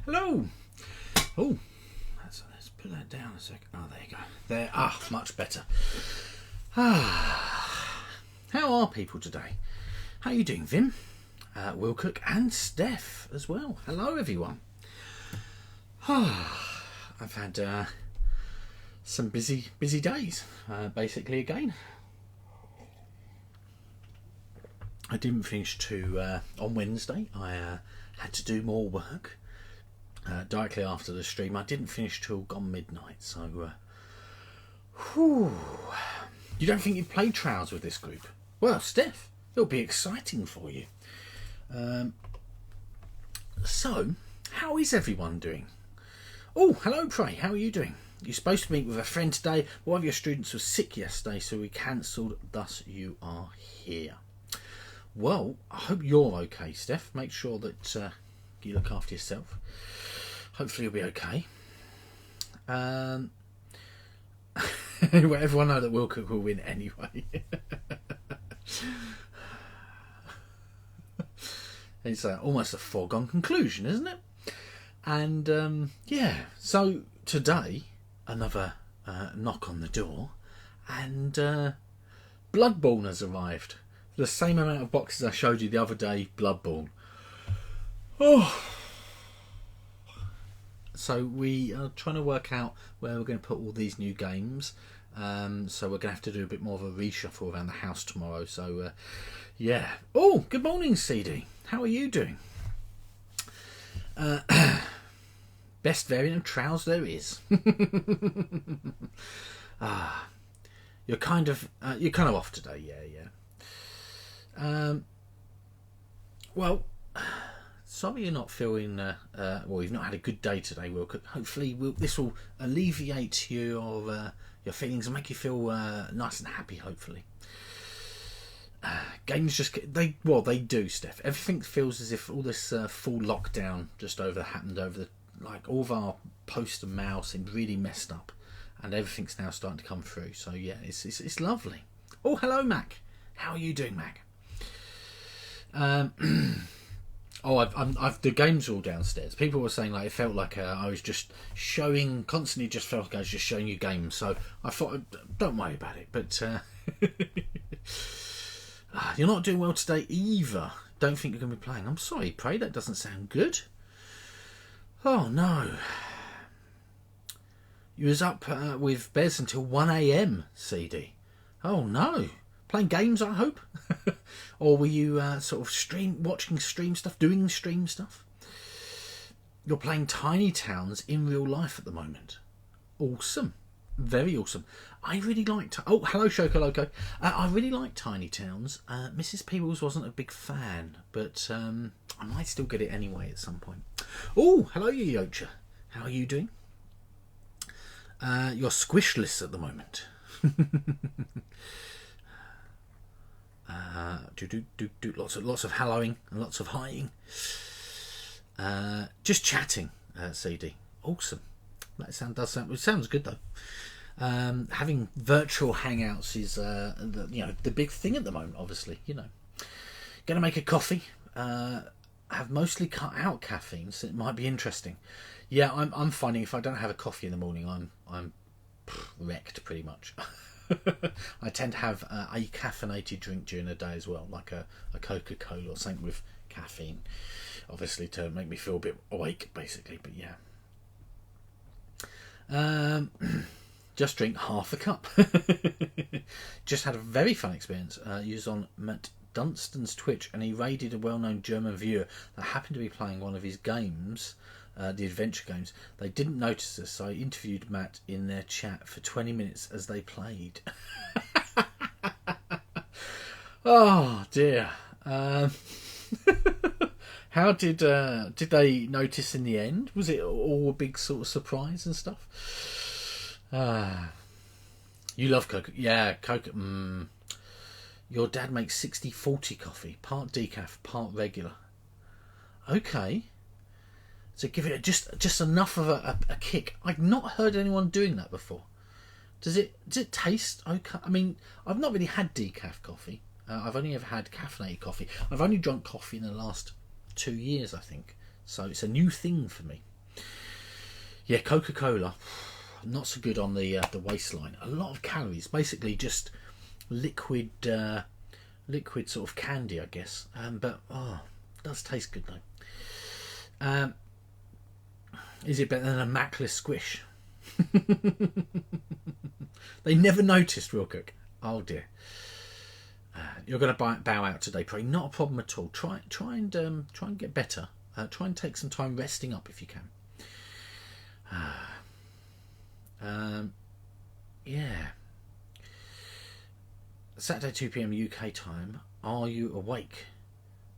Hello. Oh, let's put that down a sec. Oh, there you go. There. Much better. How are people today? How are you doing, Vim? Wilcook and Steph as well. Hello, everyone. I've had some busy days, basically again. I didn't finish on Wednesday. I had to do more work directly after the stream. I didn't finish till gone midnight. So, you don't think you've played Trials with this group? Well, Steph, it'll be exciting for you. So, how is everyone doing? Oh, hello, Prey. How are you doing? You're supposed to meet with a friend today. One of your students was sick yesterday, so we cancelled. Thus, you are here. Well, I hope you're okay, Steph. Make sure that you look after yourself. Hopefully you'll be okay. Well, everyone know that Wilcook will win anyway. It's almost a foregone conclusion, isn't it? And yeah, so today, another knock on the door, and Bloodborne has arrived. The same amount of boxes I showed you the other day, Bloodborne. Oh. So we are trying to work out where we're going to put all these new games. So we're going to have to do a bit more of a reshuffle around the house tomorrow. So yeah. Oh, good morning, CD. How are you doing? Best variant of Trials there is. You're kind of off today. Yeah. Well, sorry you're not feeling well, you've not had a good day today, Wilcook. Hopefully this will alleviate your feelings and make you feel nice and happy, hopefully. Games they do, Steph. Everything feels as if all this full lockdown just happened over the, like, all of our post and mail seemed really messed up, and everything's now starting to come through. So yeah, it's lovely. Oh, hello, Mac. How are you doing, Mac? The games are all downstairs. People were saying like it felt like I was just constantly felt like I was just showing you games. So I thought, don't worry about it. But you're not doing well today either. Don't think you're going to be playing. I'm sorry, Prey. That doesn't sound good. Oh no. You was up with Bez until 1 a.m. CD. Oh no. Playing games, I hope. Or were you sort of watching stream stuff, doing stream stuff? You're playing Tiny Towns in real life at the moment. Awesome. Very awesome. I really liked... Oh, hello, Shoko Loco. I really like Tiny Towns. Mrs. Peebles wasn't a big fan, but I might still get it anyway at some point. Oh, hello, Yocha. How are you doing? You're squishless at the moment. Lots of hallowing and lots of highing. Just chatting, CD. Awesome. It sounds good though. Having virtual hangouts is the big thing at the moment. Obviously, Going to make a coffee. Have mostly cut out caffeine, so it might be interesting. Yeah, I'm finding if I don't have a coffee in the morning, I'm wrecked pretty much. I tend to have a caffeinated drink during the day as well, like a Coca-Cola or something with caffeine, obviously to make me feel a bit awake, basically. But yeah, just drink half a cup. Just had a very fun experience. He was on Matt Dunstan's Twitch, and he raided a well-known German viewer that happened to be playing one of his games. The adventure games. They didn't notice us, so I interviewed Matt in their chat for 20 minutes as they played. Oh dear. How did they notice in the end? Was it all a big sort of surprise and stuff? You love Coca. Yeah, Coca. Your dad makes 60-40 coffee, part decaf, part regular. Okay. So give it just enough of a kick. I've not heard anyone doing that before. Does it taste okay? I mean, I've not really had decaf coffee. I've only ever had caffeinated coffee. I've only drunk coffee in the last 2 years, I think. So it's a new thing for me. Yeah, Coca-Cola, not so good on the waistline. A lot of calories, basically just liquid sort of candy, I guess. But it does taste good though. Is it better than a Mackless squish? They never noticed, Real Cook. Oh dear. You're going to bow out today, Pray. Not a problem at all. Try and get better. Try and take some time resting up if you can. Yeah. Saturday 2 p.m. UK time. Are you awake?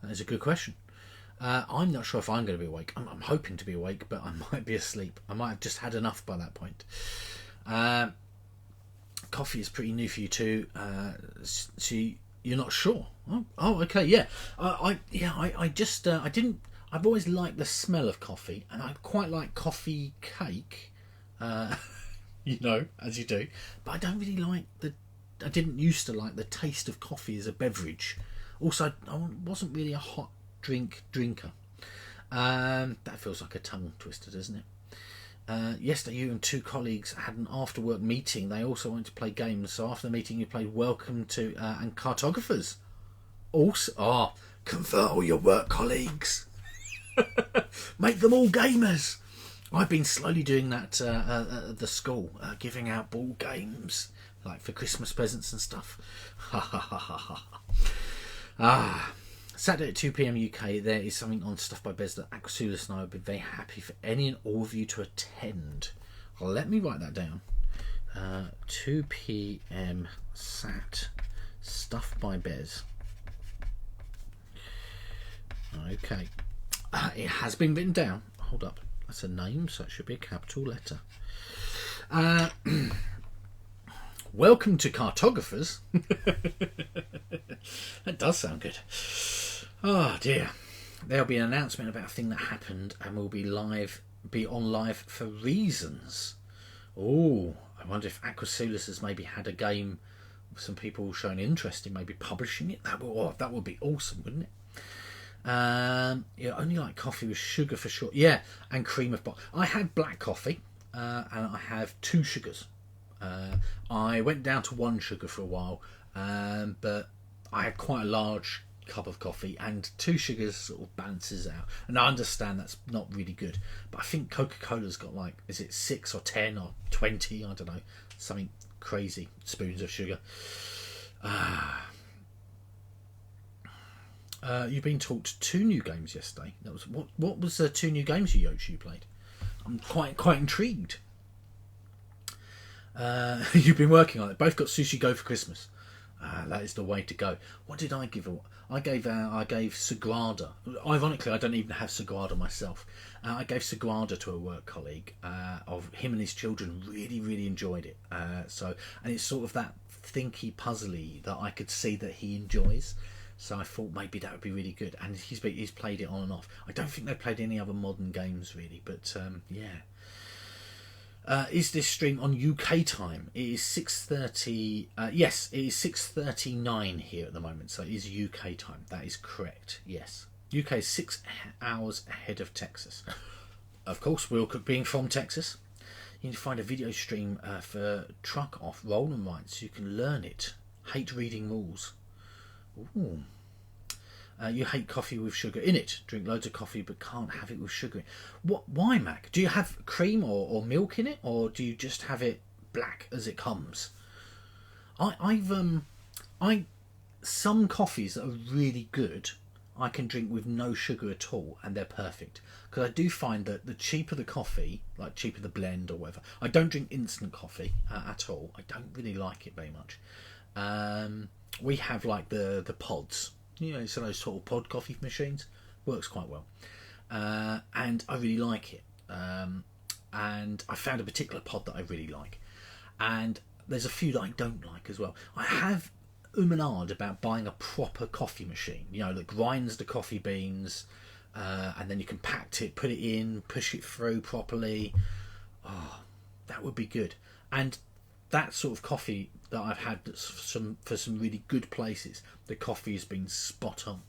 That is a good question. I'm not sure if I'm going to be awake. I'm hoping to be awake, but I might be asleep. I might have just had enough by that point. Coffee is pretty new for you too. So you're not sure? Oh, okay, yeah. I didn't. I've always liked the smell of coffee, and I quite like coffee cake. You know, as you do. But I don't really like I didn't used to like the taste of coffee as a beverage. Also, I wasn't really a hot drinker. That feels like a tongue twister, doesn't it? Yesterday, you and two colleagues had an after-work meeting. They also wanted to play games. So after the meeting, you played Welcome to and Cartographers. Also, convert all your work colleagues. Make them all gamers. I've been slowly doing that at the school, giving out ball games, like for Christmas presents and stuff. Saturday at 2 p.m. UK, there is something on Stuff by Bez that Aquasulis and I would be very happy for any and all of you to attend. Let me write that down. 2 p.m. Sat. Stuff by Bez. Okay. It has been written down. Hold up. That's a name, so it should be a capital letter. Welcome to Cartographers. That does sound good. Oh dear. There'll be an announcement about a thing that happened and we'll be on live for reasons. Oh, I wonder if Aquasulis has maybe had a game with some people showing interest in maybe publishing it. That would be awesome, wouldn't it? Only like coffee with sugar for sure. Yeah, and cream of box. I had black coffee, and I have 2 sugars. I went down to 1 sugar for a while, but I had quite a large cup of coffee, and 2 sugars sort of balances out. And I understand that's not really good, but I think Coca-Cola's got like, is it 6 or 10 or 20? I don't know, something crazy spoons of sugar. You've been taught 2 new games yesterday. That was what was the 2 new games you played? I'm quite intrigued. You've been working on it. Both got Sushi Go for Christmas. That is the way to go. What did I give? I gave Sagrada. Ironically, I don't even have Sagrada myself. I gave Sagrada to a work colleague. Of him and his children really enjoyed it. And it's sort of that thinky, puzzly that I could see that he enjoys. So I thought maybe that would be really good. And he's played it on and off. I don't think they played any other modern games really, but yeah. Is this stream on UK time? It is 6:30. Yes, it is 6:39 here at the moment, so it is UK time. That is correct. Yes, UK is 6 hours ahead of Texas. Of course, Will Cook being from Texas, you need to find a video stream for truck off roll and write so you can learn it. Hate reading rules. Ooh. You hate coffee with sugar in it. Drink loads of coffee but can't have it with sugar. Why, Mac? Do you have cream or milk in it, or do you just have it black as it comes? Some coffees that are really good I can drink with no sugar at all, and they're perfect. Because I do find that the cheaper the coffee, like cheaper the blend or whatever. I don't drink instant coffee at all. I don't really like it very much. We have like the pods. So those sort of pod coffee machines. Works quite well. And I really like it. And I found a particular pod that I really like. And there's a few that I don't like as well. I have and ahhed about buying a proper coffee machine, that grinds the coffee beans, and then you can pack it, put it in, push it through properly. Oh, that would be good. And that sort of coffee that I've had for some really good places, the coffee has been spot on.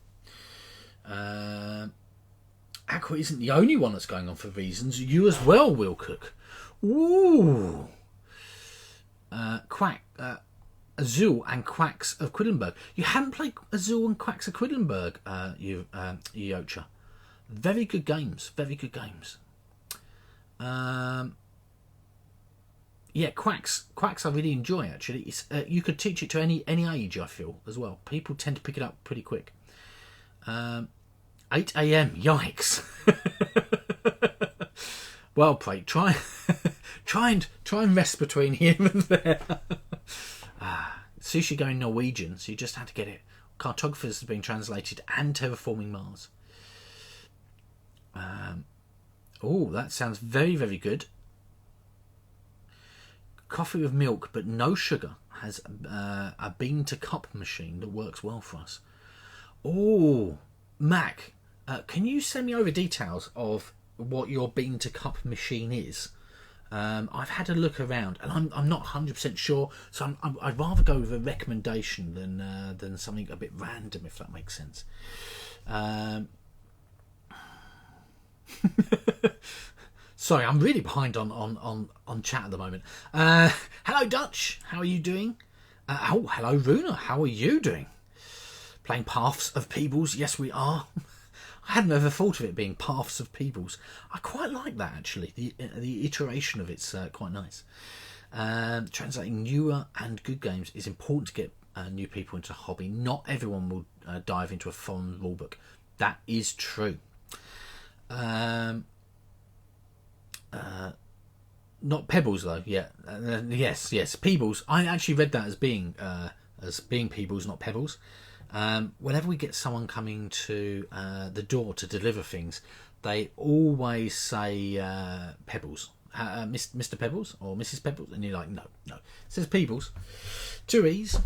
Aqua isn't the only one that's going on for reasons. You as well will cook. Ooh. Azul and Quacks of Quedlinburg. You haven't played Azul and Quacks of Quedlinburg, Yocha. Very good games. Very good games. Yeah, Quacks I really enjoy, actually. It's, you could teach it to any age, I feel, as well. People tend to pick it up pretty quick. 8 a.m. Yikes. Well played. Try and rest between here and there. Sushi going Norwegian, so you just had to get it. Cartographers has been translated and Terraforming Mars. Oh, that sounds very, very good. Coffee with milk but no sugar has a bean to cup machine that works well for us. Oh, Mac, can you send me over details of what your bean to cup machine is? I've had a look around and I'm not 100% sure, so I'd rather go with a recommendation than something a bit random, if that makes sense. Sorry, I'm really behind on chat at the moment. Hello, Dutch. How are you doing? Oh, hello, Runa. How are you doing? Playing Paths of Peebles. Yes, we are. I hadn't ever thought of it being Paths of Peebles. I quite like that, actually. The iteration of it's quite nice. Translating newer and good games is important to get new people into the hobby. Not everyone will dive into a foreign rulebook. That is true. Not Pebbles though. Yeah. Yes. Peebles. I actually read that as being Peebles, not Pebbles. Whenever we get someone coming to the door to deliver things, they always say Pebbles, Mr. Pebbles or Mrs. Pebbles, and you're like, no, it says Peebles. 2 E's,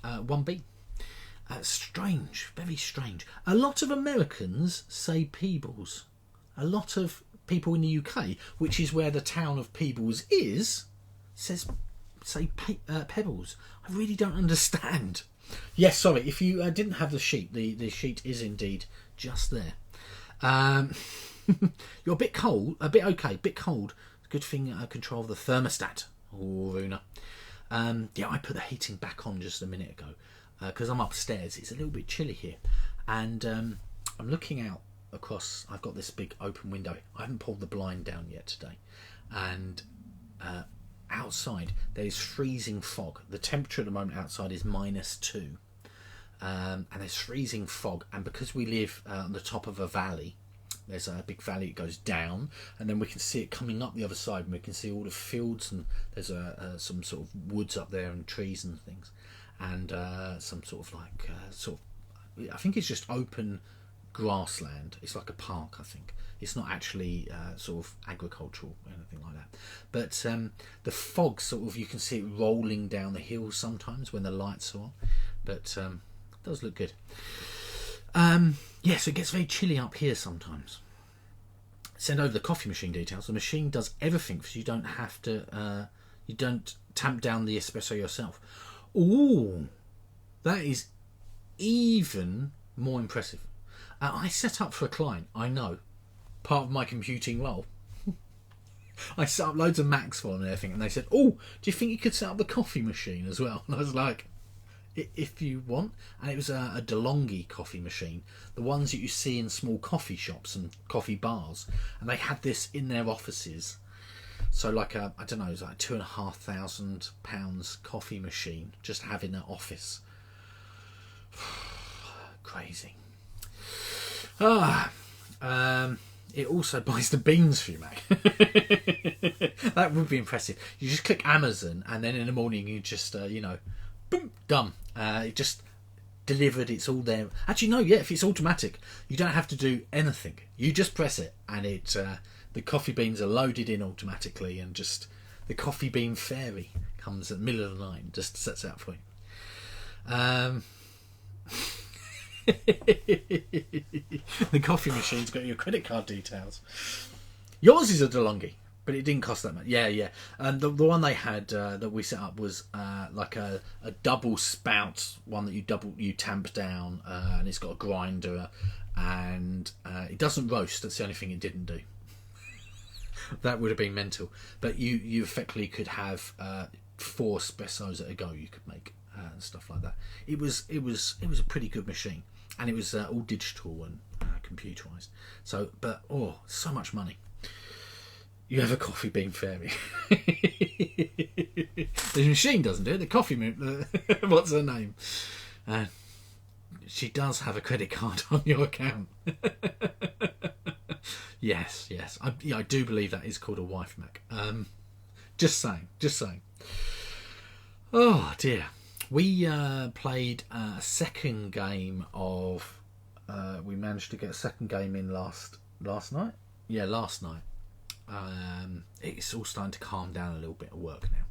1 B. Strange, very strange. A lot of Americans say Peebles. A lot of people in the UK, which is where the town of Peebles is, say Pebbles. I really don't understand. Yes, sorry, if you didn't have the sheet, the sheet is indeed just there. You're a bit cold, a bit cold. Good thing I control the thermostat. Oh, Runa. Yeah, I put the heating back on just a minute ago because I'm upstairs. It's a little bit chilly here, and I'm looking out across. I've got this big open window. I haven't pulled the blind down yet today, and outside there is freezing fog. The temperature at the moment outside is -2, and there's freezing fog. And because we live on the top of a valley, there's a big valley. It goes down, and then we can see it coming up the other side, and we can see all the fields, and there's some sort of woods up there and trees and things, and some sort of like I think it's just open grassland. It's like a park, I think. It's not actually sort of agricultural or anything like that, but the fog sort of, you can see it rolling down the hills sometimes when the lights are on, but it does look good. Yeah, so it gets very chilly up here sometimes. Send over the coffee machine details. The machine does everything, so you don't have to you don't tamp down the espresso yourself. Ooh, that is even more impressive. I set up for a client, I know, part of my computing role. I set up loads of Macs for them and everything, and they said, oh, do you think you could set up the coffee machine as well? And I was like, if you want. And it was a DeLonghi coffee machine, the ones that you see in small coffee shops and coffee bars, and they had this in their offices. So like I don't know, it was like £2,500 coffee machine just to have in their office. Crazy. It also buys the beans for you, Mac. That would be impressive. You just click Amazon, and then in the morning you just boom, done. It just delivered. It's all there. Actually, no, yeah. If it's automatic, you don't have to do anything. You just press it, and it the coffee beans are loaded in automatically, and just the coffee bean fairy comes at the middle of the night and just sets out for you. The coffee machine's got your credit card details. Yours is a DeLonghi, but it didn't cost that much. Yeah. The one they had that we set up was like a double spout one that you tamp down, and it's got a grinder, and it doesn't roast. That's the only thing it didn't do. That would have been mental. But you effectively could have 4 espressos at a go. You could make and stuff like that. It was a pretty good machine, and it was all digital and computerized. So, but so much money. You have a coffee bean fairy. The machine doesn't do it. The coffee what's her name? She does have a credit card on your account. Yes. I do believe that is called a wife Mac. Just saying. Oh dear. We played a second game of. We managed to get a second game in last night. Yeah, last night. It's all starting to calm down a little bit at work now.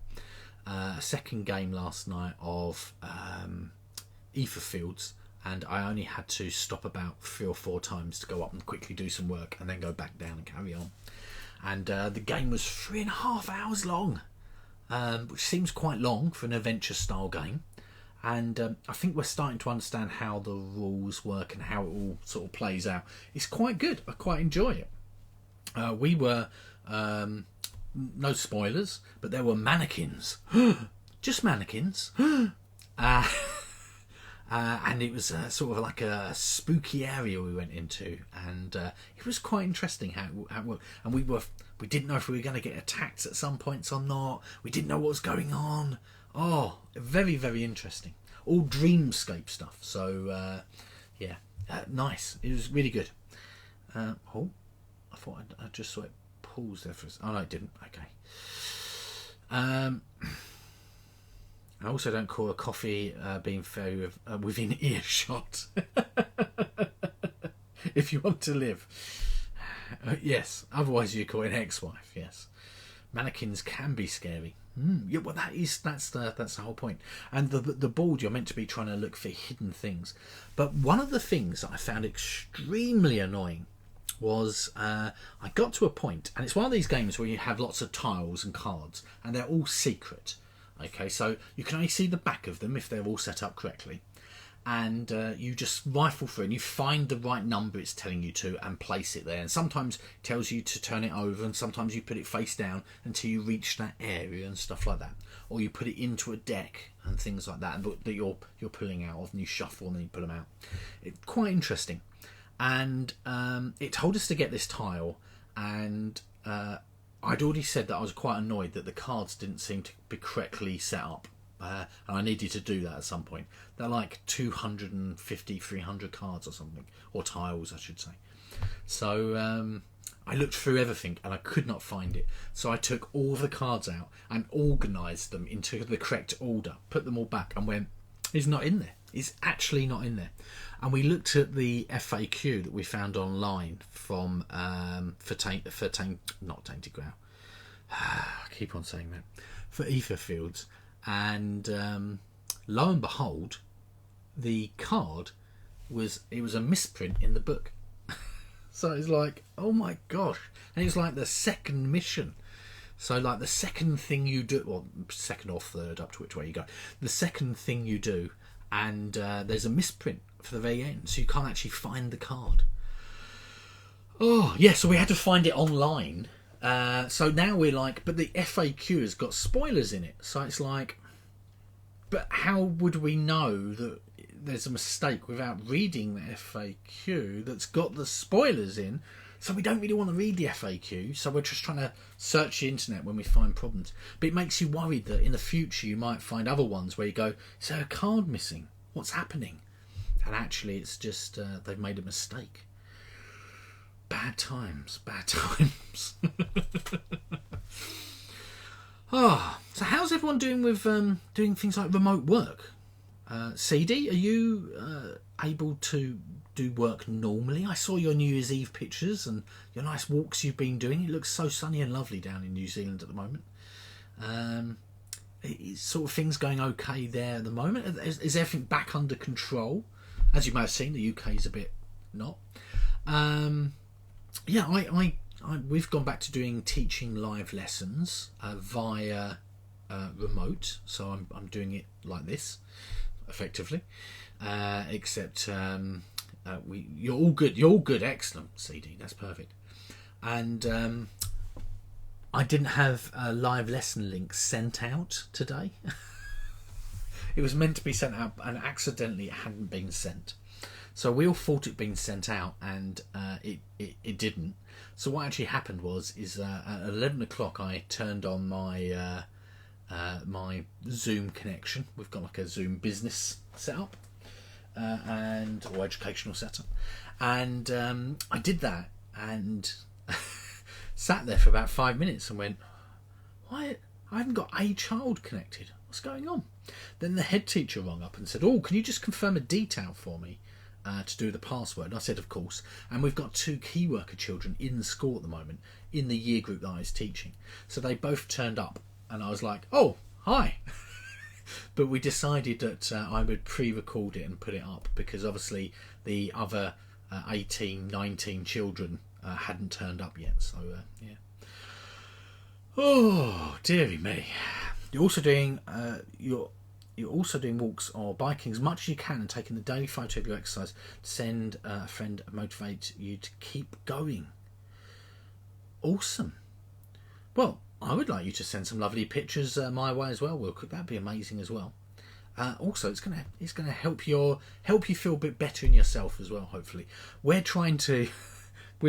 A second game last night of Ether Fields, and I only had to stop about 3 or 4 times to go up and quickly do some work and then go back down and carry on. And the game was 3.5 hours long, which seems quite long for an adventure style game. And I think we're starting to understand how the rules work and how it all sort of plays out. It's quite good. I quite enjoy it. We were no spoilers, but there were mannequins. Just mannequins. And it was sort of like a spooky area we went into, and it was quite interesting how it worked. And we didn't know if we were going to get attacked at some points or not. We didn't know what was going on. Very, very interesting. All dreamscape stuff. So nice. It was really good. I thought I just saw it pause there for us. Oh no, it didn't. Okay. I also don't call a coffee bean fairy within earshot. If you want to live. Yes. Otherwise you call it an ex-wife. Yes. Mannequins can be scary. Yeah, well, that's the whole point. And the board, you're meant to be trying to look for hidden things. But one of the things that I found extremely annoying was I got to a point, and it's one of these games where you have lots of tiles and cards, and they're all secret. Okay, so you can only see the back of them if they're all set up correctly. And you just rifle through and you find the right number it's telling you to and place it there. And sometimes it tells you to turn it over, and sometimes you put it face down until you reach that area and stuff like that. Or you put it into a deck and things like that that you're pulling out of, and you shuffle and then you put them out. It's quite interesting. And it told us to get this tile, and I'd already said that I was quite annoyed that the cards didn't seem to be correctly set up. And I needed to do that at some point. They're like 250, 300 cards or something, or tiles I should say. So I looked through everything and I could not find it. So I took all the cards out and organised them into the correct order, put them all back and went, it's not in there. It's actually not in there. And we looked at the FAQ that we found online from not Tainted Ground. I keep on saying that. For Ether Fields. And lo and behold, the card was a misprint in the book. So it's like, oh my gosh. And it's like the second mission. So like the second thing you do, well, second or third, up to which way you go, the second thing you do, and there's a misprint for the very end, so you can't actually find the card. Oh yeah, so we had to find it online. So now we're like, but the FAQ has got spoilers in it. So it's like, but how would we know that there's a mistake without reading the FAQ that's got the spoilers in? So we don't really want to read the FAQ. So we're just trying to search the internet when we find problems. But it makes you worried that in the future you might find other ones where you go, is there a card missing? What's happening? And actually it's just they've made a mistake. Bad times. So how's everyone doing with doing things like remote work? CD, are you able to do work normally? I saw your New Year's Eve pictures and your nice walks you've been doing. It looks so sunny and lovely down in New Zealand at the moment. Is sort of things going okay there at the moment? Is everything back under control? As you may have seen, the UK is a bit not. We've gone back to doing teaching live lessons via remote, so I'm doing it like this, effectively. Except You're all good. You're all good. Excellent, CD. That's perfect. And I didn't have a live lesson link sent out today. It was meant to be sent out, and accidentally it hadn't been sent. So we all thought it'd been sent out, and it didn't. So what actually happened was at 11 o'clock I turned on my my Zoom connection. We've got like a Zoom business setup. Or educational setup, and I did that and sat there for about 5 minutes and went, why I haven't got a child connected, what's going on? Then the head teacher rang up and said, oh, can you just confirm a detail for me to do the password? And I said, of course. And we've got 2 key worker children in school at the moment in the year group that I was teaching, so they both turned up, and I was like, oh, hi. But we decided that I would pre-record it and put it up, because obviously the other 18, 19 children hadn't turned up yet. So, yeah. Oh, dearie me. You're also doing walks or biking as much as you can, and taking the daily photo of your exercise to send a friend and motivate you to keep going. Awesome. Well, I would like you to send some lovely pictures my way as well, Wilcook. That'd be amazing as well. Also, it's gonna help you feel a bit better in yourself as well. Hopefully, we've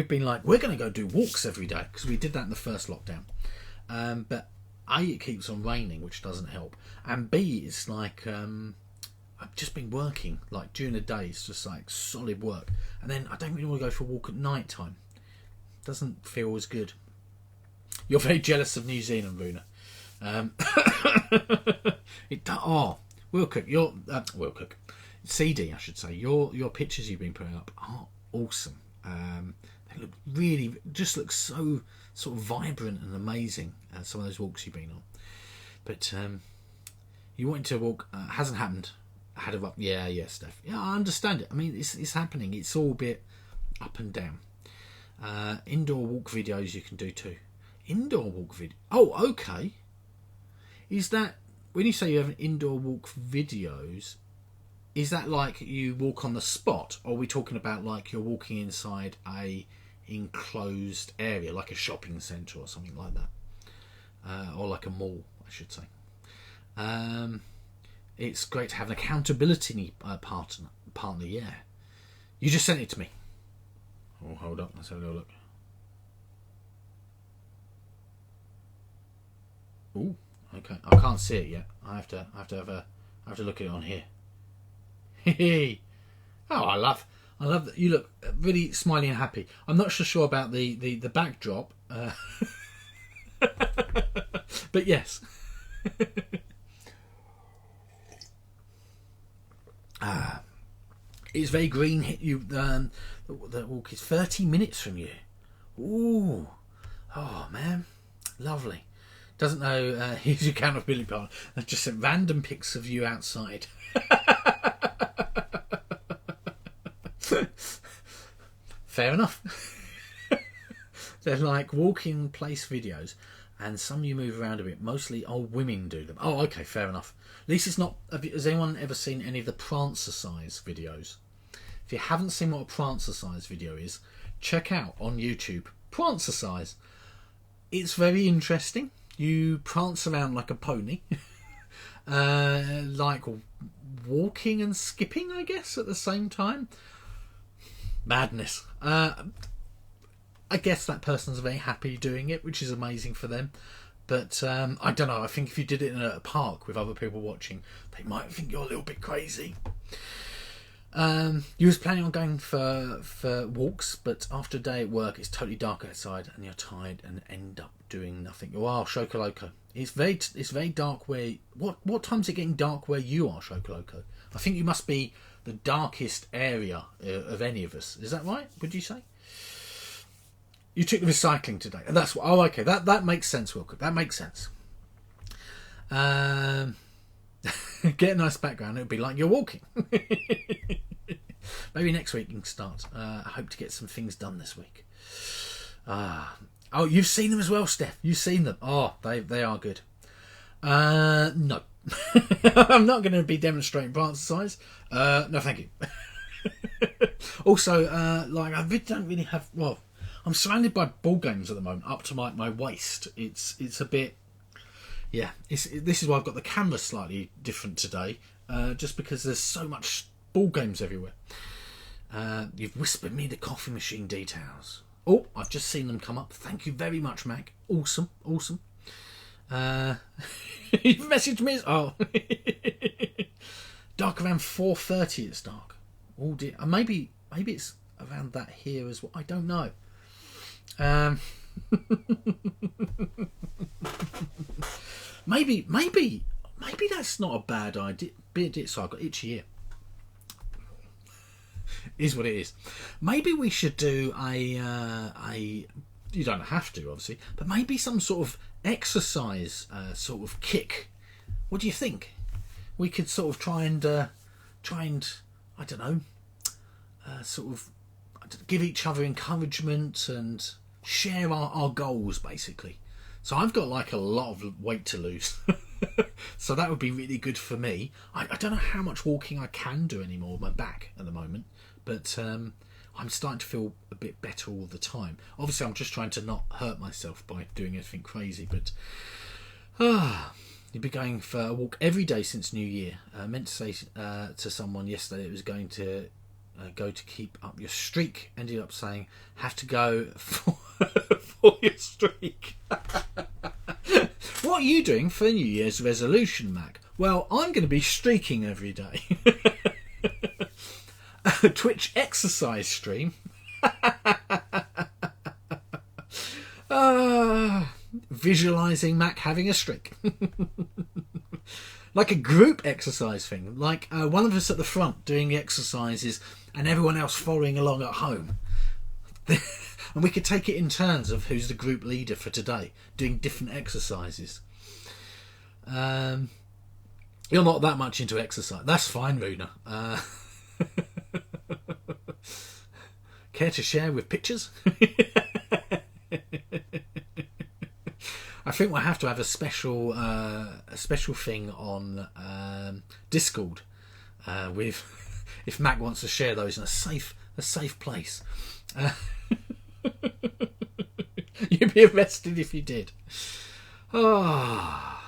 been like, we're going to go do walks every day, because we did that in the first lockdown. But A, it keeps on raining, which doesn't help, and B, it's like I've just been working like during the day. It's just like solid work, and then I don't really want to go for a walk at night time. Doesn't feel as good. You're very jealous of New Zealand, Runa. Wilcook, CD, I should say. Your pictures you've been putting up are awesome. They look so sort of vibrant and amazing. Some of those walks you've been on, but you wanted to walk, hasn't happened. Yeah, Steph. Yeah, I understand it. I mean, it's happening. It's all a bit up and down. Indoor walk videos you can do too. Indoor walk video. Oh, okay. Is that, when you say you have an indoor walk videos, is that like you walk on the spot, or are we talking about like you're walking inside a enclosed area, like a shopping centre or something like that, or like a mall, I should say? It's great to have an accountability partner. Yeah, you just sent it to me. Oh, hold up, let's have a little look. Ooh, okay. I can't see it yet. I have to look at it on here. Oh, I love that you look really smiley and happy. I'm not so sure about the backdrop, but yes. It's very green. The walk is 30 minutes from you. Ooh, oh man, lovely. Doesn't know his accountability partner. That's just some random pics of you outside. Fair enough. They're like walking place videos, and some you move around a bit. Mostly old women do them. Oh, okay, fair enough. At least it's not. Has anyone ever seen any of the Prancer-size videos? If you haven't seen what a Prancer-size video is, check out on YouTube. Prancer-size. It's very interesting. You prance around like a pony, like walking and skipping, I guess, at the same time. Madness. I guess that person's very happy doing it, which is amazing for them. But I don't know. I think if you did it in a park with other people watching, they might think you're a little bit crazy. You was planning on going for walks, but after a day at work, it's totally dark outside, and you're tired and end up doing nothing. Wow, Shokoloko. It's very dark where. What time's it getting dark where you are, Shokoloko? I think you must be the darkest area of any of us. Is that right? Would you say? You took the recycling today, and that's what. Oh, okay. That makes sense, Wilcook. That makes sense. Get a nice background. It would be like you're walking. Maybe next week you can start. I hope to get some things done this week. Oh, you've seen them as well, Steph. You've seen them. Oh, they are good. No. I'm not going to be demonstrating Prancer size. No, thank you. Also, like, I don't really have. Well, I'm surrounded by ball games at the moment, up to my waist. It's a bit. Yeah, this is why I've got the camera slightly different today, just because there's so much ball games everywhere. You've whispered me the coffee machine details. Oh, I've just seen them come up. Thank you very much, Mac. Awesome. You've messaged me. Oh, dark around 4:30. It's dark. Oh dear. Maybe it's around that here as well. I don't know. Maybe that's not a bad idea. So I've got itchy ear. Is what it is. Maybe we should do a. You don't have to, obviously, but maybe some sort of exercise, sort of kick. What do you think? We could sort of try and I don't know, sort of give each other encouragement and share our goals, basically. So I've got like a lot of weight to lose. So that would be really good for me. I don't know how much walking I can do anymore with my back at the moment, but I'm starting to feel a bit better all the time. Obviously, I'm just trying to not hurt myself by doing anything crazy, but you've been going for a walk every day since New Year. I meant to say to someone yesterday it was going to go to keep up your streak. Ended up saying, have to go for your streak. What are you doing for New Year's resolution, Mac? Well, I'm going to be streaking every day. A Twitch exercise stream. Visualising Mac having a streak. Like a group exercise thing. Like one of us at the front doing the exercises and everyone else following along at home. And we could take it in turns of who's the group leader for today, doing different exercises. You're not that much into exercise. That's fine, Runa. Care to share with pictures? I think we'll have to have a special thing on Discord with if Mac wants to share those in a safe place. You'd be arrested if you did. But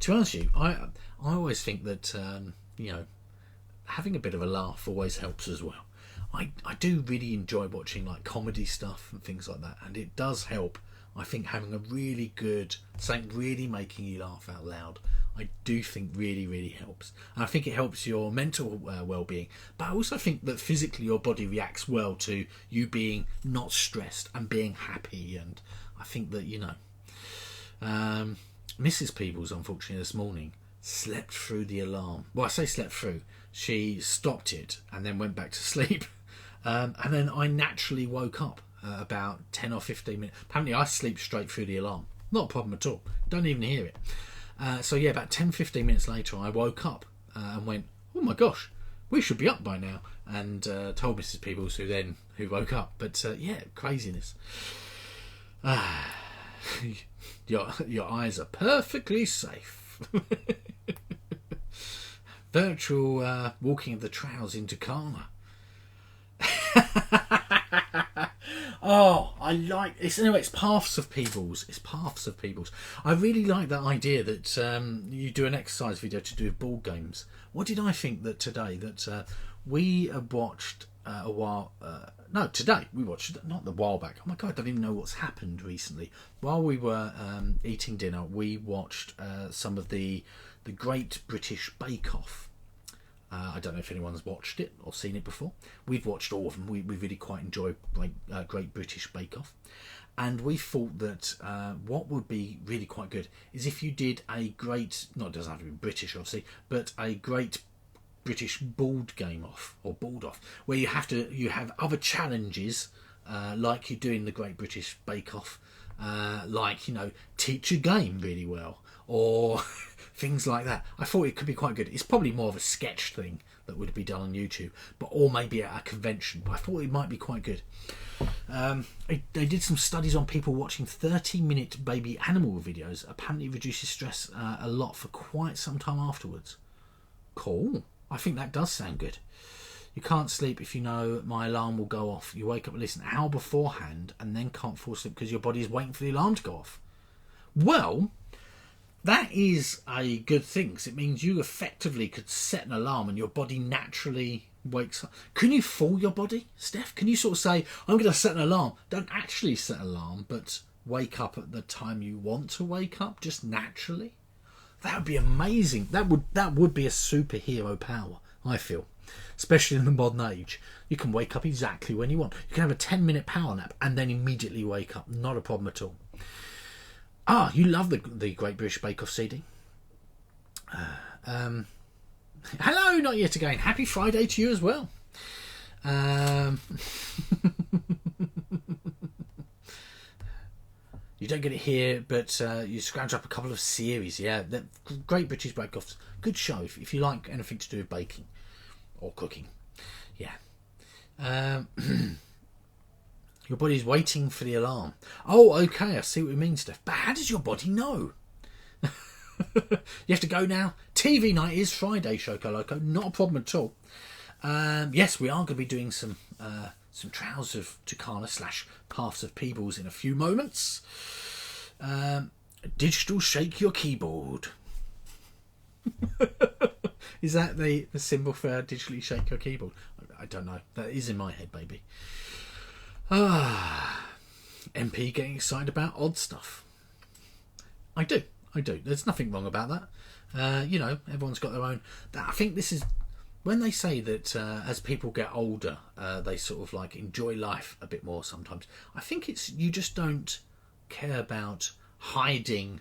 to be honest with you, I always think that having a bit of a laugh always helps as well. I do really enjoy watching like comedy stuff and things like that, and it does help. I think having a really good something really making you laugh out loud, I do think really helps. And I think it helps your mental well-being, but I also think that physically your body reacts well to you being not stressed and being happy. And I think that Mrs. Peebles, unfortunately, this morning slept through the alarm. Well, I say slept through. She stopped it and then went back to sleep. And then I naturally woke up about 10 or 15 minutes. Apparently I sleep straight through the alarm. Not a problem at all. Don't even hear it. So yeah, about 10-15 minutes later I woke up and went, oh my gosh, we should be up by now. And told Mrs. Peebles, who woke up. But yeah, craziness. Your eyes are perfectly safe. Virtual walking of the trails in Tucana. Oh, I like it's anyway. It's paths of Peebles. I really like that idea that you do an exercise video to do with ball games. What did I think that today that we watched a while? No, today we watched not a while back. Oh my god, I don't even know what's happened recently. While we were eating dinner, we watched some of the Great British Bake Off. I don't know if anyone's watched it or seen it before. We've watched all of them. We really quite enjoy Great British Bake Off. And we thought that what would be really quite good is if you did a great, not it doesn't have to be British obviously, but a Great British Board Game Off, or Board Off, where you have other challenges like you do in the Great British Bake Off, like teach a game really well, or things like that. I thought it could be quite good. It's probably more of a sketch thing that would be done on YouTube, or maybe at a convention, but I thought it might be quite good. They did some studies on people watching 30-minute baby animal videos. Apparently reduces stress a lot for quite some time afterwards. Cool. I think that does sound good. You can't sleep if you know my alarm will go off. You wake up at least an hour beforehand and then can't fall asleep because your body is waiting for the alarm to go off. Well, that is a good thing, because it means you effectively could set an alarm and your body naturally wakes up. Can you fool your body, Steph? Can you sort of say, I'm going to set an alarm? Don't actually set an alarm, but wake up at the time you want to wake up, just naturally? That would be amazing. That would be a superhero power, I feel. Especially in the modern age. You can wake up exactly when you want. You can have a 10-minute power nap and then immediately wake up. Not a problem at all. You love the Great British Bake Off CD. Hello, not yet again. Happy Friday to you as well. You don't get it here, but you scrounge up a couple of series. Yeah, the Great British Bake Off. Good show if you like anything to do with baking or cooking. Yeah. Your body's waiting for the alarm. Oh, okay, I see what you mean, Steph. But how does your body know? You have to go now. TV night is Friday, Shoko Loco. Not a problem at all. Yes, we are going to be doing some trials of Tucana / paths of Peebles in a few moments. Digital shake your keyboard. Is that the symbol for digitally shake your keyboard? I don't know. That is in my head, baby. MP getting excited about odd stuff. I do. There's nothing wrong about that. Everyone's got their own. I think this is when they say that as people get older, they sort of like enjoy life a bit more sometimes. I think it's you just don't care about hiding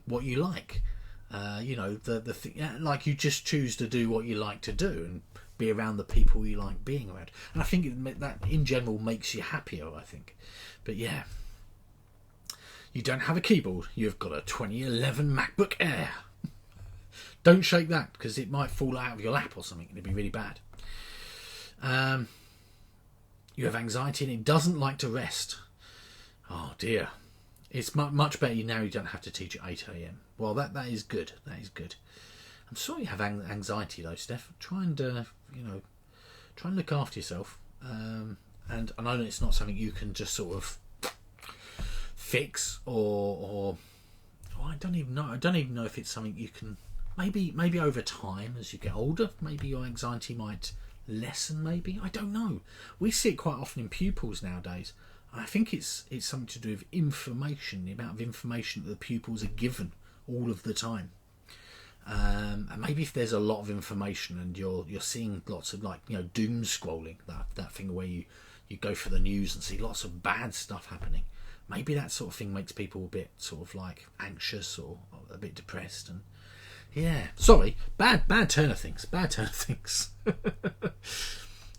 what you like. The thing, like you just choose to do what you like to do and be around the people you like being around. And I think that in general makes you happier, I think. But yeah, you don't have a keyboard. You've got a 2011 MacBook Air. Don't shake that because it might fall out of your lap or something. It'd be really bad. You have anxiety and it doesn't like to rest. Oh dear. It's much better now you don't have to teach at 8 a.m. Well, that is good. That is good. I'm sorry you have anxiety though, Steph. Try and look after yourself. And I know that it's not something you can just sort of fix or I don't even know. I don't even know if it's something you can maybe over time as you get older, maybe your anxiety might lessen. Maybe I don't know. We see it quite often in pupils nowadays. I think it's something to do with information, the amount of information that the pupils are given all of the time. And maybe if there's a lot of information and you're seeing lots of doom scrolling, that thing where you go for the news and see lots of bad stuff happening, maybe that sort of thing makes people a bit sort of like anxious or a bit depressed. And yeah, sorry, bad turn of things.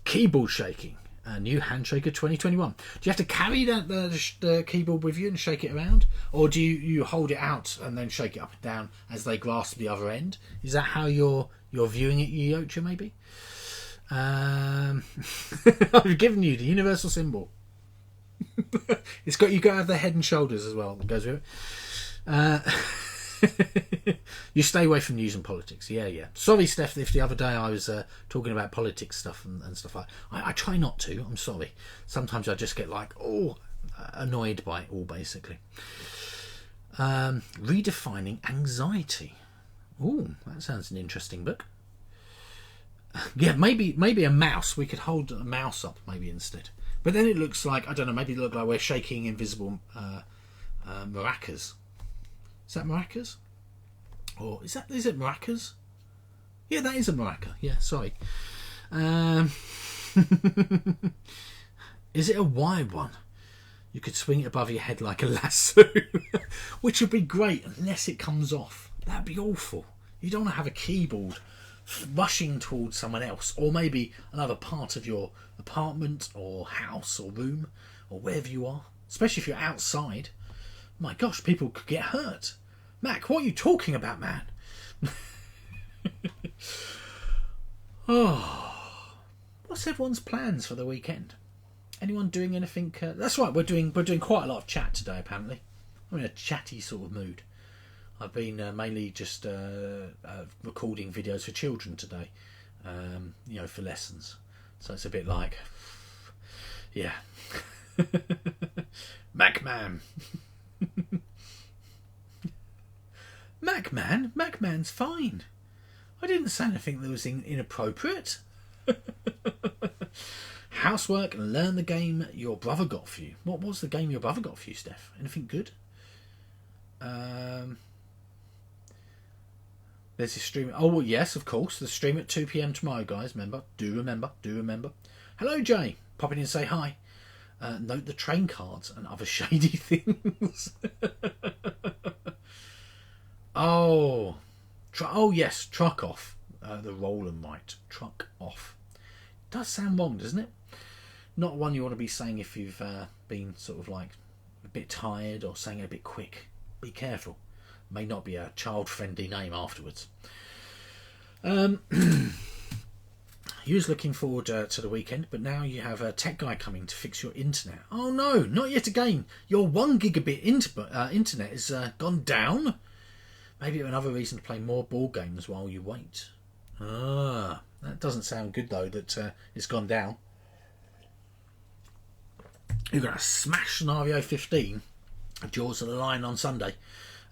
Keyboard shaking. A new Handshaker 2021. Do you have to carry the keyboard with you and shake it around? Or do you hold it out and then shake it up and down as they grasp the other end? Is that how you're viewing it, Yocha, maybe? I've given you the universal symbol. It's got, you got to have the head and shoulders as well that goes with it. You stay away from news and politics. Yeah. Sorry, Steph, if the other day I was talking about politics stuff and stuff like that. I try not to. I'm sorry. Sometimes I just get annoyed by it all, basically. Redefining anxiety. Ooh, that sounds an interesting book. Yeah, maybe a mouse. We could hold a mouse up maybe instead. But then it looks like, I don't know, maybe it looks like we're shaking invisible maracas. Is that maracas? Or is it maracas? Yeah, that is a maraca. Yeah, sorry. Is it a wide one? You could swing it above your head like a lasso, which would be great unless it comes off. That'd be awful. You don't want to have a keyboard rushing towards someone else, or maybe another part of your apartment or house or room or wherever you are, especially if you're outside. My gosh, people could get hurt. Mac, what are you talking about, man? Oh, what's everyone's plans for the weekend? Anyone doing anything? That's right, we're doing quite a lot of chat today. Apparently, I'm in a chatty sort of mood. I've been mainly just recording videos for children today, for lessons. So it's a bit like, yeah, Macman. Macman's fine. I didn't say anything that was inappropriate. Housework and learn the game your brother got for you. What was the game your brother got for you, Steph? Anything good? There's a stream. Oh, well, yes, of course. The stream at 2 p.m. tomorrow, guys. Do remember. Hello, Jay. Pop in and say hi. Note the train cards and other shady things. Oh, yes, truck off. The roll and write. Truck off. Does sound wrong, doesn't it? Not one you want to be saying if you've been sort of like a bit tired or saying it a bit quick. Be careful. May not be a child-friendly name afterwards. You was looking forward to the weekend, but now you have a tech guy coming to fix your internet. Oh no, not yet again. Your 1 gigabit internet has gone down. Maybe another reason to play more ball games while you wait. That doesn't sound good though, that it's gone down. You're going to smash Scenario 15, Jaws of the Lion on Sunday,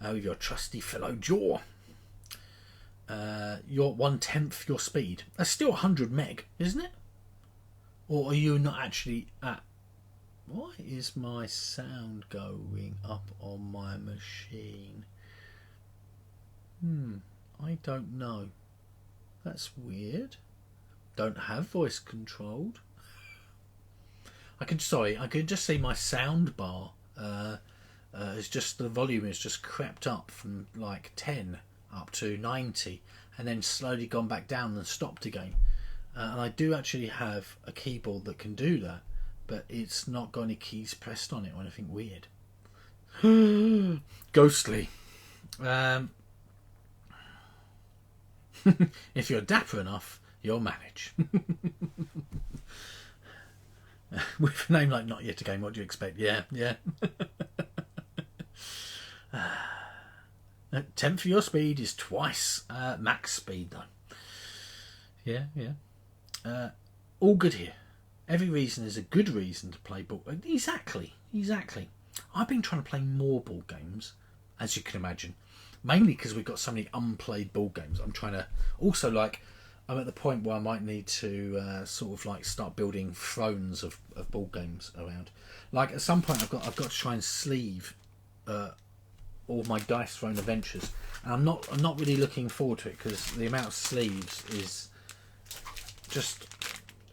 with your trusty fellow Jaw. You're 1/10 your speed. That's still 100 meg, isn't it? Or are you not actually at... Why is my sound going up on my machine? I don't know. That's weird. Don't have voice controlled. I could just see my sound bar. It's just the volume has just crept up from like 10 up to 90, and then slowly gone back down and stopped again. And I do actually have a keyboard that can do that, but it's not got any keys pressed on it or anything weird. Ghostly. If you're dapper enough, you'll manage. With a name like Not Yet Again, what do you expect? Yeah. 10 for your speed is twice max speed, though. Yeah. All good here. Every reason is a good reason to play ball. Exactly. I've been trying to play more ball games, as you can imagine. Mainly because we've got so many unplayed ball games. I'm trying to also I'm at the point where I might need to sort of like start building thrones of ball games around. Like at some point I've got to try and sleeve all my Dice Throne adventures, and I'm not really looking forward to it because the amount of sleeves is just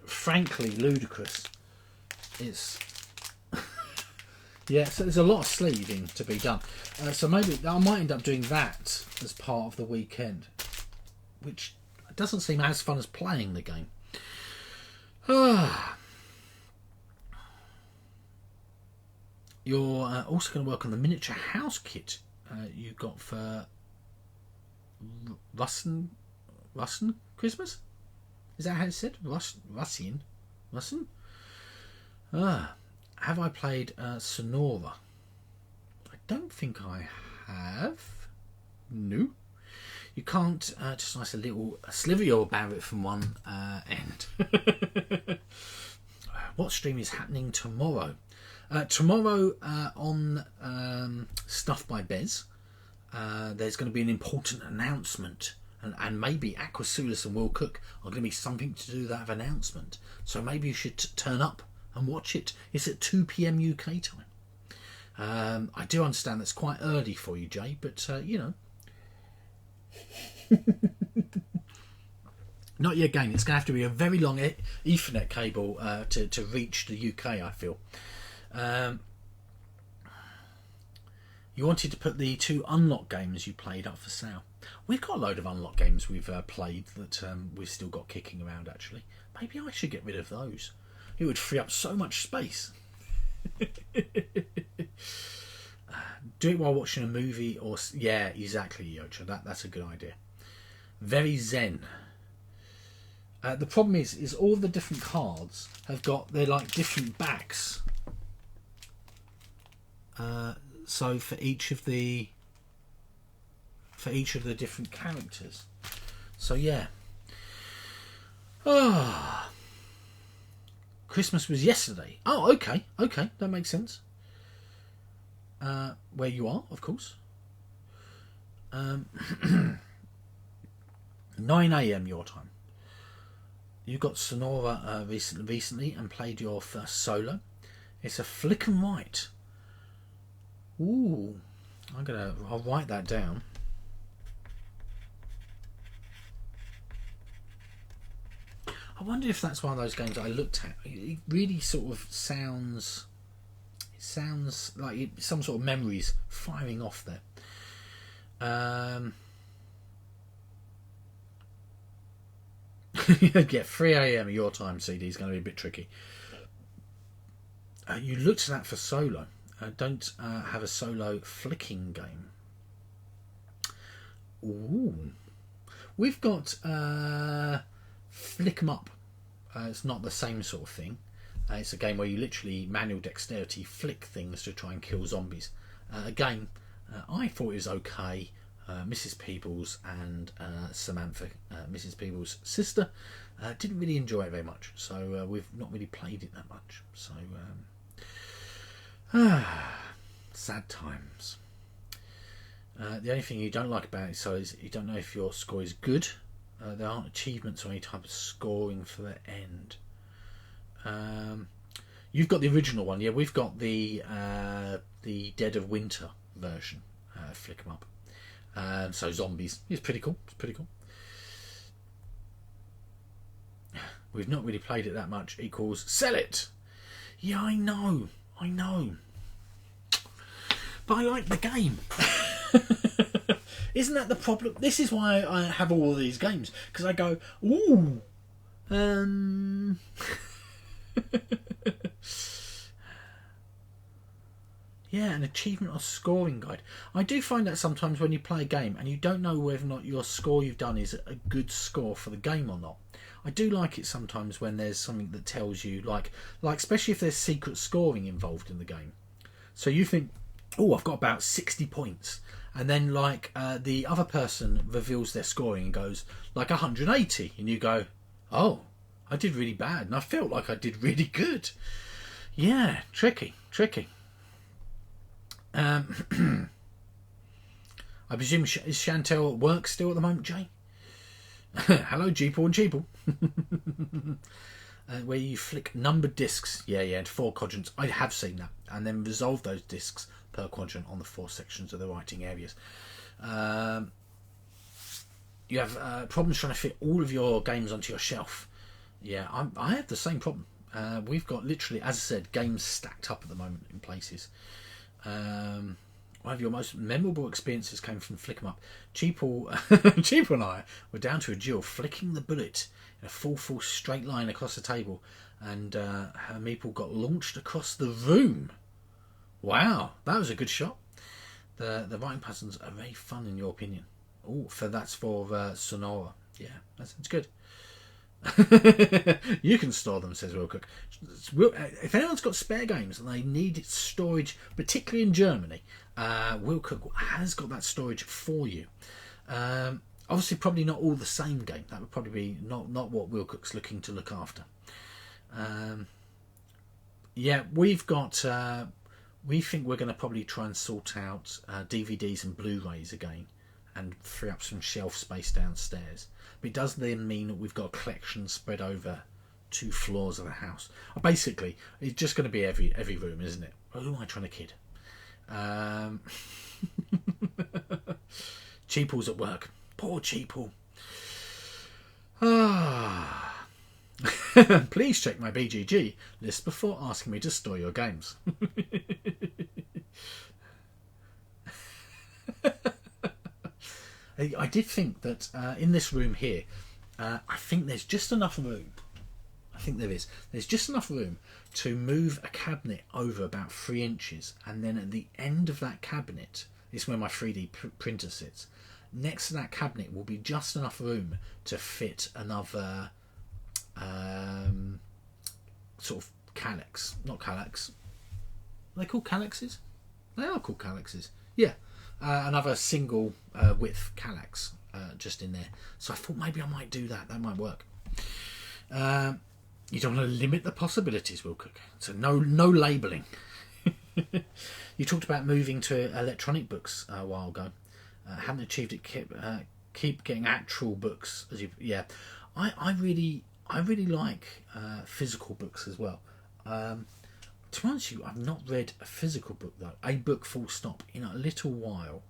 frankly ludicrous. It's yeah, so there's a lot of sleeving to be done. So maybe I might end up doing that as part of the weekend, which doesn't seem as fun as playing the game. You're also going to work on the miniature house kit you got for Russian Christmas? Is that how it's said? Russian? Have I played Sonora? I don't think I have. No. You can't just nice a little sliver about it from one end. What stream is happening tomorrow? Tomorrow on Stuff by Bez, there's going to be an important announcement, and maybe Aquasulis and Will Cook are going to be something to do with that announcement. So maybe you should turn up and watch it. It's at 2 p.m. UK time. I do understand that's quite early for you, Jay, but you know. Not yet again. It's going to have to be a very long Ethernet cable to reach the UK, I feel. You wanted to put the 2 unlock games you played up for sale. We've got a load of unlock games we've played that we've still got kicking around, actually. Maybe I should get rid of those. It would free up so much space. Do it while watching a movie or... Yeah, exactly, Yocha. That's a good idea. Very zen. The problem is all the different cards have got... They're like different backs. So for each of the different characters. So yeah. Christmas was yesterday. Oh, okay, that makes sense. Where you are, of course. 9 a.m. your time. You got Sonora recently and played your first solo. It's a flick and write. Ooh, I'll write that down. I wonder if that's one of those games I looked at. It really sort of sounds like some sort of memories firing off there. Yeah, 3 a.m. your time, CD is going to be a bit tricky. You looked at that for solo. Don't have a solo flicking game. Ooh. We've got Flick 'em Up. It's not the same sort of thing. It's a game where you literally manual dexterity flick things to try and kill zombies. Again, I thought it was okay. Mrs. Peebles and Samantha, Mrs. Peebles' sister, didn't really enjoy it very much. So we've not really played it that much. So sad times. The only thing you don't like about it is you don't know if your score is good. There aren't achievements or any type of scoring for the end. You've got the original one, yeah. We've got the Dead of Winter version. Flick 'em Up. So zombies. It's pretty cool. We've not really played it that much. Equals sell it. Yeah, I know. But I like the game. Isn't that the problem? This is why I have all of these games, because I go, ooh, yeah, an achievement or scoring guide. I do find that sometimes when you play a game and you don't know whether or not your score you've done is a good score for the game or not. I do like it sometimes when there's something that tells you, like especially if there's secret scoring involved in the game. So you think, oh, I've got about 60 points. And then the other person reveals their scoring and goes like 180. And you go, oh, I did really bad. And I felt like I did really good. Yeah, tricky. I presume, is Chantel at work still at the moment, Jay? Hello, Jeeple and Cheeple. Where you flick numbered discs. Yeah, and 4 quadrants. I have seen that. And then resolve those discs per quadrant on the 4 sections of the writing areas. You have problems trying to fit all of your games onto your shelf. Yeah, I have the same problem. We've got literally, as I said, games stacked up at the moment in places. One of your most memorable experiences came from Flick 'em Up. Cheeple and I were down to a duel, flicking the bullet in a full straight line across the table, and her meeple got launched across the room. Wow, that was a good shot. The writing patterns are very fun, in your opinion. Oh, that's for Sonora. Yeah, that's good. You can store them, says Will Cook. If anyone's got spare games and they need storage, particularly in Germany, Will Cook has got that storage for you. Obviously, probably not all the same game. That would probably be not what Will Cook's looking to look after. Yeah, we've got. We think we're going to probably try and sort out DVDs and Blu-rays again, and free up some shelf space downstairs. But it does then mean that we've got a collection spread over 2 floors of the house. Basically, it's just going to be every room, isn't it? Who am I trying to kid? Cheeple's at work. Poor Cheeple. Please check my BGG list before asking me to store your games. I did think that in this room here, I think there's just enough room. I I think there is. There's just enough room to move a cabinet over about 3 inches, and then at the end of that cabinet is where my 3D printer sits. Next to that cabinet will be just enough room to fit another sort of calyx. Not calyx. Are they called calyxes? They are called calyxes. Yeah. Another single width calyx just in there. So I thought maybe I might do that. That might work. You don't want to limit the possibilities, Will Cook. So no labelling. You talked about moving to electronic books a while ago. Haven't achieved it. Keep getting actual books as you. Yeah, I really like physical books as well. To be honest with you, I've not read a physical book though. A book full stop in a little while,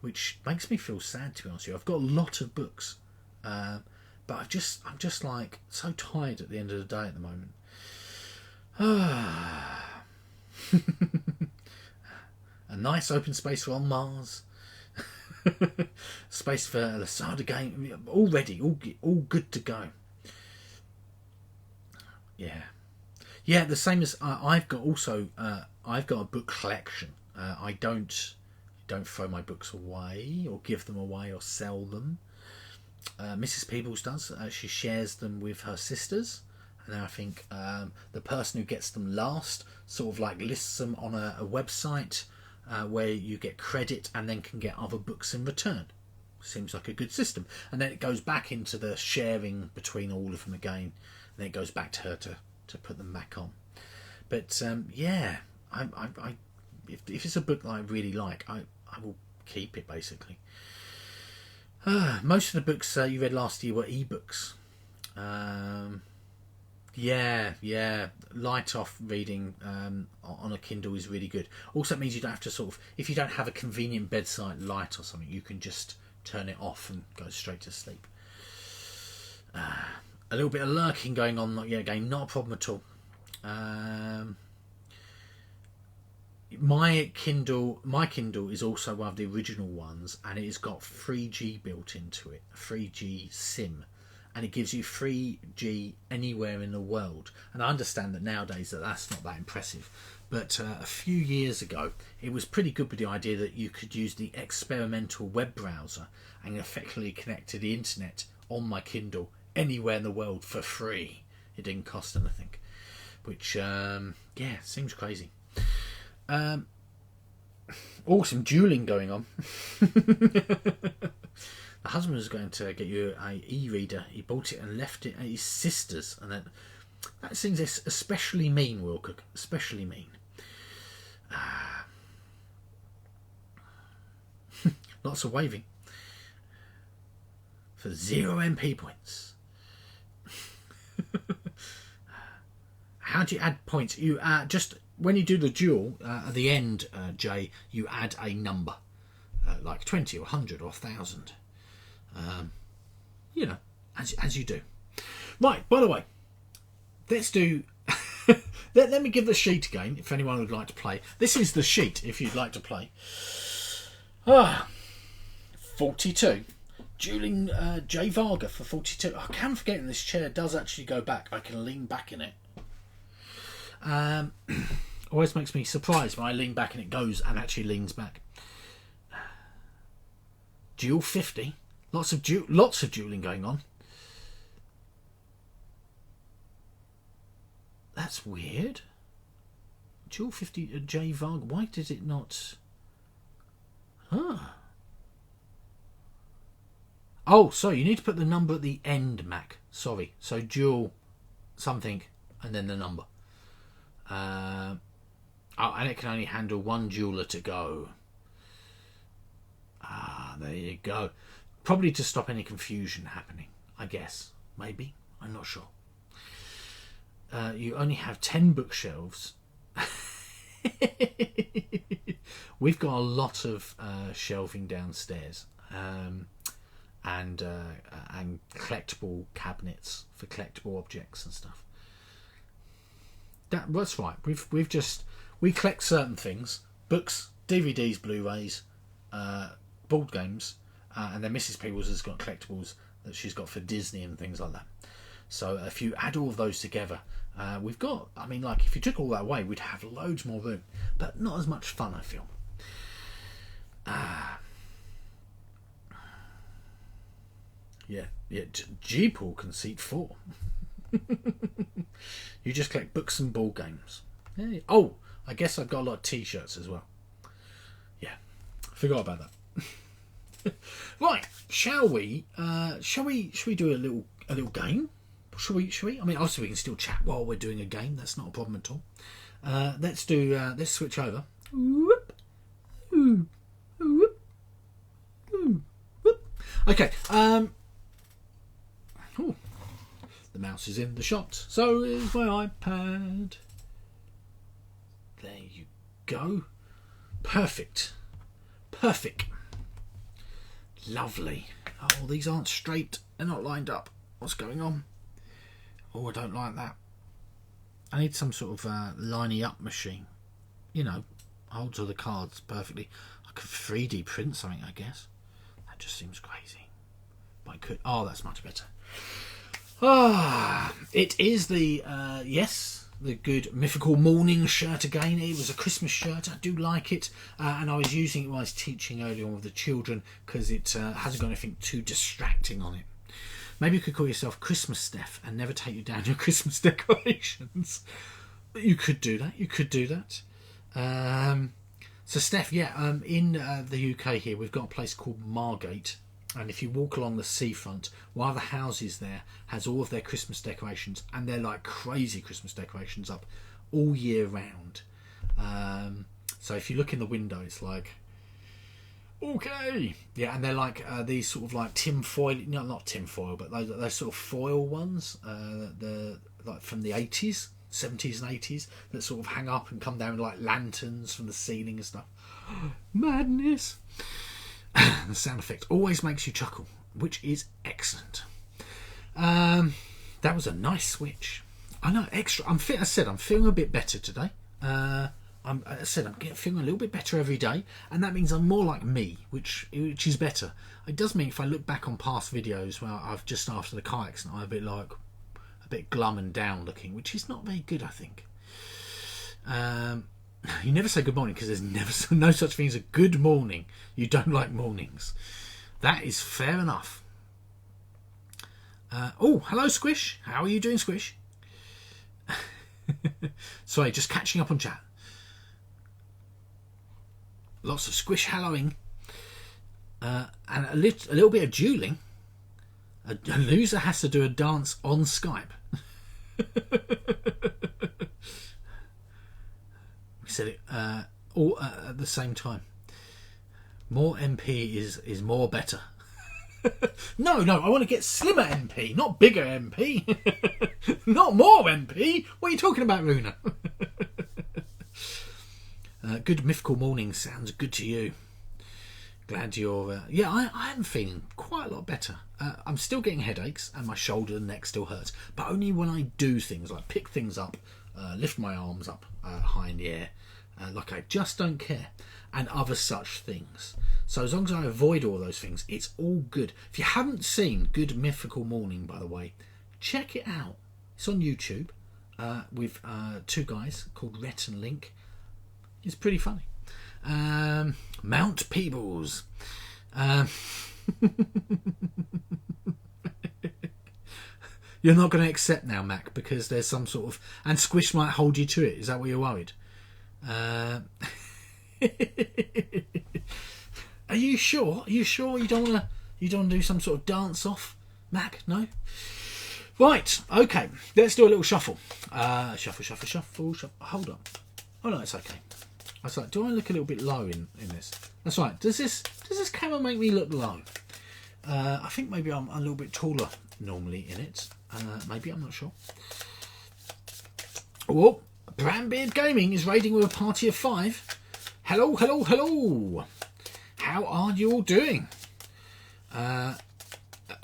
which makes me feel sad. To be honest with you, I've got a lot of books, but I'm just like so tired at the end of the day at the moment. A nice open space on Mars. Space for the Sada game. All ready. All good to go. Yeah. The same as I've got. Also, I've got a book collection. I don't throw my books away or give them away or sell them. Mrs. Peebles does. She shares them with her sisters. And I think the person who gets them last sort of like lists them on a website where you get credit and then can get other books in return. Seems like a good system. And then it goes back into the sharing between all of them again. And then it goes back to her to put them back on. But yeah, if it's a book that I really like, I will keep it basically. Most of the books you read last year were ebooks. Yeah. Light off reading on a Kindle is really good. Also, it means you don't have to sort of, if you don't have a convenient bedside light or something, you can just turn it off and go straight to sleep. A little bit of lurking going on, again, not a problem at all. My Kindle is also one of the original ones, and it has got 3G built into it, 3G SIM. And it gives you 3G anywhere in the world. And I understand that nowadays that's not that impressive. But a few years ago, it was pretty good with the idea that you could use the experimental web browser and effectively connect to the internet on my Kindle anywhere in the world for free. It didn't cost anything. Which, seems crazy. Awesome dueling going on. The husband was going to get you an e-reader. He bought it and left it at his sister's, and that seems especially mean, Will Cook. Especially mean. Lots of waving for 0 MP points. How do you add points? You just when you do the duel at the end, Jay, you add a number like 20 or 100 or 1,000. As you do. Right, by the way, let's do let me give the sheet again if anyone would like to play. This is the sheet if you'd like to play. 42. Dueling J Varga for 42. I can forget this chair does actually go back. I can lean back in it. Always makes me surprised when I lean back and it goes and actually leans back. Duel 50. Lots of dueling going on. That's weird. Duel 50 J Varga. Why did it not? Oh, sorry. You need to put the number at the end, Mac. Sorry. So duel something and then the number. And it can only handle one duel at a go. There you go. Probably to stop any confusion happening, I guess. Maybe. I'm not sure. You only have 10 bookshelves. We've got a lot of shelving downstairs. And collectible cabinets for collectible objects and stuff. That's right. We collect certain things: books, DVDs, Blu-rays, board games, and then Mrs. Peebles has got collectibles that she's got for Disney and things like that. So if you add all of those together, we've got, I mean, like if you took all that away, we'd have loads more room, but not as much fun, I feel. Yeah, G-Pool can seat 4. You just collect books and ball games. Yeah. Oh, I guess I've got a lot of t-shirts as well. Yeah, forgot about that. Right, shall we do a little game? Shall we? I mean, obviously we can still chat while we're doing a game. That's not a problem at all. Let's switch over. Okay. Ooh, the mouse is in the shot. So is my iPad. There you go. Perfect. Lovely. Oh, these aren't straight. They're not lined up. What's going on? Oh, I don't like that. I need some sort of liney up machine. You know, holds all the cards perfectly. I could 3D print something, I guess. That just seems crazy. But I could. Oh, that's much better. It is the good mythical morning shirt again. It was a Christmas shirt. I do like it, and I was using it when I was teaching earlier on with the children because it hasn't got anything too distracting on it. Maybe you could call yourself Christmas Steph and never take you down your Christmas decorations. You could do that. So Steph, in the UK here, we've got a place called Margate. And if you walk along the seafront, one of the houses there has all of their Christmas decorations, and they're like crazy Christmas decorations up all year round. So if you look in the window, it's like, okay, yeah, and they're like these sort of like tin foil, no, not tin foil, but those sort of foil ones, the like from the 80s, 70s and 80s, that sort of hang up and come down like lanterns from the ceiling and stuff. Madness. The sound effect always makes you chuckle, which is excellent. That was a nice switch. I know, extra. I'm feeling a bit better today. I'm feeling a little bit better every day, and that means I'm more like me, which is better. It does mean if I look back on past videos where I've just after the car accident, I'm a bit glum and down looking, which is not very good, I think. You never say good morning because there's no such thing as a good morning. You don't like mornings. That is fair enough. Oh, hello, Squish. How are you doing, Squish? Sorry, just catching up on chat. Lots of squish hallowing. And a little bit of dueling. A loser has to do a dance on Skype. We said it all at the same time. More MP is more better. No, I want to get slimmer MP, not bigger MP. Not more MP. What are you talking about, Runa? Good mythical morning sounds good to you. Glad you're... I am feeling quite a lot better. I'm still getting headaches and my shoulder and neck still hurts, but only when I do things like pick things up, lift my arms up high in the air, like I just don't care, and other such things. So as long as I avoid all those things, it's all good. If you haven't seen Good Mythical Morning, by the way, check it out. It's on YouTube with two guys called Rhett and Link. It's pretty funny. Mount Peebles. You're not going to accept now, Mac, because there's some sort of... And Squish might hold you to it. Is that what you're worried? Are you sure? Are you sure you don't want to do some sort of dance off, Mac? No? Right, okay. Let's do a little shuffle. Shuffle. Hold on. Oh no, it's okay. I was like, do I look a little bit low in this? That's right. Does this camera make me look low? I think maybe I'm a little bit taller normally in it. Maybe, I'm not sure. Oh, Brandbeard Gaming is raiding with a party of 5. Hello. How are you all doing?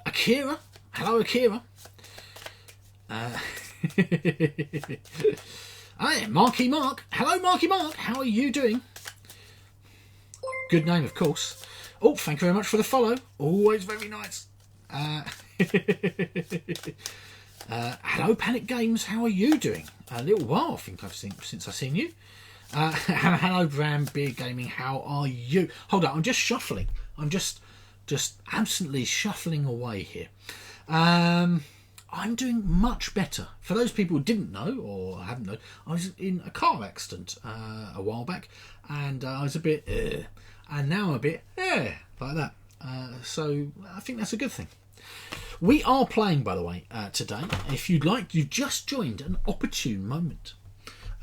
Akira. Hello, Akira. Hi, Marky Mark. Hello, Marky Mark. How are you doing? Good name, of course. Oh, thank you very much for the follow. Always very nice. Hello, Panic Games. How are you doing? A little while, I think since I've seen you. Hello, Bram Beer Gaming. How are you? Hold on, I'm just shuffling. I'm just absently shuffling away here. I'm doing much better. For those people who didn't know or haven't known, I was in a car accident a while back, and I was a bit, and now I'm a bit, like that. So I think that's a good thing. We are playing, by the way, today. If you'd like, you've just joined an opportune moment.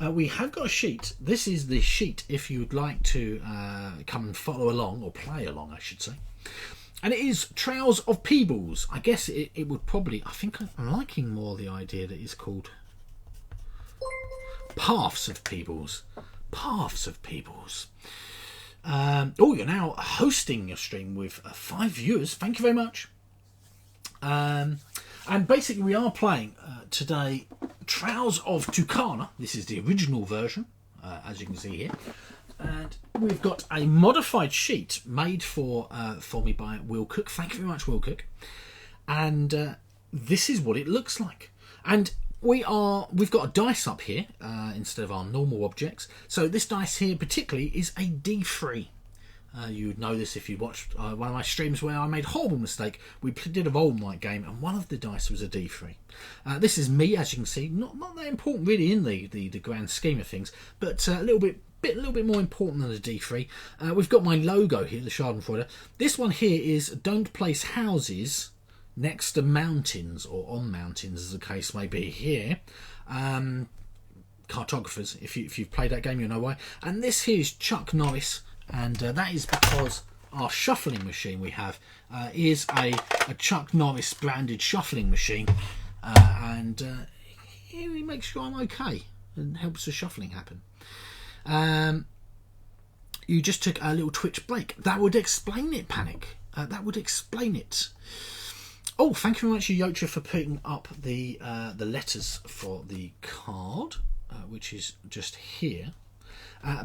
We have got a sheet. This is the sheet if you'd like to come and follow along, or play along, I should say. And it is Trails of Peebles. I guess it would probably... I think I'm liking more the idea that it's called Paths of Peebles. Paths of Peebles. You're now hosting your stream with 5 viewers. Thank you very much. And basically we are playing today Trails of Tucana. This is the original version, as you can see here. And we've got a modified sheet made for me by Will Cook. Thank you very much, Will Cook. And this is what it looks like. And we've got a dice up here instead of our normal objects. So this dice here particularly is a D3. You would know this if you watched one of my streams where I made a horrible mistake. We did a roll night game and one of the dice was a D3. This is me, as you can see, not that important really in the grand scheme of things, but a little bit more important than a D3. We've got my logo here, the Schadenfreude. This one here is don't place houses next to mountains, or on mountains as the case may be here. Cartographers, if you've played that game, you'll know why. And this here is Chuck Norris, and that is because our shuffling machine we have is a Chuck Norris branded shuffling machine, and he makes sure I'm okay and helps the shuffling happen. You just took a little Twitch break. That would explain it, Panic. That would explain it. Oh, thank you very much, Yocha, for putting up the letters for the card, which is just here.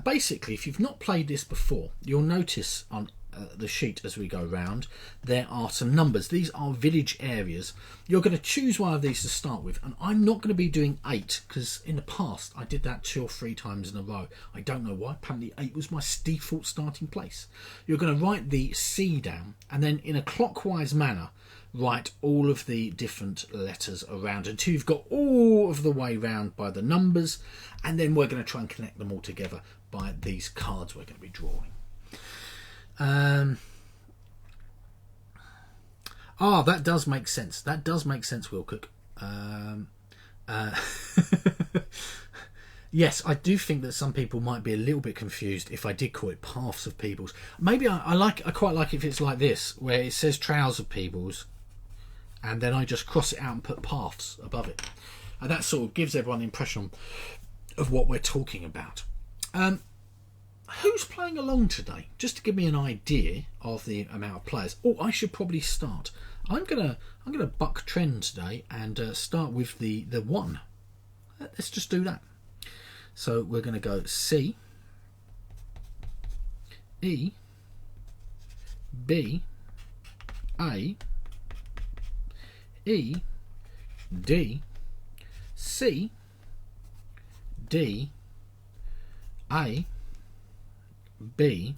Basically, if you've not played this before, you'll notice on the sheet as we go round there are some numbers. These are village areas. You're going to choose one of these to start with, and I'm not going to be doing 8 because in the past I did that 2 or 3 times in a row. I don't know why. Apparently 8 was my default starting place. You're going to write the C down, and then in a clockwise manner write all of the different letters around until you've got all of the way round by the numbers, and then we're going to try and connect them all together by these cards we're going to be drawing. That does make sense. That does make sense, Will Cook. Yes, I do think that some people might be a little bit confused if I did call it Paths of Peebles. Maybe I quite like if it's like this, where it says Trails of Peebles, and then I just cross it out and put Paths above it, and that sort of gives everyone the impression of what we're talking about. Who's playing along today? Just to give me an idea of the amount of players. Oh, I should probably start. I'm gonna buck trend today and start with the 1. Let's just do that. So we're going to go C, E, B, A, E, D, C, D, A, B,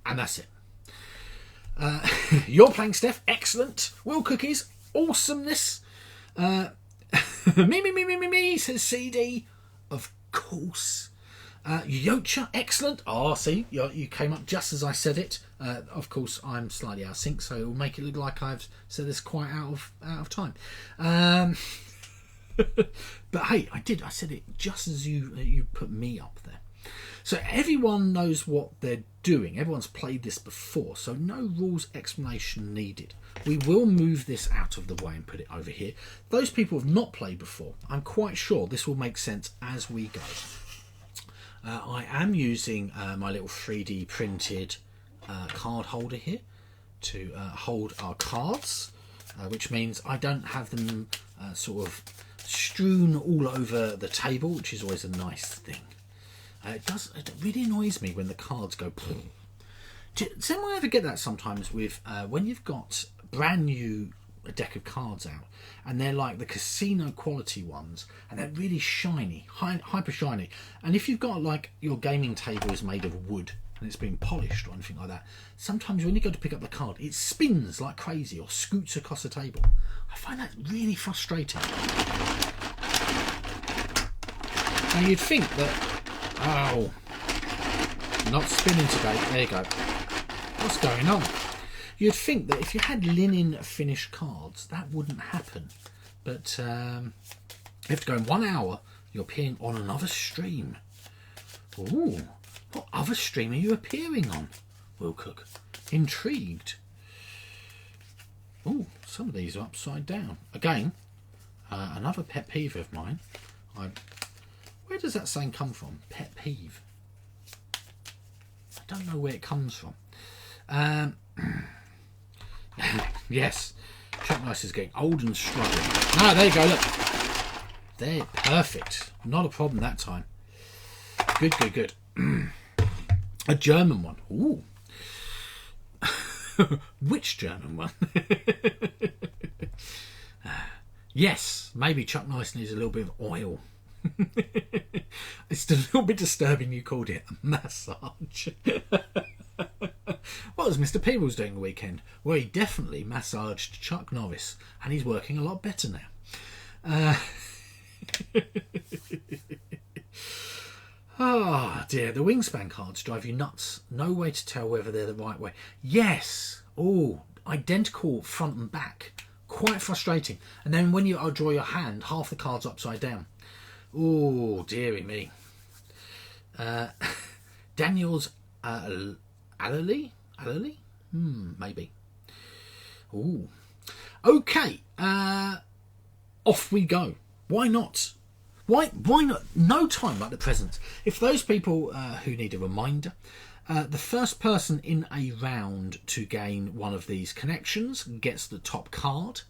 and that's it. You're playing, Steph. Excellent. Will Cookies. Awesomeness. Me, says CD. Of course. Yocha. Excellent. Oh, see, you came up just as I said it. Of course, I'm slightly out of sync, so it will make it look like I've said this quite out of time. But hey, I said it just as you put me up there. So everyone knows what they're doing. Everyone's played this before, so no rules explanation needed. We will move this out of the way and put it over here. Those people who have not played before, I'm quite sure this will make sense as we go. I am using my little 3D printed card holder here to hold our cards, which means I don't have them sort of strewn all over the table, which is always a nice thing. It really annoys me when the cards go. Does anyone ever get that sometimes with when you've got brand new a deck of cards out, and they're like the casino quality ones, and they're really shiny, hyper shiny. And if you've got like your gaming table is made of wood and it's been polished or anything like that, sometimes when you go to pick up the card, it spins like crazy or scoots across the table. I find that really frustrating. Now you'd think that, oh, not spinning today. There you go. What's going on? You'd think that if you had linen finished cards, that wouldn't happen. But you have to go in 1 hour. You're appearing on another stream. Ooh, what other stream are you appearing on, Will Cook? Intrigued. Ooh, some of these are upside down. Again, another pet peeve of mine. Where does that saying come from? Pet peeve. I don't know where it comes from. Yes, Chuck Nice is getting old and struggling. Ah, there you go, look. There, perfect. Not a problem that time. Good, good, good. A German one. Ooh. Which German one? Yes, maybe Chuck Nice needs a little bit of oil. It's a little bit disturbing you called it a massage. What was Mr. Peebles doing the weekend? Well, he definitely massaged Chuck Norris, and he's working a lot better now. Oh dear, the wingspan cards drive you nuts. No way to tell whether they're the right way. Yes. Oh, identical front and back. Quite frustrating. And then when you draw your hand, half the card's upside down. Oh, dearie me. Daniel's Alley? Maybe. Ooh. Okay. Off we go. Why not? Why not? No time like the present. If those people who need a reminder, the first person in a round to gain one of these connections gets the top card.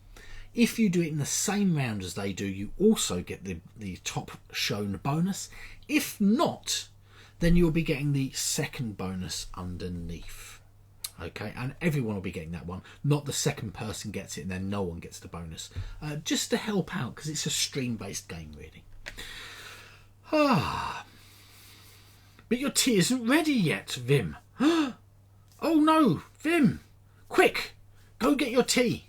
If you do it in the same round as they do, you also get the top shown bonus. If not, then you'll be getting the second bonus underneath. Okay, and everyone will be getting that one. Not the second person gets it and then no one gets the bonus. Just to help out, because it's a stream-based game, really. Ah, but your tea isn't ready yet, Vim. Oh no, Vim! Quick, go get your tea.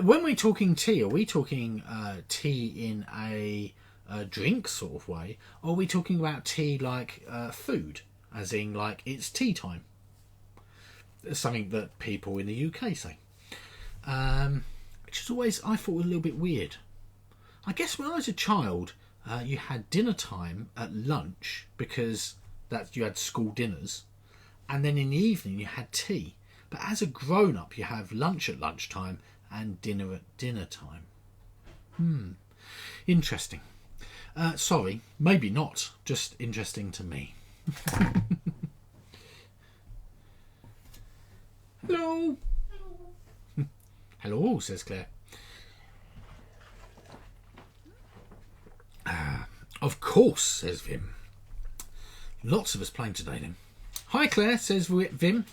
When we're talking tea, are we talking tea in a drink sort of way, or are we talking about tea like food, as in like it's tea time? Something that people in the UK say, which is always, I thought, was a little bit weird. I guess when I was a child, you had dinner time at lunch because you had school dinners, and then in the evening you had tea. But as a grown-up, you have lunch at lunchtime and dinner at dinner time. Interesting. Sorry, maybe not. Just interesting to me. Hello. Hello, says Claire. Of course, says Vim. Lots of us playing today then. Hi Claire, says Vim.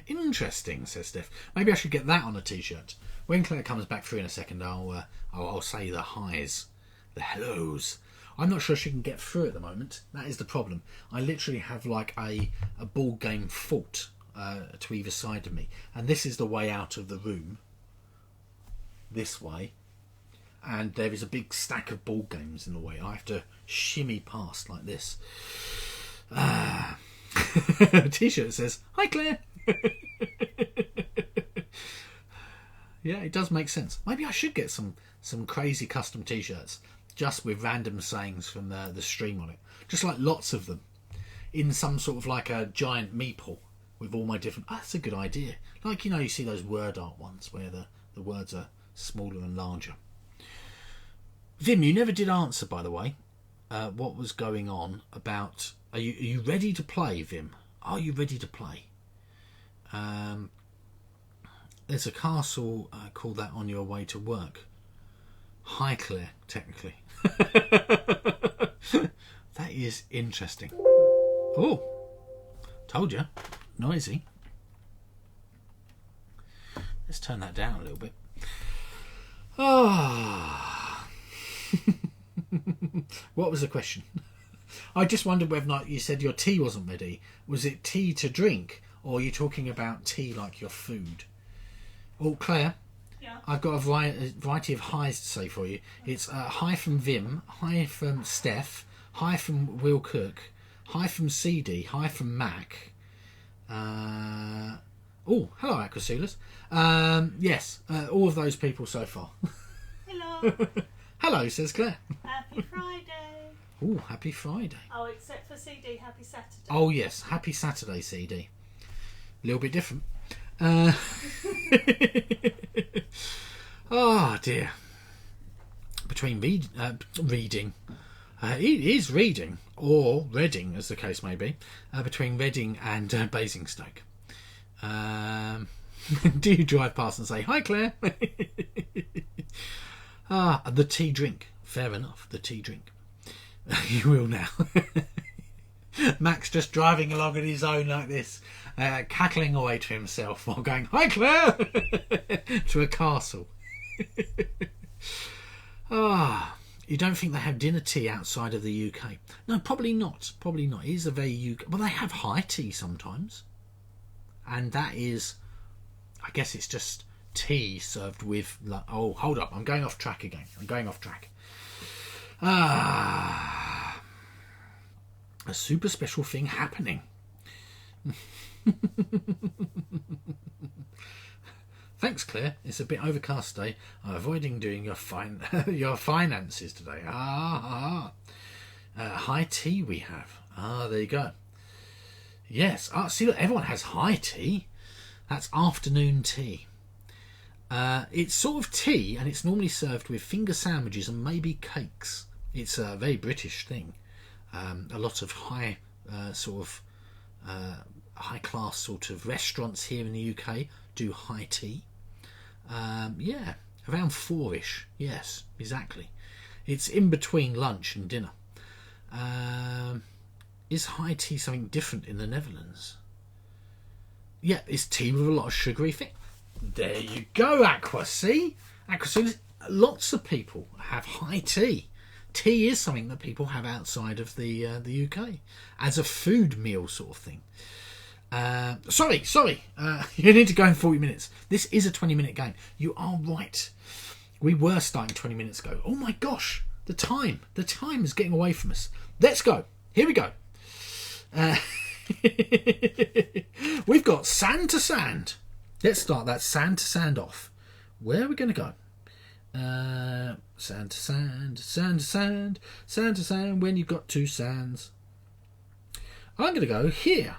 Interesting, says Steph. Maybe I should get that on a t-shirt. When Claire comes back through in a second, I'll say the highs, the hellos. I'm not sure she can get through at the moment. That is the problem. I literally have like a board game fort to either side of me, and this is the way out of the room. This way. And there is a big stack of board games in the way. I have to shimmy past like this. T-shirt says, "Hi Claire." Yeah, it does make sense. Maybe I should get some crazy custom T-shirts just with random sayings from the stream on it. Just like lots of them in some sort of like a giant meeple with all my different... Oh, that's a good idea. Like, you know, you see those word art ones where the words are smaller and larger. Vim, you never did answer, by the way, what was going on about... Are you ready to play, Vim? Are you ready to play? There's a castle called that on your way to work. Hi, Claire, technically. That is interesting. Oh, told you. Noisy. Let's turn that down a little bit. Ah. What was the question? I just wondered whether or not you said your tea wasn't ready. Was it tea to drink, or are you talking about tea like your food? Oh, Claire, yeah. I've got a variety of highs to say for you. It's hi from Vim, hi from Steph, hi from Will Cook, hi from CD, hi from Mac. Oh, hello, Aquasulas. Yes, all of those people so far. Hello. Hello, says Claire. Happy Friday. Oh, happy Friday. Oh, except for CD, happy Saturday. Oh, yes, happy Saturday, CD. A little bit different. Oh, dear. Between reading, it is reading, or Reading, as the case may be, between Reading and Basingstoke. Do you drive past and say, hi, Claire? The tea drink. Fair enough, the tea drink. You will now. Max just driving along on his own like this, cackling away to himself while going, hi, Claire, to a castle. You don't think they have dinner tea outside of the UK? No, probably not. Probably not. It is a very UK... Well, they have high tea sometimes. And that is... I guess it's just tea served with... Oh, hold up. I'm going off track again. A super special thing happening. Thanks, Claire. It's a bit overcast today. I'm avoiding doing your your finances today. High tea we have. There you go. Yes. See, look, everyone has high tea. That's afternoon tea. It's sort of tea, and it's normally served with finger sandwiches and maybe cakes. It's a very British thing. A lot of high class sort of restaurants here in the UK do high tea. Yeah, around 4ish. Yes, exactly. It's in between lunch and dinner. Is high tea something different in the Netherlands? Yeah, it's tea with a lot of sugary thing. There you go, Aqua. See? Aqua, lots of people have high tea. Tea is something that people have outside of the UK as a food meal sort of thing. Sorry. You need to go in 40 minutes. This is a 20-minute game. You are right. We were starting 20 minutes ago. Oh my gosh. The time is getting away from us. Let's go. Here we go. We've got sand to sand. Let's start that sand to sand off. Where are we going to go? Sand to sand, sand to sand, sand to sand, when you've got two sands. I'm going to go here.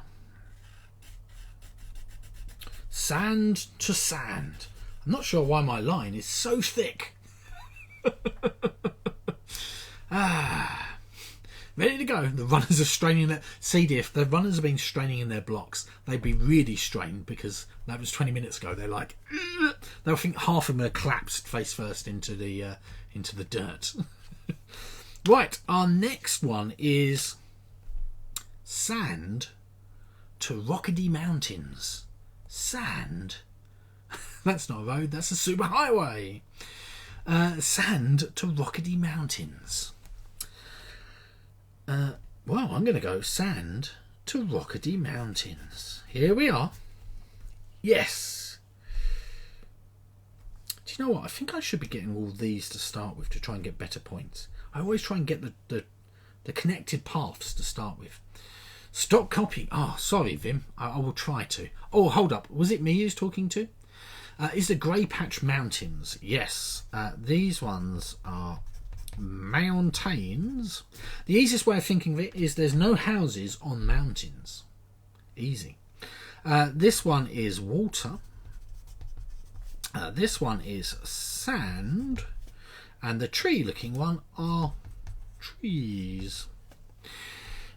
Sand to sand. I'm not sure why my line is so thick. Ready to go. The runners are straining their... CD, if the runners have been straining in their blocks, they'd be really strained because that was 20 minutes ago. They're like... They'll think half of them are collapsed face first into the dirt. Right, our next one is sand to Rockety Mountains. Sand? That's not a road, that's a superhighway. Sand to Rockety Mountains. Well, I'm going to go sand to Rockety Mountains. Here we are. Yes. Do you know what? I think I should be getting all these to start with to try and get better points. I always try and get the connected paths to start with. Stop copying. Sorry, Vim. I will try to. Oh, hold up. Was it me who's talking to? Is the Grey Patch Mountains? Yes. These ones are mountains. The easiest way of thinking of it is there's no houses on mountains. Easy. This one is water. This one is sand. And the tree looking one are trees.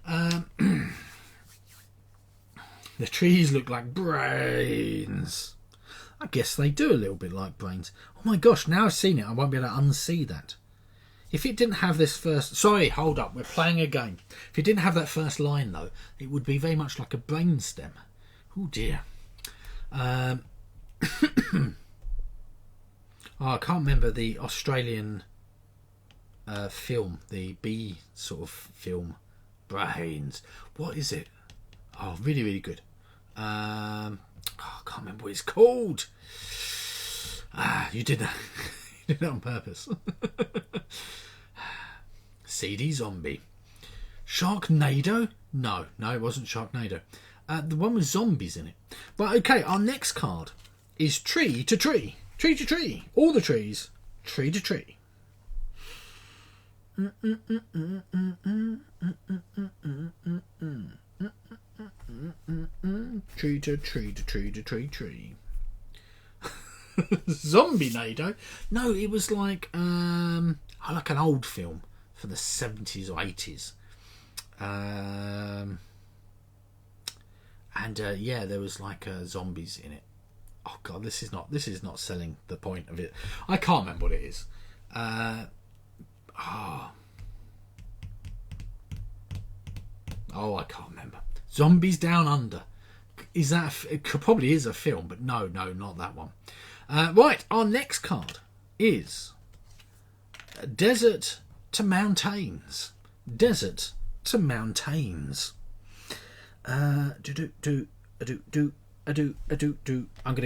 The trees look like brains. I guess they do a little bit like brains. Oh my gosh, now I've seen it, I won't be able to unsee that. If it didn't have this first... Sorry, hold up, we're playing a game. If it didn't have that first line, though, it would be very much like a brainstem. Oh dear. Oh, I can't remember the Australian film, the B sort of film. Brains. What is it? Oh, really, really good. I can't remember what it's called. You did that. You did that on purpose. CD Zombie. Sharknado? No, it wasn't Sharknado. The one with zombies in it. But okay, our next card is Tree to Tree. Tree to Tree. All the trees. Tree to Tree. Tree to tree to tree to tree tree. Zombie-nado? No, it was like an old film from the 70s or 80s. Yeah, there was like zombies in it. Oh god, this is not selling the point of it. I can't remember what it is. I can't remember. Zombies Down Under. Is that? It probably is a film, but no, not that one. Right, our next card is Desert to Mountains. Desert to Mountains. I'm gonna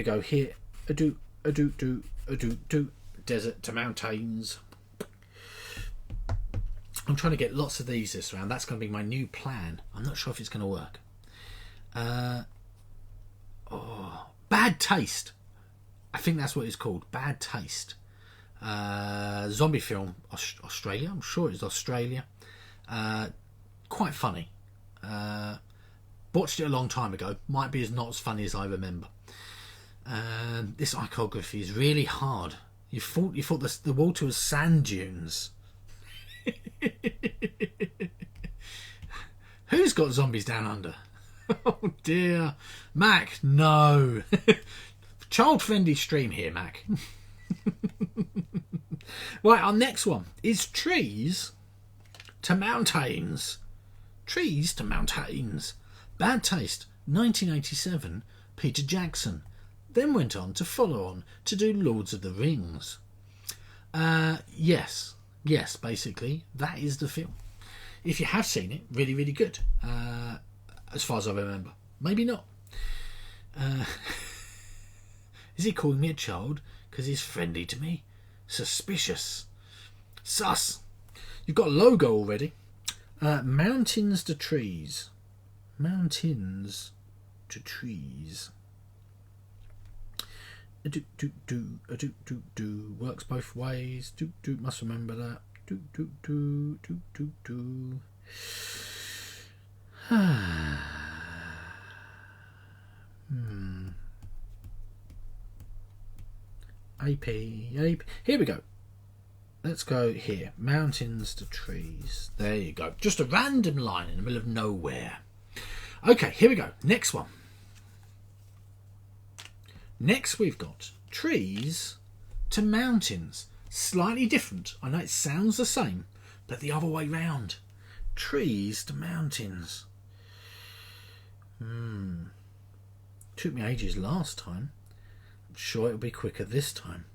go here. Desert to Mountains. I'm trying to get lots of these this round. That's going to be my new plan. I'm not sure if it's going to work. Bad Taste. I think that's what it's called. Bad Taste. Zombie film. Australia. I'm sure it's Australia. Quite funny. Watched it a long time ago. Might be not as funny as I remember. This iconography is really hard. You thought the water was sand dunes. Who's got Zombies Down Under? Oh dear. Mac, no. Child-friendly stream here, Mac. Right, our next one is Trees to Mountains. Trees to Mountains. Bad Taste, 1987, Peter Jackson. Then went on to follow on to do Lords of the Rings. Yes, basically, that is the film. If you have seen it, really, really good. As far as I remember. Maybe not. Is he calling me a child because he's friendly to me? Suspicious. Sus. You've got a logo already. Mountains to Trees. Mountains to Trees. Works both ways. Must remember that. AP. Here we go. Let's go here. Mountains to Trees. There you go. Just a random line in the middle of nowhere. Okay, here we go. Next one. Next we've got Trees to Mountains. Slightly different. I know it sounds the same, but the other way round. Trees to Mountains. Took me ages last time. I'm sure it'll be quicker this time.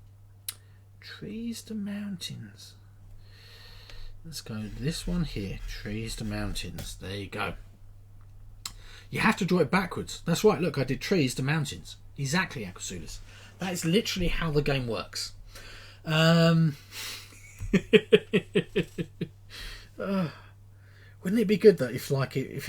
Trees to Mountains. Let's go this one here. Trees to Mountains. There you go. You have to draw it backwards. That's right. Look, I did Trees to Mountains. Exactly, Aquasulis. That is literally how the game works. Wouldn't it be good that if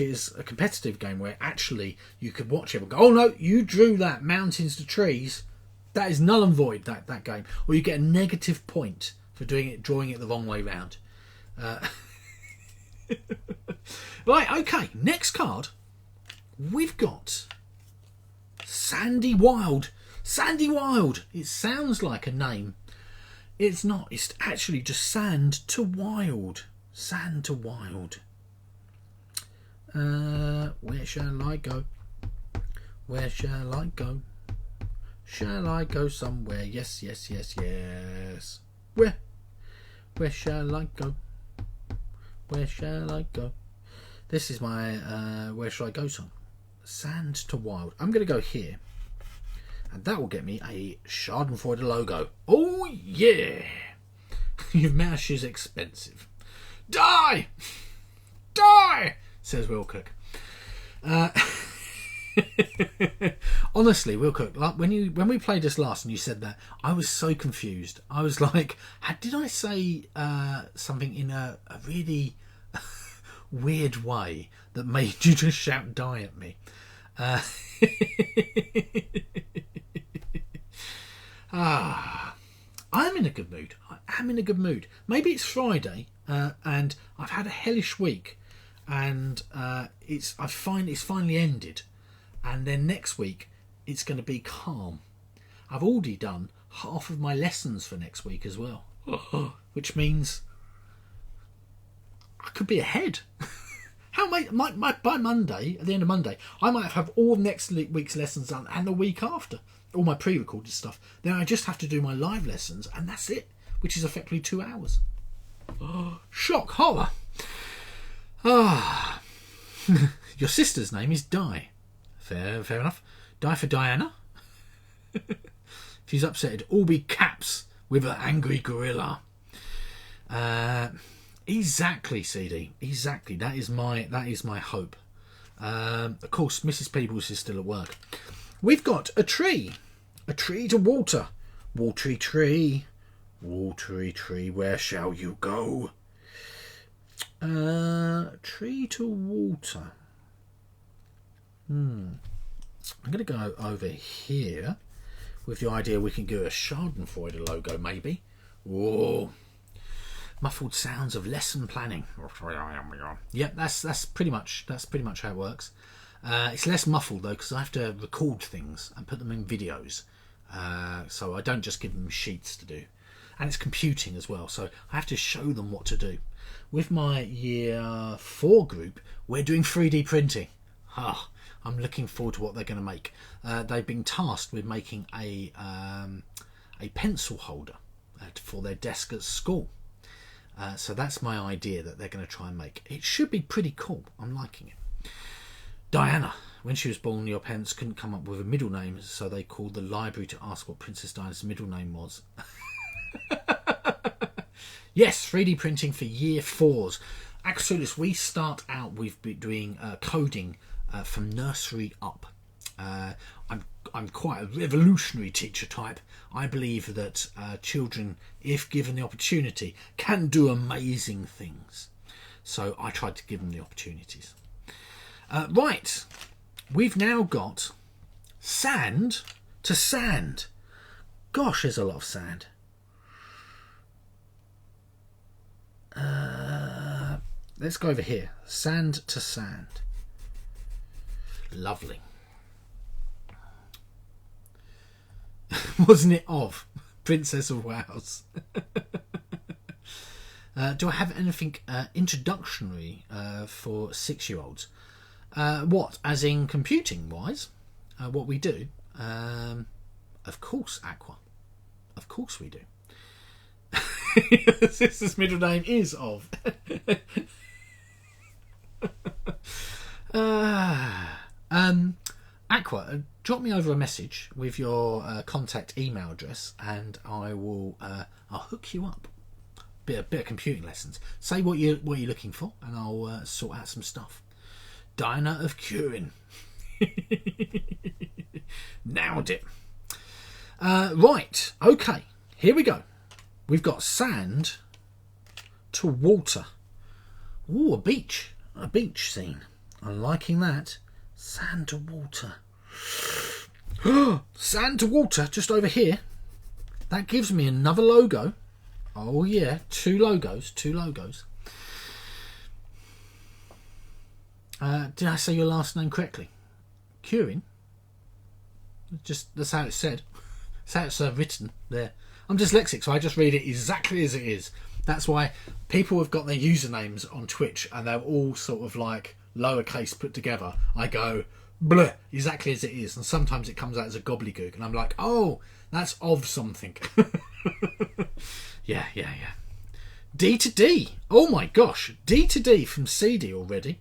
it is a competitive game where actually you could watch it and go, oh no, you drew that Mountains to Trees. That is null and void, that game. Or you get a negative point for drawing it the wrong way round. Right, okay. Next card, we've got Sandy Wild. Sandy Wild. It sounds like a name. It's not. It's actually just Sand to Wild. Sand to Wild. Where shall I go? Where shall I go? Shall I go somewhere? Yes. Where shall I go? Where shall I go? This is my Where Shall I Go song. Sand to Wild. I'm going to go here. And that will get me a Schadenfreude logo. Oh, yeah. Your mouth is expensive. Die! Die! Says Will Cook. Honestly, Will Cook, like when we played this last and you said that, I was so confused. I was like, did I say something in a really weird way that made you just shout die at me? I'm in a good mood. I am in a good mood. Maybe it's Friday and I've had a hellish week, and it's finally ended, and then next week it's going to be calm. I've already done half of my lessons for next week as well, which means I could be ahead. How by Monday, at the end of Monday, I might have all of next week's lessons done, and the week after, all my pre-recorded stuff. Then I just have to do my live lessons, and that's it, which is effectively 2 hours. Shock horror. Your sister's name is Di. Fair enough. Di for Diana. She's upset, it'd all be caps with an angry gorilla. Exactly, CD. Exactly. That is my hope. Of course, Mrs. Peebles is still at work. We've got a tree to water. Watery tree, where shall you go? Tree to water. I'm going to go over here with the idea we can do a Schadenfreude logo, maybe. Whoa. Muffled sounds of lesson planning. Yep, that's pretty much how it works. It's less muffled though, because I have to record things and put them in videos, so I don't just give them sheets to do. And it's computing as well, so I have to show them what to do. With my year 4 group, we're doing 3D printing. I'm looking forward to what they're going to make. They've been tasked with making a pencil holder for their desk at school. So that's my idea that they're going to try and make. It should be pretty cool. I'm liking it. Diana. When she was born, your parents couldn't come up with a middle name, so they called the library to ask what Princess Diana's middle name was. Yes, 3D printing for year 4s. Axelis, we start out with doing coding from nursery up. I'm quite a revolutionary teacher type. I believe that children, if given the opportunity, can do amazing things. So I tried to give them the opportunities. Right, we've now got sand to sand. Gosh, there's a lot of sand. Let's go over here. Sand to sand. Lovely. Wasn't it of Princess of Wales? Do I have anything introductory for 6-year-olds? What, as in computing wise? What we do? Of course, Aqua. Of course we do. Sister's middle name is of. Aqua, drop me over a message with your contact email address, and I will I'll hook you up. Bit of computing lessons. Say what you're looking for, and I'll sort out some stuff. Diana of Curin. Nailed it. Right, okay, here we go. We've got sand to water. Ooh, a beach scene. I'm liking that. Sand to water. Sand to water, just over here. That gives me another logo. Oh yeah, two logos. Did I say your last name correctly? Curin? Just, that's how it's said. That's how it's written there. I'm dyslexic, so I just read it exactly as it is. That's why people have got their usernames on Twitch and they're all sort of like lowercase put together. I go, bleh, exactly as it is. And sometimes it comes out as a gobbledygook. And I'm like, oh, that's of something. Yeah. D to D. Oh my gosh. D to D from CD already.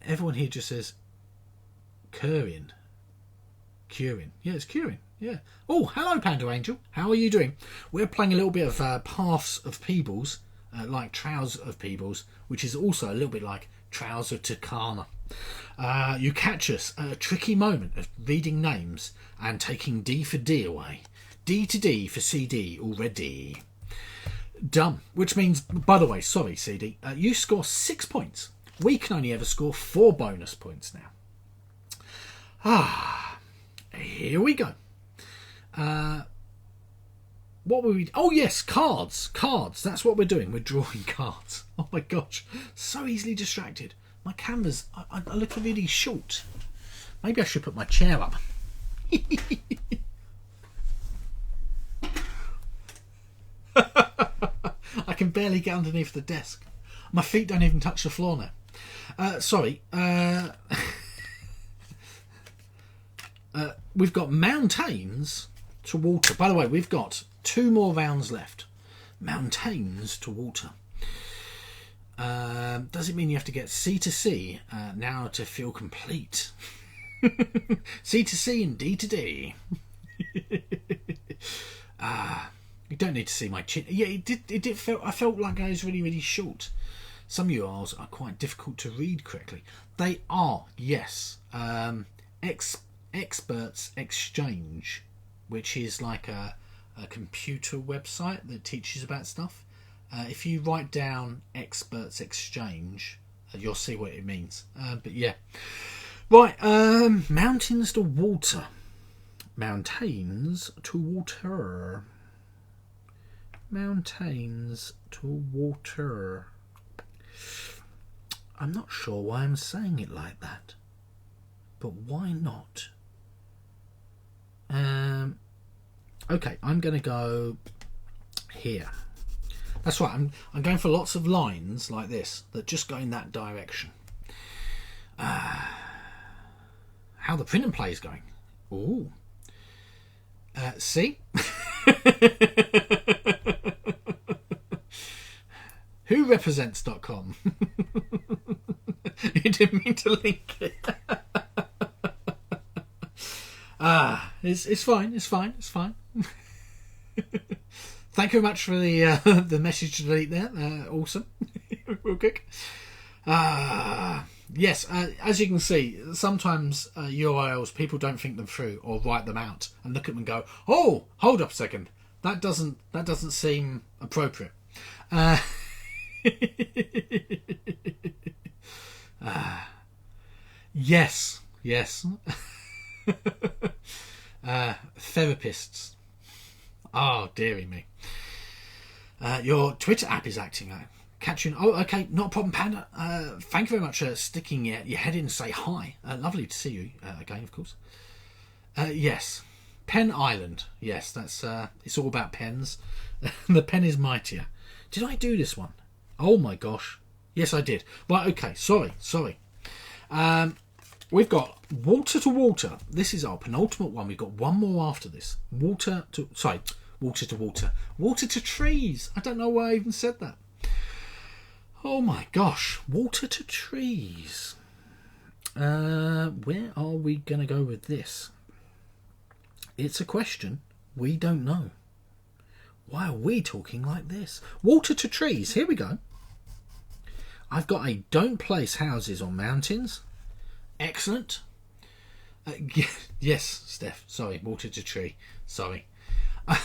Everyone here just says Curin. Yeah, it's Curin. Yeah. Oh, hello, Panda Angel. How are you doing? We're playing a little bit of Paths of Peebles, like Trials of Peebles, which is also a little bit like Trials of Tucana. You catch us at a tricky moment of reading names and taking D for D away. D to D for CD already. Dumb. Which means, by the way, sorry, CD, you score 6 points. We can only ever score 4 bonus points now. Here we go. What were we... Oh, yes, cards. Cards. That's what we're doing. We're drawing cards. Oh, my gosh. So easily distracted. My canvas, I look really short. Maybe I should put my chair up. I can barely get underneath the desk. My feet don't even touch the floor now. Sorry. We've got mountains to water. By the way, we've got 2 more rounds left. Mountains to water. Does it mean you have to get C to C now to feel complete? C to C and D to D. You don't need to see my chin. Yeah, it did feel. I felt like I was really, really short. Some URLs are quite difficult to read correctly. They are, yes. Experts Exchange, which is like a computer website that teaches about stuff. If you write down Experts Exchange, you'll see what it means. But yeah. Right, mountains to water. Mountains to water. Mountains to water. I'm not sure why I'm saying it like that. But why not? Okay, I'm going to go here. That's right, I'm going for lots of lines like this that just go in that direction. How the print and play is going. Ooh. See? WhoRepresents.com. You didn't mean to link it. It's fine. Thank you very much for the message to delete there. Awesome. Real quick. Yes, as you can see, sometimes URLs, people don't think them through or write them out and look at them and go, "Oh, hold up a second, that doesn't seem appropriate." Yes. Therapists. Oh, dearie me. Your Twitter app is acting out. Catching. Oh, okay, not a problem, Panda. Thank you very much for sticking your head in to say hi. Lovely to see you again, of course. Yes, Pen Island. Yes, that's. It's all about pens. The pen is mightier. Did I do this one? Oh my gosh. Yes, I did. Right. Okay. Sorry. We've got water to water. This is our penultimate one. We've got one more after this. Water to water. Water to trees. I don't know why I even said that. Oh my gosh. Water to trees. Where are we going to go with this? It's a question we don't know. Why are we talking like this? Water to trees. Here we go. I've got a don't place houses on mountains. Excellent. Yes, Steph. Sorry, water to tree. Sorry. I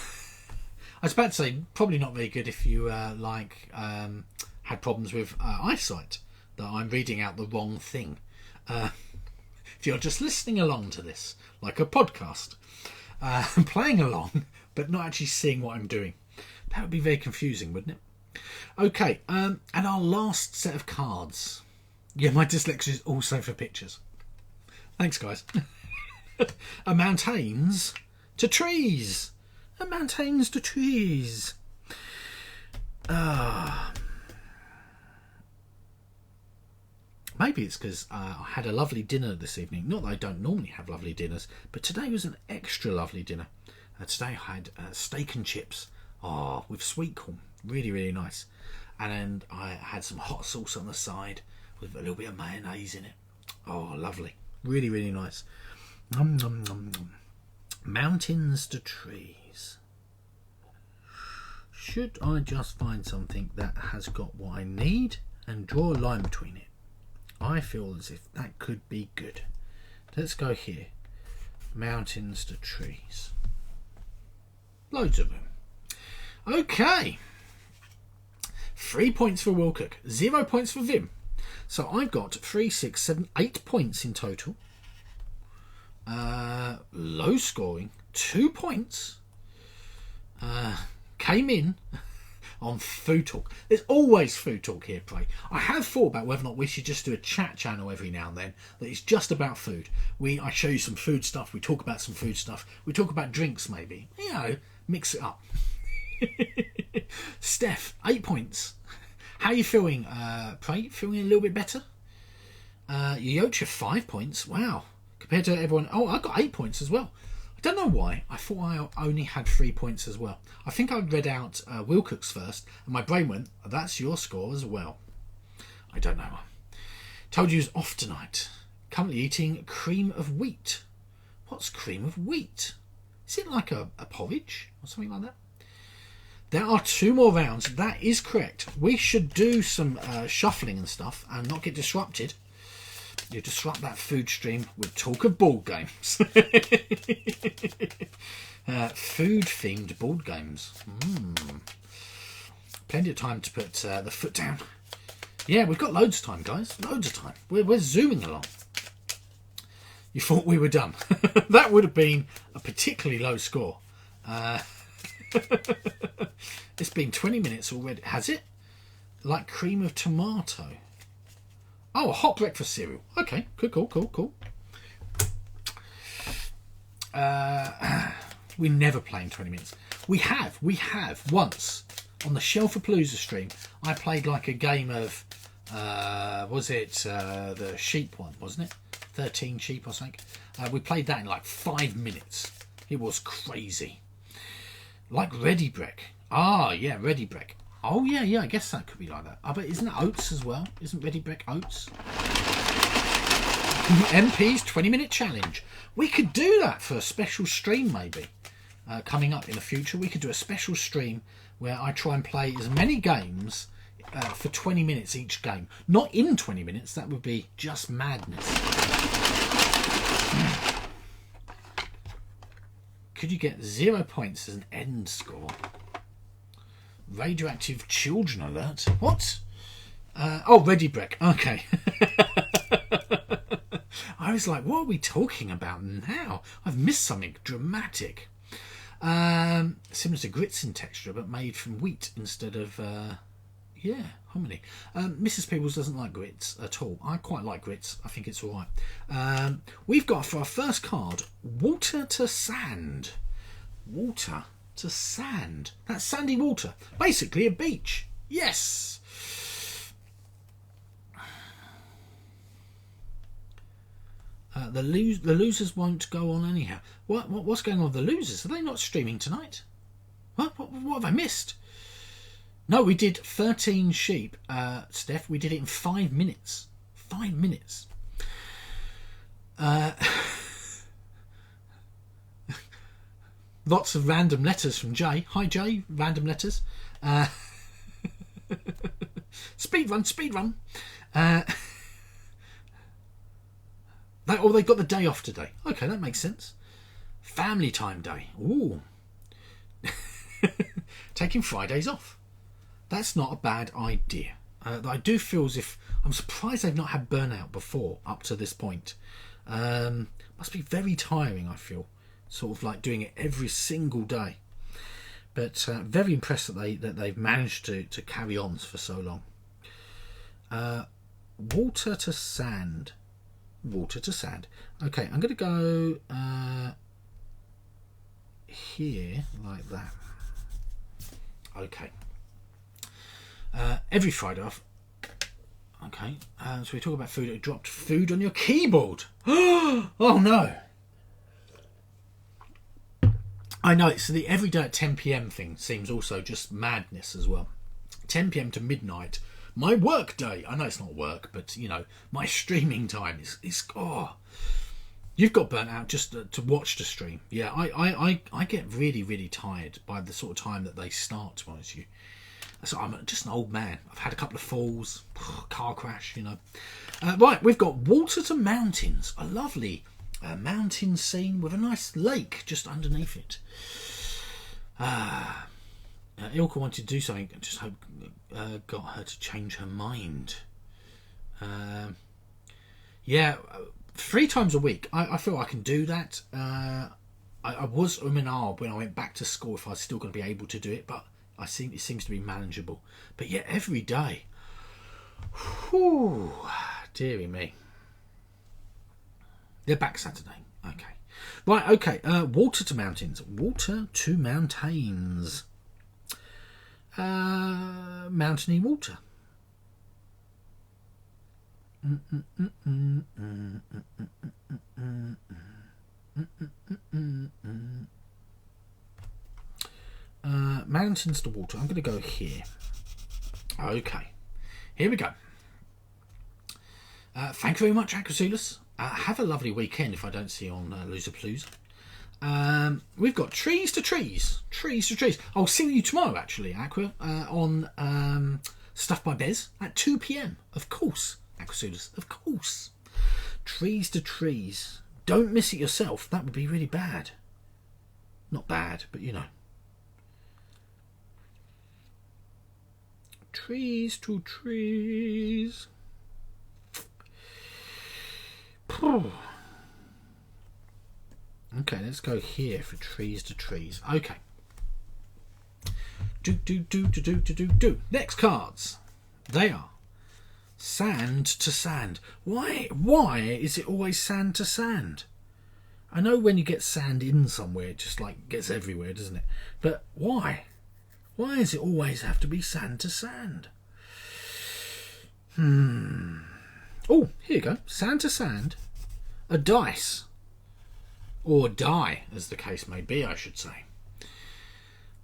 was about to say, probably not very good if you had problems with eyesight, that I'm reading out the wrong thing. If you're just listening along to this, like a podcast, playing along, but not actually seeing what I'm doing, that would be very confusing, wouldn't it? Okay, and our last set of cards. Yeah, my dyslexia is also for pictures. Thanks, guys. Mountains to trees. Mountains to trees. Maybe it's because I had a lovely dinner this evening. Not that I don't normally have lovely dinners, but today was an extra lovely dinner. Today I had steak and chips with sweet corn. Really, really nice. And I had some hot sauce on the side with a little bit of mayonnaise in it. Oh, lovely. Really, really nice. Nom, nom, nom, nom. Mountains to trees. Should I just find something that has got what I need and draw a line between it? I feel as if that could be good. Let's go here. Mountains to trees. Loads of them. Okay. 3 points for Wilcock. 0 points for Vim. So I've got 3, 6, 7, 8 points in total. Low scoring. 2 points. Came in on food talk. There's always food talk here, Pray. I have thought about whether or not we should just do a chat channel every now and then that is just about food. I show you some food stuff, we talk about some food stuff, we talk about drinks maybe. You know, mix it up. Steph, 8 points. How are you feeling, Pray? Feeling a little bit better? Yocha, 5 points. Wow. Compared to everyone... Oh, I got 8 points as well. I don't know why. I thought I only had 3 points as well. I think I read out Wilcock's first, and my brain went, that's your score as well. I don't know. Told you he was off tonight. Currently eating cream of wheat. What's cream of wheat? Is it like a porridge or something like that? There are 2 more rounds. That is correct. We should do some shuffling and stuff and not get disrupted. You disrupt that food stream with talk of board games. Food-themed board games. Plenty of time to put the foot down. Yeah, we've got loads of time, guys. Loads of time. We're zooming along. You thought we were done. That would have been a particularly low score. It's been 20 minutes already. Has it? Like cream of tomato. Oh, a hot breakfast cereal. Okay, cool. We never play in 20 minutes. We have once on the Shelfapalooza stream. I played like a game of was it the sheep one, wasn't it? 13 sheep or something. We played that in like 5 minutes. It was crazy. Like Ready Break. Ah, yeah, Ready Break. Oh, yeah, I guess that could be like that. But isn't it oats as well? Isn't Ready Break oats? MP's 20-minute challenge. We could do that for a special stream, maybe. Coming up in the future, we could do a special stream where I try and play as many games for 20 minutes each game. Not in 20 minutes, that would be just madness. Could you get 0 points as an end score? Radioactive children alert. What? Ready Break. Okay. I was like, what are we talking about now? I've missed something dramatic. Similar to grits in texture, but made from wheat instead of... hominy. Mrs. Peebles doesn't like grits at all. I quite like grits. I think it's all right. We've got for our first card, Water to Sand. Water to sand. That's sandy water. Basically a beach. Yes. The losers won't go on anyhow. What's going on with the losers? Are they not streaming tonight? What have I missed? No, we did 13 sheep, Steph. We did it in 5 minutes. 5 minutes. Lots of random letters from Jay. Hi, Jay. Random letters. Speed run. They've got the day off today. Okay, that makes sense. Family time day. Ooh. Taking Fridays off. That's not a bad idea. I do feel as if... I'm surprised they've not had burnout before, up to this point. Must be very tiring, I feel. Sort of like doing it every single day. But very impressed that they've managed to carry on for so long. Water to sand. Water to sand. Okay, I'm going to go here like that. Okay. Every Friday off. Okay. So we talk about food. It dropped food on your keyboard. Oh no. I know, it's the every day at 10 PM thing seems also just madness as well. 10 p.m. to midnight, my work day. I know it's not work, but you know, my streaming time is you've got burnt out just to watch the stream. Yeah, I get really, really tired by the sort of time that they start, to be honest with you. So I'm just an old man. I've had a couple of falls, car crash, you know. Right, we've got Water to Mountains, a lovely mountain scene with a nice lake just underneath it. Ilka wanted to do something. I just hope got her to change her mind. Yeah, 3 times a week. I feel I can do that. I was and when I went back to school if I was still going to be able to do it, but I think it seems to be manageable. But yeah, every day. Whew, dearie me. They're back Saturday. Okay. Right, okay. Water to Mountains. Water to Mountains. Mountainy water. Mountains to water. I'm going to go here. Okay. Here we go. Thank you very much, Aquasulus. Have a lovely weekend if I don't see you on Loserpalooza. We've got Trees to Trees. Trees to Trees. I'll see you tomorrow, actually, Aqua, on Stuff by Bez at 2 p.m. Of course, Aquasulus. Of course. Trees to Trees. Don't miss it yourself. That would be really bad. Not bad, but you know. Trees to Trees. Okay, let's go here for Trees to Trees. Okay. Do. Next cards. They are Sand to Sand. Why is it always sand to sand? I know when you get sand in somewhere, it just like gets everywhere, doesn't it? But why? Why does it always have to be sand to sand? Oh, here you go. Sand to sand. A dice. Or die, as the case may be, I should say.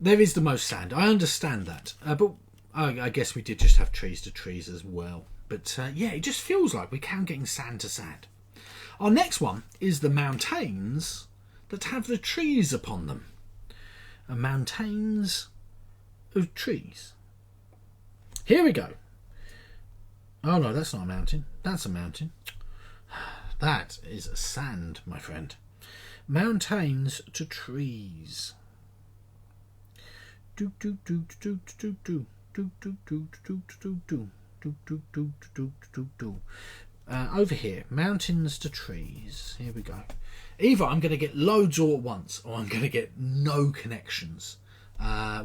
There is the most sand. I understand that. But I guess we did just have Trees to Trees as well. But yeah, it just feels like we can getting sand to sand. Our next one is the mountains that have the trees upon them. Mountains of trees. Here we go. Oh no, that's not a mountain. That's a mountain. That is sand, my friend. Mountains to trees. Over here, mountains to trees. Here we go. Either I'm going to get loads all at once, or I'm going to get no connections,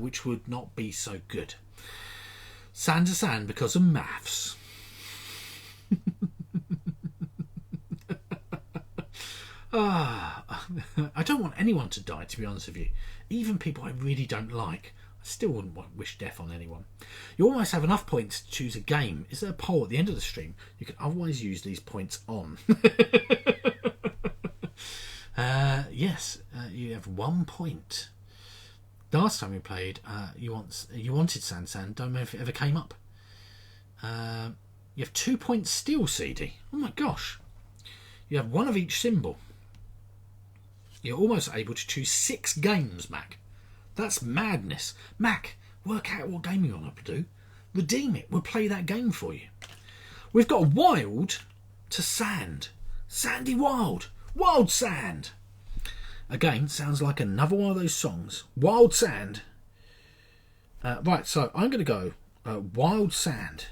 which would not be so good. Sand to sand because of maths. I don't want anyone to die, to be honest with you. Even people I really don't like. I still wouldn't wish death on anyone. You almost have enough points to choose a game. Is there a poll at the end of the stream? You can otherwise use these points on. Yes, you have 1 point. Last time we played, you wanted Sand. Don't know if it ever came up. You have 2 points still, CD. Oh my gosh. You have 1 of each symbol. You're almost able to choose 6 games, Mac. That's madness. Mac, work out what game you want to do. Redeem it. We'll play that game for you. We've got Wild to Sand. Sandy Wild. Wild Sand. Again, sounds like another one of those songs. Wild Sand. Right, so I'm going to go Wild Sand.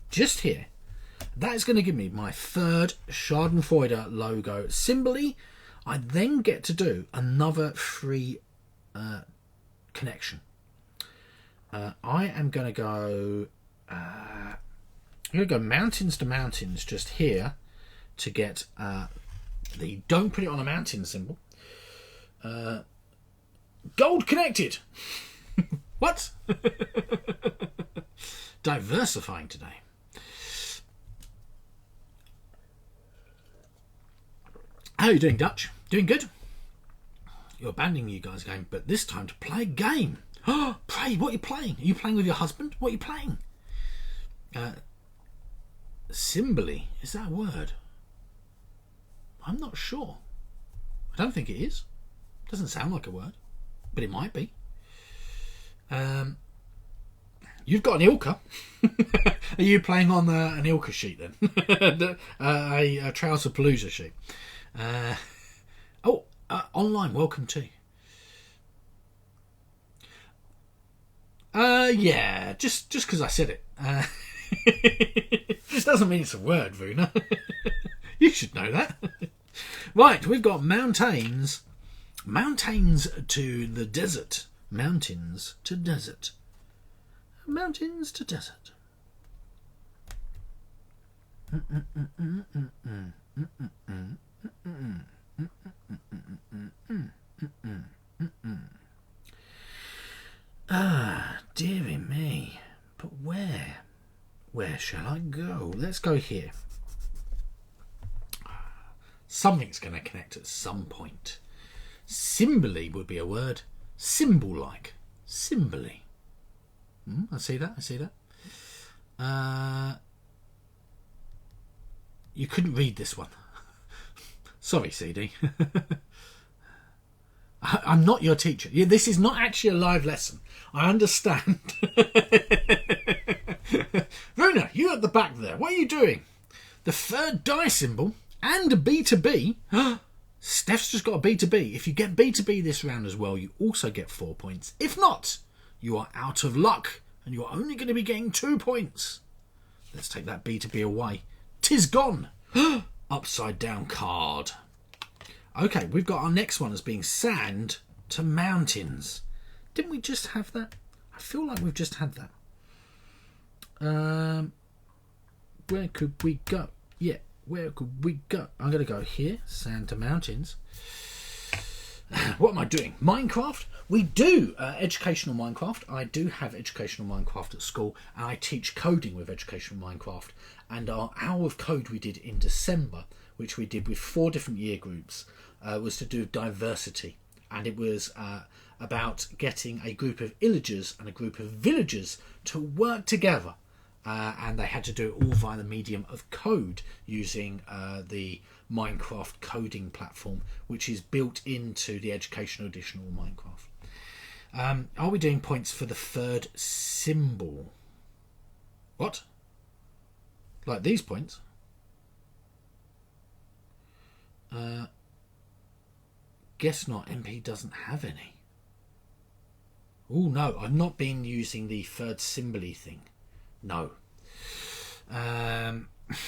Just here. That is going to give me my 3rd Schadenfreude logo symbol-y. I then get to do another free connection. I am going to go. I'm going to go mountains to mountains just here to get the don't put it on a mountain symbol. Gold connected. What? Diversifying today. How are you doing, Dutch? Doing good? You're abandoning you guys' game, but this time to play a game. Pray, what are you playing? Are you playing with your husband? What are you playing? Symbole, is that a word? I'm not sure. I don't think it is. Doesn't sound like a word, but it might be. You've got an Ilka. Are you playing on an Ilka sheet then? a Trouser Palooza sheet. Online, welcome to. Yeah, just because I said it. Just doesn't mean it's a word, Vuna. You should know that. Right, we've got mountains. Mountains to the desert. Mountains to desert. Mountains to desert. Dearie me. But where? Where shall I go? Let's go here. Something's going to connect at some point. Symbole would be a word. Symbol-like. Symbole. I see that. You couldn't read this one. Sorry, CD. I'm not your teacher. This is not actually a live lesson. I understand. Rona, you at the back there. What are you doing? The third die symbol and a B to B. Steph's just got a B to B. If you get B to B this round as well, you also get 4 points. If not, you are out of luck and you're only going to be getting 2 points. Let's take that B to B away. 'Tis gone. Upside down card. Okay, we've got our next one as being sand to mountains. Didn't we just have that? I feel like we've just had that. Where could we go? Yeah, where could we go? I'm going to go here, sand to mountains. What am I doing? Minecraft? We do educational Minecraft. I do have educational Minecraft at school, and I teach coding with educational Minecraft. And our hour of code we did in December, which we did with 4 different year groups, was to do with diversity. And it was about getting a group of illagers and a group of villagers to work together. And they had to do it all via the medium of code using the Minecraft coding platform, which is built into the educational edition of Minecraft. Are we doing points for the third symbol? What? Like these points? Guess not. MP doesn't have any. Oh no, I've not been using the third symbol thing. No.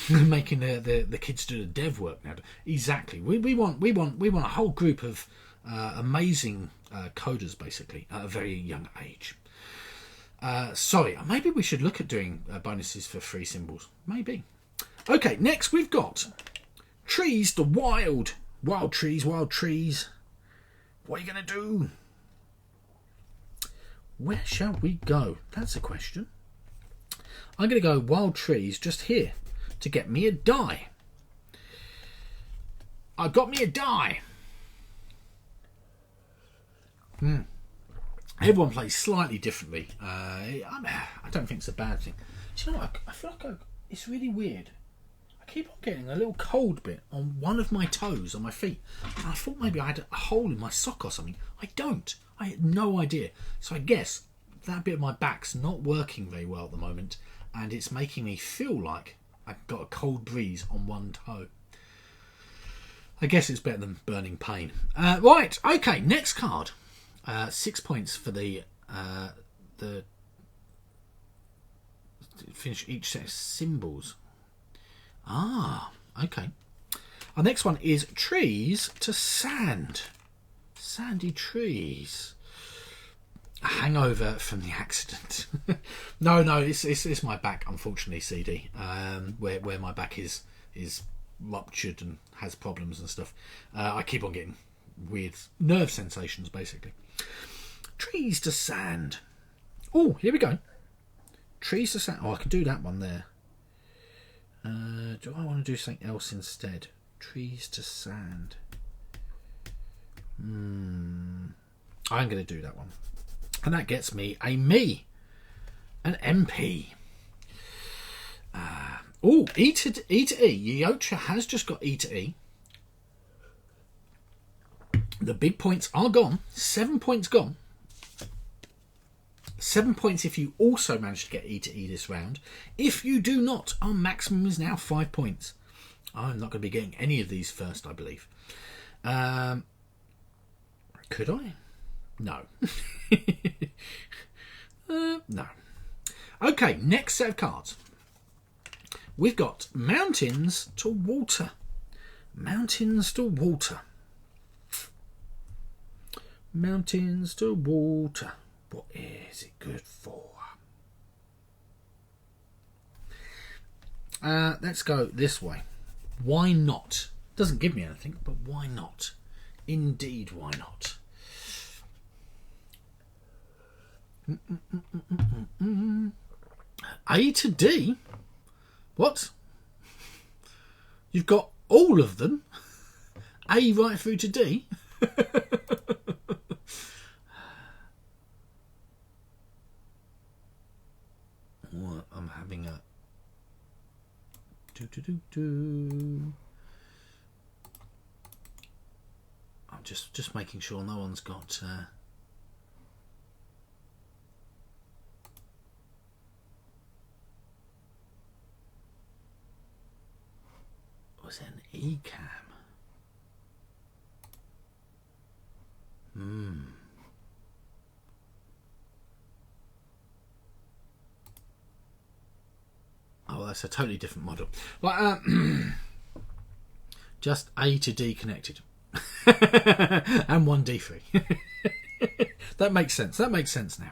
Making the kids do the dev work now. Exactly. We want a whole group of amazing coders basically at a very young age. Sorry, maybe we should look at doing bonuses for 3 symbols. Maybe. Okay, next we've got trees to wild trees. What are you going to do? Where shall we go? That's a question. I'm going to go wild trees just here to get me a die. I got me a die. Everyone plays slightly differently. I don't think it's a bad thing. Do you know what? I feel like it's really weird. I keep on getting a little cold bit on one of my toes on my feet. And I thought maybe I had a hole in my sock or something. I don't. I had no idea. So I guess that bit of my back's not working very well at the moment. And it's making me feel like I've got a cold breeze on one toe. I guess it's better than burning pain. Right, okay, next card. 6 points for the finish each set of symbols. Okay. Our next one is trees to sand. Sandy trees. A hangover from the accident. No, it's my back, unfortunately, CD. Where my back is ruptured and has problems and stuff. I keep on getting weird nerve sensations, basically. Trees to sand. Oh, here we go. Trees to sand. Oh, I can do that one there. Do I want to do something else instead? Trees to sand. I'm going to do that one. And that gets me a me, an MP. E to E. Yocha has just got E to E. The big points are gone. 7 points gone. 7 points if you also manage to get E to E this round. If you do not, our maximum is now 5 points. I'm not going to be getting any of these first, I believe. Could I? No. No. Okay, next set of cards. We've got mountains to water. Mountains to water. Mountains to water. What is it good for? Let's go this way. Why not? Doesn't give me anything, but why not? Indeed, why not? A to D? What? You've got all of them? A right through to D? What? I'm having a... I'm just making sure no one's got... Was it an E-cam? Oh, that's a totally different model. Well, just A to D connected. And one D3. That makes sense. That makes sense now.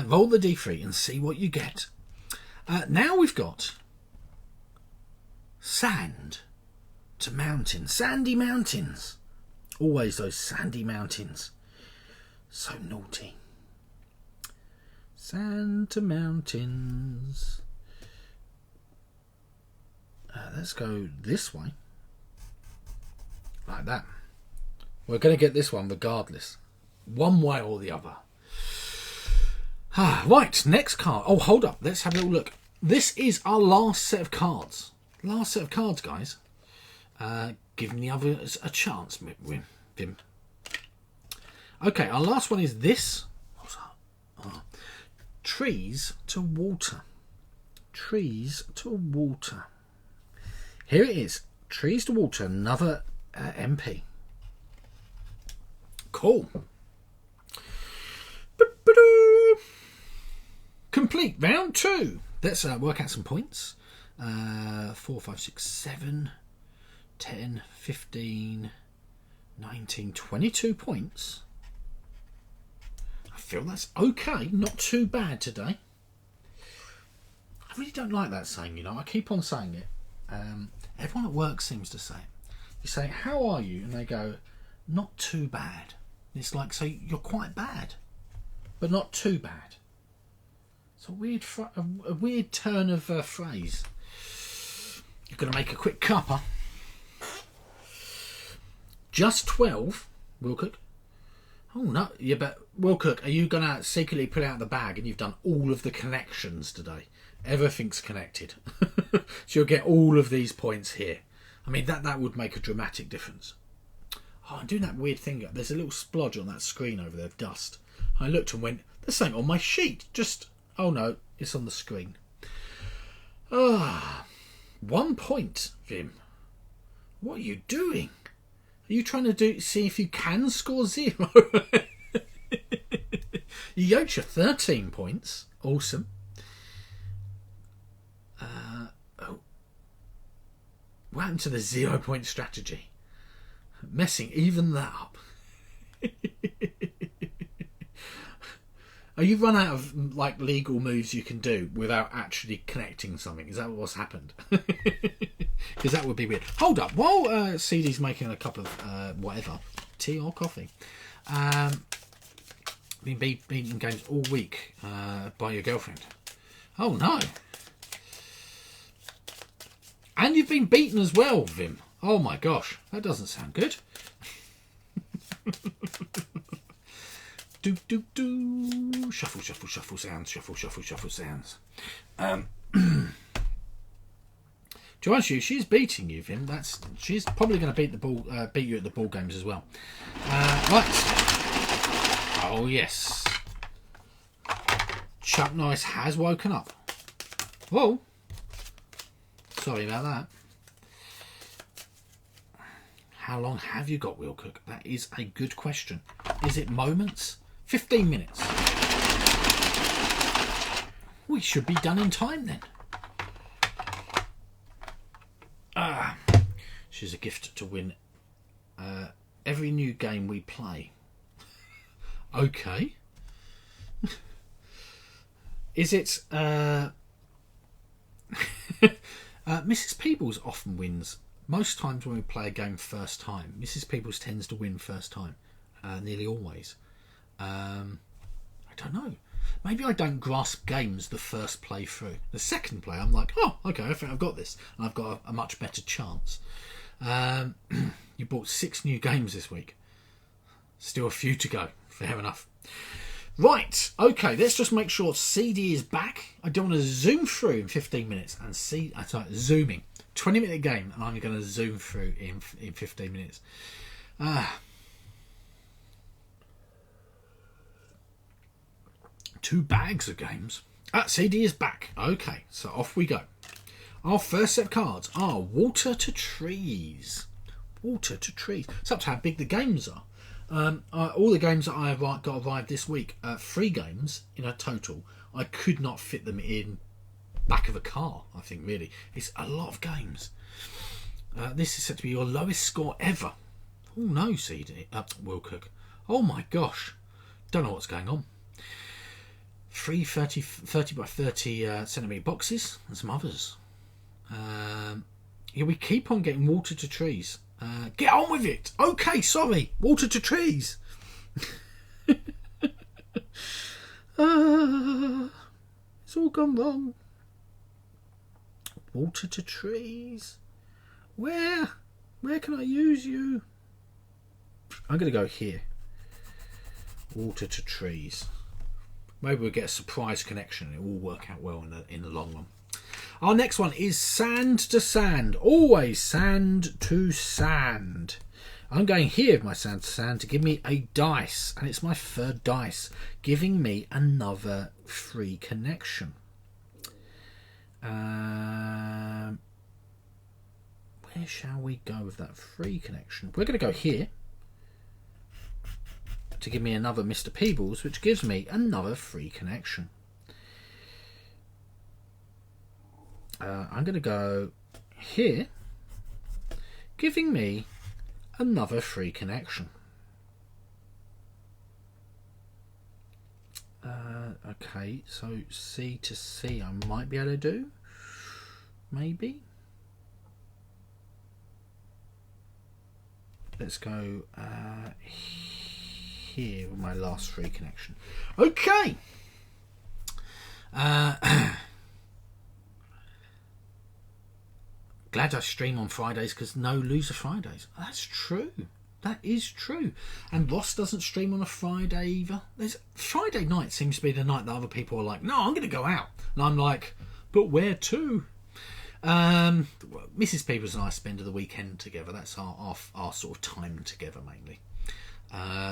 Roll the D3 and see what you get. Now we've got sand to mountains. Sandy mountains. Always those sandy mountains. So naughty. Sand to mountains. Let's go this way. Like that. We're going to get this one regardless. One way or the other. Right, next card. Oh, hold up. Let's have a little look. This is our last set of cards. Last set of cards, guys. Giving the others a chance, Vim. Okay, our last one is this. What's that? Oh. Trees to water. Trees to water. Here it is. Trees to water. Another MP. Cool. Complete round 2. Let's work out some points. 4, 5, 6, 7, 10, 15, 19, 22 points. I feel that's okay. Not too bad today. I really don't like that saying, you know. I keep on saying it. Everyone at work seems to say it. You say, how are you? And they go, not too bad. It's like, so you're quite bad, but not too bad. It's a weird turn of phrase. You're going to make a quick cuppa. Just 12, Wilcook. Oh no, yeah, but Wilcook, are you going to secretly put out the bag and you've done all of the connections today? Everything's connected. So you'll get all of these points here. I mean, that would make a dramatic difference. Oh, I'm doing that weird thing. There's a little splodge on that screen over there of dust. I looked and went, there's something on my sheet. Just, oh no, it's on the screen. 1 point, Vim. What are you doing? Are you trying to see if you can score 0? Yocha, 13 points. Awesome. What happened to the 0 point strategy? Messing even that up. Are you run out of like legal moves you can do without actually connecting something? Is that what's happened? Because that would be weird. Hold up, while CD's making a cup of whatever, tea or coffee. Been beating games all week by your girlfriend. Oh no! And you've been beaten as well, Vim. Oh my gosh, that doesn't sound good. Shuffle, shuffle, shuffle sounds. Shuffle, shuffle, shuffle sounds. To answer you, she's beating you, Vim. She's probably going to beat you at the ball games as well. Right. Oh yes. Chuck Norris has woken up. Whoa. Sorry about that. How long have you got, Will Cook? That is a good question. Is it moments? 15 minutes. We should be done in time then. She's a gift to win every new game we play. Okay. Is it... Mrs. Peebles often wins. Most times when we play a game first time, Mrs. Peebles tends to win first time. Nearly always. I don't know. Maybe I don't grasp games the first play through. The second play, I'm like, oh, okay, I think I've got this. And I've got a much better chance. You bought 6 new games this week. Still a few to go. Fair enough. Right, okay, let's just make sure CD is back. I don't want to zoom through in 15 minutes and see... Sorry, zooming. 20-minute game, and I'm going to zoom through in 15 minutes. 2 bags of games. CD is back. Okay, so off we go. Our first set of cards are Water to Trees. Water to Trees. It's up to how big the games are. All the games that I have got arrived this week, 3 games in a total. I could not fit them in back of a car, I think, really. It's a lot of games. This is set to be your lowest score ever. Oh no, CD. Will Cook. Oh my gosh. Don't know what's going on. 3 30 by 30 centimetre boxes and some others. Yeah, we keep on getting Water to Trees. Get on with it. Okay, sorry. Water to Trees. It's all gone wrong. Water to Trees. Where can I use you? I'm going to go here. Water to Trees. Maybe we'll get a surprise connection. It will work out well in the long run. Our next one is Sand to Sand. Always sand to sand. I'm going here with my Sand to Sand to give me a dice. And it's my 3rd dice, giving me another free connection. Where shall we go with that free connection? We're going to go here to give me another Mr. Peebles, which gives me another free connection. I'm going to go here, giving me another free connection. Okay, so C to C I might be able to do. Maybe. Let's go here with my last free connection. Okay. Glad I stream on Fridays because no loser Fridays. That's true. That is true. And Ross doesn't stream on a Friday either. Friday night seems to be the night that other people are like, no, I'm going to go out. And I'm like, but where to? Mrs. Peebles and I spend the weekend together. That's our sort of time together mainly.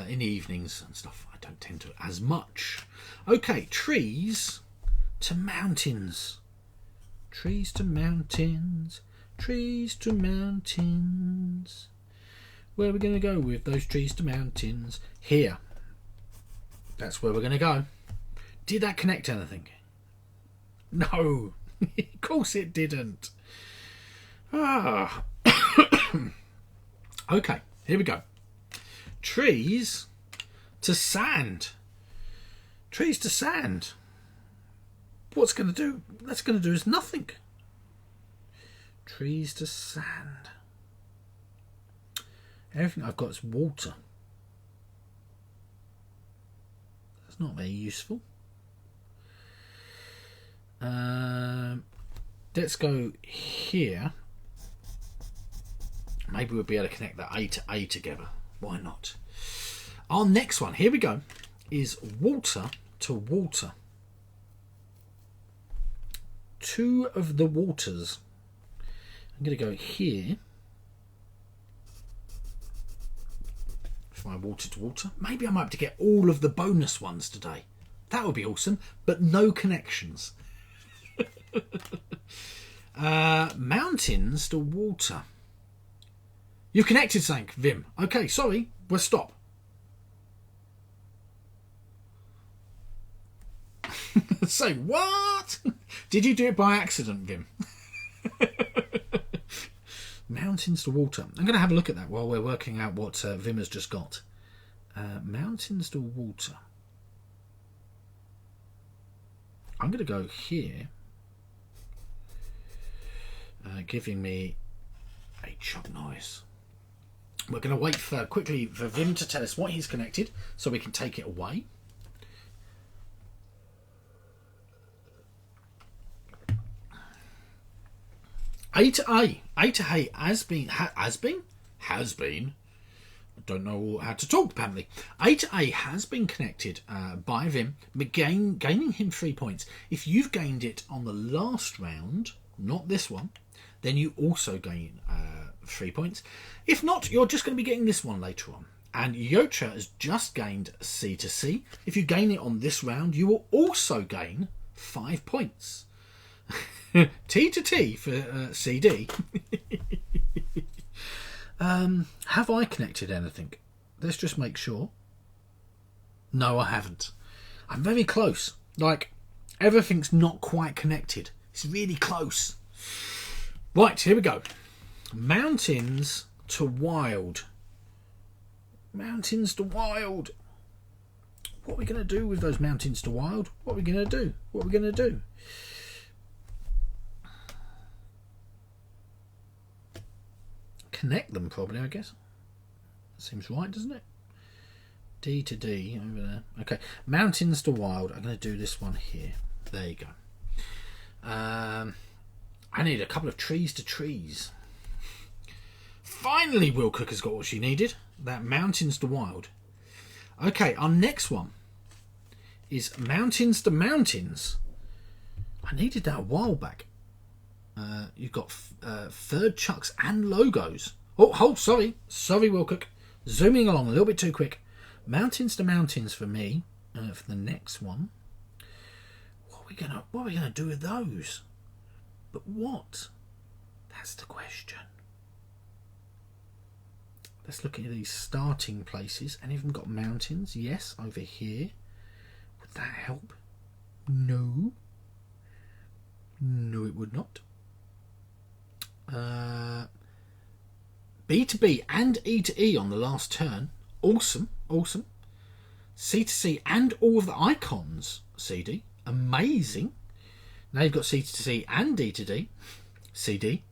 In the evenings and stuff, I don't tend to as much. Okay, trees to mountains. Trees to mountains. Trees to mountains. Where are we going to go with those trees to mountains? Here. That's where we're going to go. Did that connect anything? No. Of course it didn't. Okay, here we go. Trees to sand. Trees to sand. What's going to do? That's going to do is nothing. Trees to sand. Everything I've got is water. That's not very useful. Let's go here. Maybe we'll be able to connect that A to A together. Why not? Our next one, here we go, is water to water. Two of the waters. I'm going to go here for my water to water. Maybe I might have to get all of the bonus ones today. That would be awesome, but no connections. Mountains to water. You connected something, Vim. Okay, sorry, we'll stop. Say what? Did you do it by accident, Vim? Mountains to water. I'm going to have a look at that while we're working out what Vim has just got. Mountains to water. I'm going to go here, giving me a chop noise. We're going to wait quickly for Vim to tell us what he's connected so we can take it away. A to A. A to A has been. I don't know how to talk, apparently. A to A has been connected by Vim, gaining him 3 points. If you've gained it on the last round, not this one, then you also gain 3 points. If not, you're just going to be getting this one later on. And Yotra has just gained C to C. If you gain it on this round, you will also gain 5 points. T to T for CD. Have I connected anything? Let's just make sure. No, I haven't. I'm very close. Like, everything's not quite connected. It's really close. Right, here we go. Mountains to wild. Mountains to wild. What are we going to do with those mountains to wild? What are we going to do? What are we going to do? Connect them, probably, I guess. Seems right, doesn't it? D to D over there. Okay, mountains to wild. I'm going to do this one here. There you go. I need a couple of trees to trees. Finally, Will Cook has got what she needed. That mountains to wild. Okay, our next one is mountains to mountains. I needed that a while back. You've got third chucks and logos. Oh, sorry, Will Cook. Zooming along a little bit too quick. Mountains to mountains for me. For the next one, what are we gonna do with those? But what? That's the question. Let's look at these starting places. Any of them got mountains? Yes, over here. Would that help? No. No, it would not. B to B and E to E on the last turn. Awesome. C to C and all of the icons. CD. Amazing. Now you've got C to C and D to D. CD.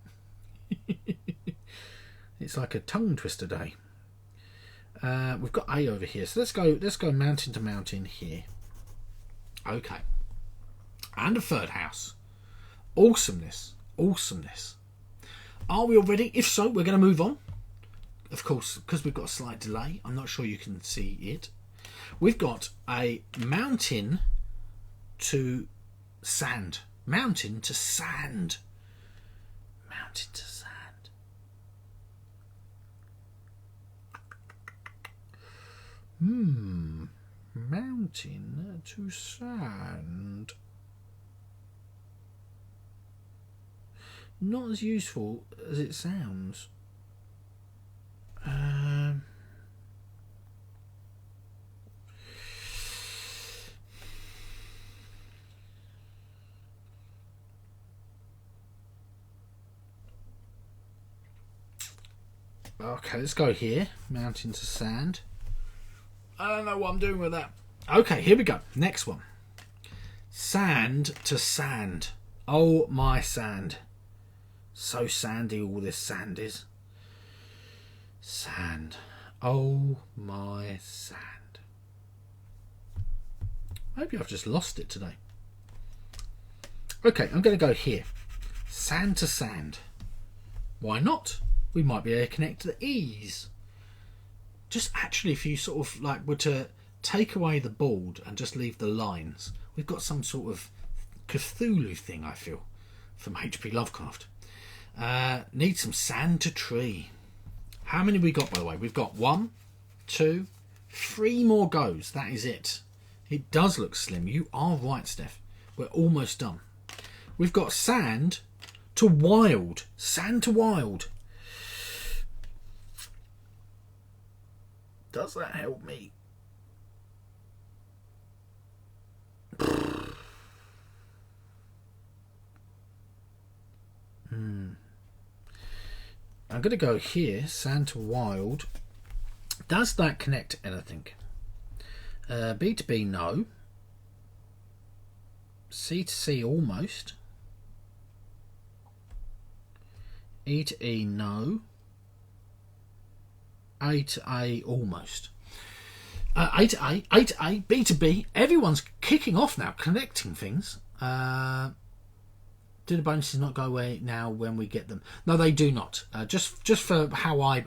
It's like a tongue twister day. We've got A over here. So let's go mountain to mountain here. Okay. And a third house. Awesomeness. Are we all ready? If so, we're going to move on. Of course, because we've got a slight delay. I'm not sure you can see it. We've got a mountain to sand. Mountain to sand. Mountain to sand. Mountain to sand. Not as useful as it sounds. Okay, let's go here. Mountain to sand. I don't know what I'm doing with that. Okay, here we go. Next one. Sand to sand. Oh, my sand. So sandy all this sand is. Sand. Oh, my sand. Maybe I've just lost it today. Okay, I'm going to go here. Sand to sand. Why not? We might be able to connect to the E's. Just actually, if you sort of like were to take away the board and just leave the lines, we've got some sort of Cthulhu thing, I feel, from H.P. Lovecraft. Need some sand to tree. How many we got, by the way? We've got 1, 2, 3 more goes. That is it. It does look slim. You are right, Steph. We're almost done. We've got sand to wild. Sand to wild. Does that help me? I'm going to go here, sand to wild. Does that connect anything? B to B, no. C to C, almost. E to E, no. A to A, almost. A to A, A to A, B to B. Everyone's kicking off now, connecting things. Do the bonuses not go away now when we get them? No, they do not. Just for how I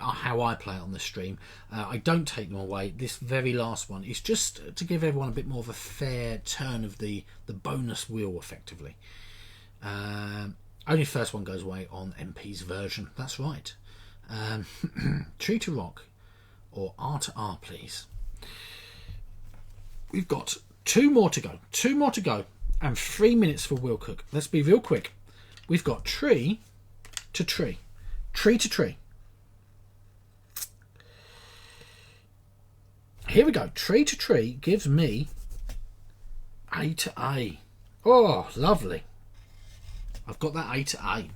play it on the stream, I don't take them away. This very last one is just to give everyone a bit more of a fair turn of the bonus wheel, effectively. Only first one goes away on MP's version. That's right. Tree to rock or R to R, please. We've got 2 more to go. 2 more to go. And 3 minutes for Will Cook. Let's be real quick. We've got tree to tree. Tree to tree. Here we go. Tree to tree gives me A to A. Oh, lovely. I've got that A to A.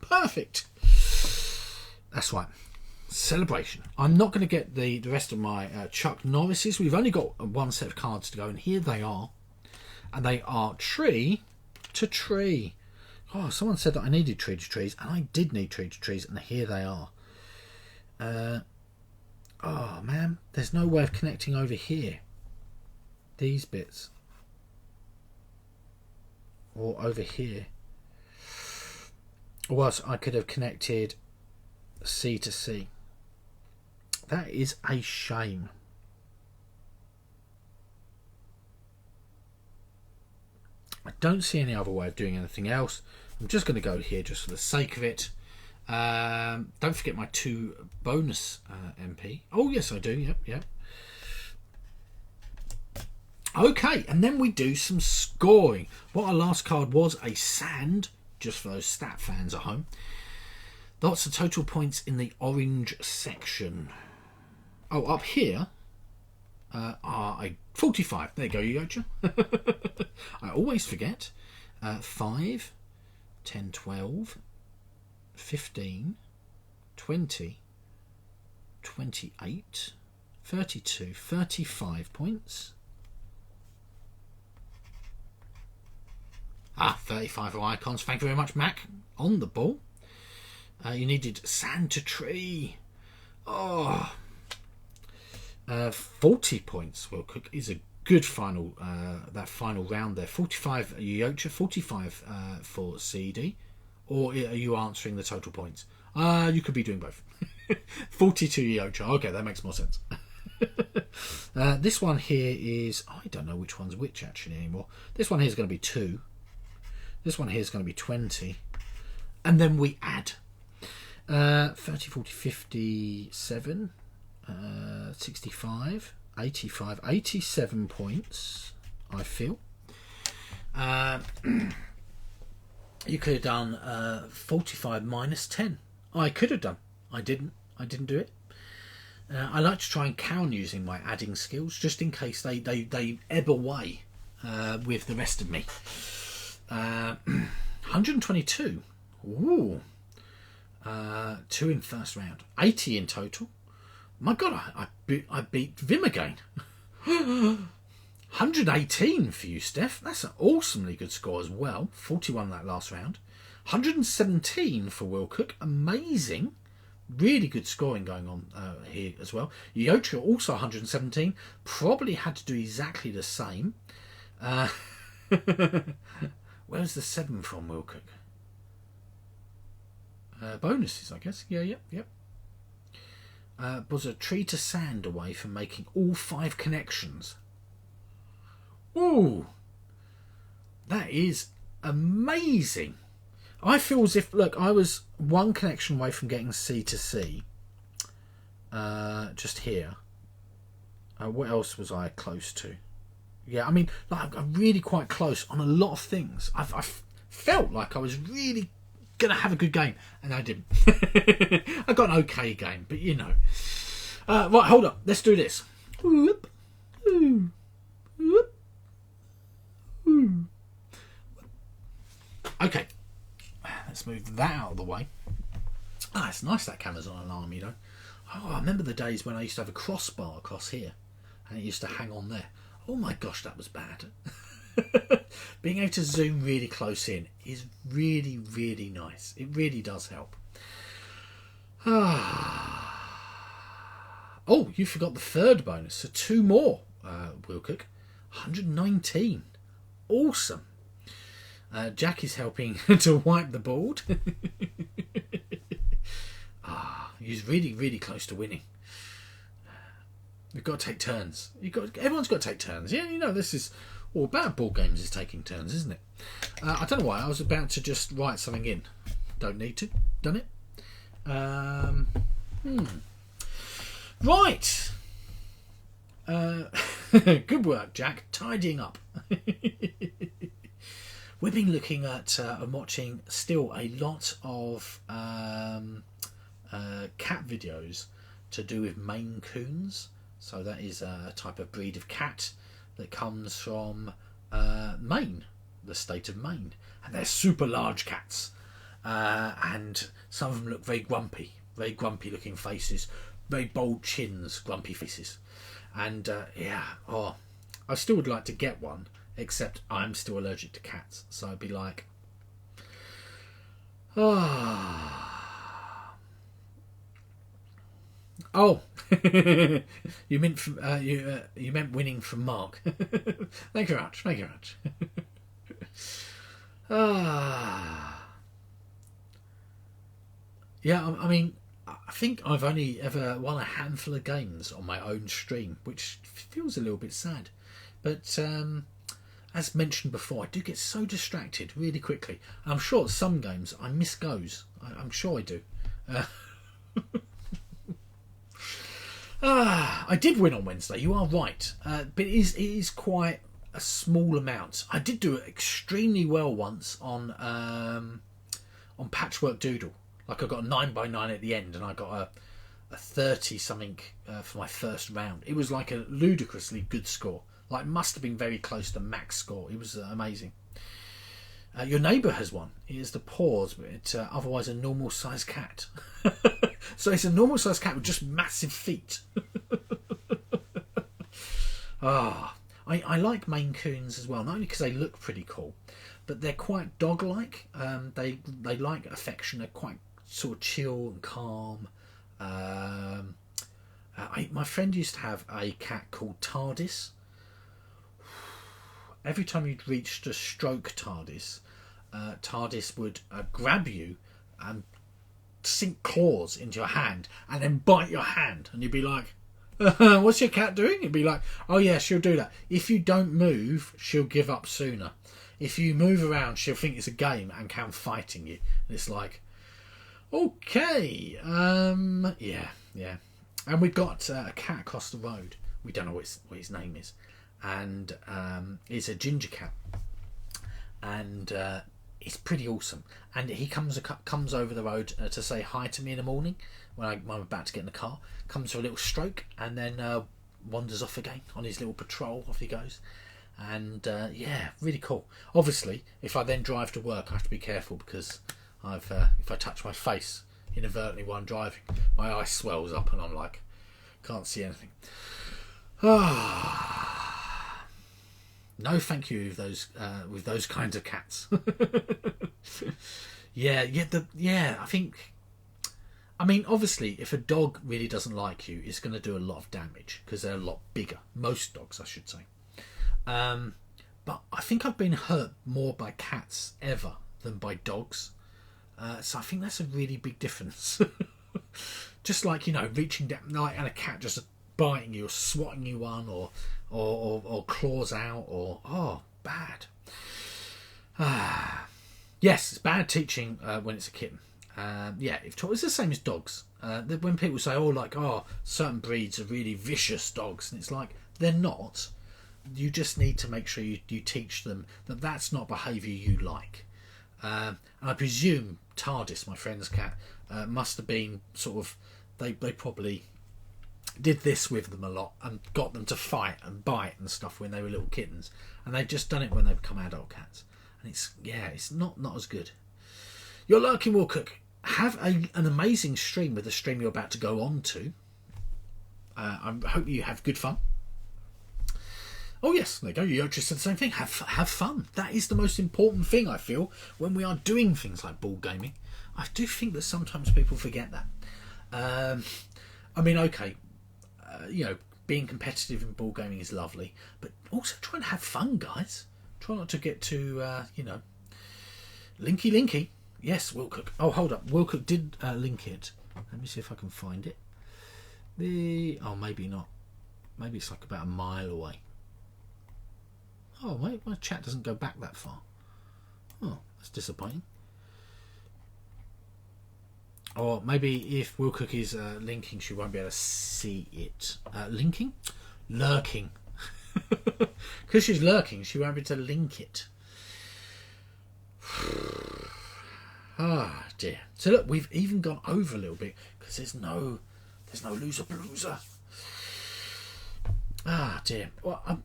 Perfect. That's right. Celebration. I'm not going to get the rest of my Chuck Norrises. We've only got 1 set of cards to go, and here they are. And they are tree to tree. Oh, someone said that I needed tree to trees, and I did need tree to trees, and here they are. Oh, man. There's no way of connecting over here. These bits. Or over here. Or else I could have connected C to C. That is a shame. I don't see any other way of doing anything else. I'm just going to go here just for the sake of it. Don't forget my 2 bonus MP. Oh, yes, I do. Yep. Okay, and then we do some scoring. What our last card was, a sand, just for those stat fans at home. Lots of total points in the orange section. Oh, up here are a 45. There you go, Yocha. I always forget. 5, 10, 12, 15, 20, 28, 32, 35 points. 35 for icons. Thank you very much, Mac. On the ball. You needed sand to tree. 40 points. Will Cook is a good final. That final round there. 45 Yocha, 45 for CD. Or are you answering the total points? You could be doing both. 42 Yocha. Okay, that makes more sense. This one here is, I don't know which one's which actually anymore. This one here is going to be 2. This one here is going to be 20. And then we add 30, 40, 57, 65, 85, 87 points, I feel. You could have done 45 minus 10. I could have done. I didn't do it. I like to try and count using my adding skills, just in case they ebb away with the rest of me. 122. Ooh. 2 in first round. 80 in total. My God, I beat Vim again. 118 for you, Steph. That's an awesomely good score as well. 41 that last round. 117 for Will Cook. Amazing. Really good scoring going on here as well. Yocha also 117. Probably had to do exactly the same. Where's the 7 from, Will Cook? Bonuses, I guess. Yep. Was a tree to sand away from making all 5 connections. Ooh, that is amazing. I feel as if, look, I was one connection away from getting C to C. Just here. What else was I close to? Yeah, I mean, like, I'm really quite close on a lot of things. I felt like I was really going to have a good game, and I didn't. I got an okay game, but you know. Right, hold up. Let's do this. Whoop, whoop, whoop, whoop. Okay. Let's move that out of the way. Ah, it's nice that camera's on an arm, you know. Oh, I remember the days when I used to have a crossbar across here, and it used to hang on there. Oh my gosh, that was bad. Being able to zoom really close in is really, really nice. It really does help. Oh, you forgot the third bonus. So 2 more, Wilcock. 119. Awesome. Jack is helping to wipe the board. He's really, really close to winning. We've got to take turns. Everyone's got to take turns. Yeah, you know, this is all about board games, is taking turns, isn't it? I don't know why. I was about to just write something in. Don't need to. Done it. Right. Good work, Jack. Tidying up. We've been looking at and watching still a lot of cat videos to do with Maine Coons. So that is a type of breed of cat that comes from Maine, the state of Maine. And they're super large cats. And some of them look very grumpy looking faces, very bold chins, grumpy faces. And I still would like to get one, except I'm still allergic to cats. So I'd be like, Oh, you meant from, you meant winning from Mark. Thank you very much. Thank you very much. Yeah, I mean, I think I've only ever won a handful of games on my own stream, which feels a little bit sad. But as mentioned before, I do get so distracted really quickly. I'm sure at some games I miss goes. I'm sure I do. I did win on Wednesday. You are right, but it is quite a small amount. I did do it extremely well once on Patchwork Doodle. Like I got a 9x9 at the end, and I got a 30 something for my first round. It was like a ludicrously good score. Like must have been very close to max score. It was amazing. Your neighbour has one. He has the paws, but it's otherwise a normal sized cat. So it's a normal sized cat with just massive feet. I like Maine Coons as well, not only because they look pretty cool, but they're quite dog-like. They like affection. They're quite sort of chill and calm. My friend used to have a cat called TARDIS. Every time you'd reach to stroke TARDIS, TARDIS would grab you and sink claws into your hand and then bite your hand, and you'd be like, what's your cat doing? It'd be like, oh yeah, she'll do that. If you don't move, she'll give up sooner. If you move around, she'll think it's a game and come fighting you. And it's like, okay, yeah. And we've got a cat across the road. We don't know what his name is, and it's a ginger cat, and it's pretty awesome. And he comes over the road to say hi to me in the morning when I'm about to get in the car. Comes for a little stroke and then wanders off again on his little patrol. Off he goes, and yeah, really cool. Obviously, if I then drive to work, I have to be careful because if I touch my face inadvertently while I'm driving, my eye swells up and I'm like, can't see anything. No, thank you with those kinds of cats. I mean, obviously, if a dog really doesn't like you, it's going to do a lot of damage because they're a lot bigger. Most dogs, I should say. But I think I've been hurt more by cats ever than by dogs. So I think that's a really big difference. Just like, reaching down, and a cat just biting you or swatting you one or claws out or bad. Yes, it's bad teaching when it's a kitten. It's the same as dogs. When people say, certain breeds are really vicious dogs, and it's like, they're not. You just need to make sure you teach them that that's not behaviour you like. And I presume TARDIS, my friend's cat, must have been sort of, they probably did this with them a lot and got them to fight and bite and stuff when they were little kittens, and they've just done it when they become adult cats, and it's not as good. You're lurking, Will Cook. Have an amazing stream with the stream you're about to go on to. I hope you have good fun. Oh yes, there you go. You just said the same thing. Have fun. That is the most important thing, I feel, when we are doing things like ball gaming. I do think that sometimes people forget that. Being competitive in ball gaming is lovely, but also try and have fun, guys. Try not to get too, linky. Yes, Will Cook. Oh, hold up. Will Cook did link it. Let me see if I can find it. Maybe not. Maybe it's like about a mile away. Oh, wait, my chat doesn't go back that far. Oh, that's disappointing. Or maybe if Will Cook is linking, she won't be able to see it. Linking? Lurking. Because she's lurking, she won't be able to link it. Dear. So look, we've even gone over a little bit because there's no loser palooza. Dear. Well,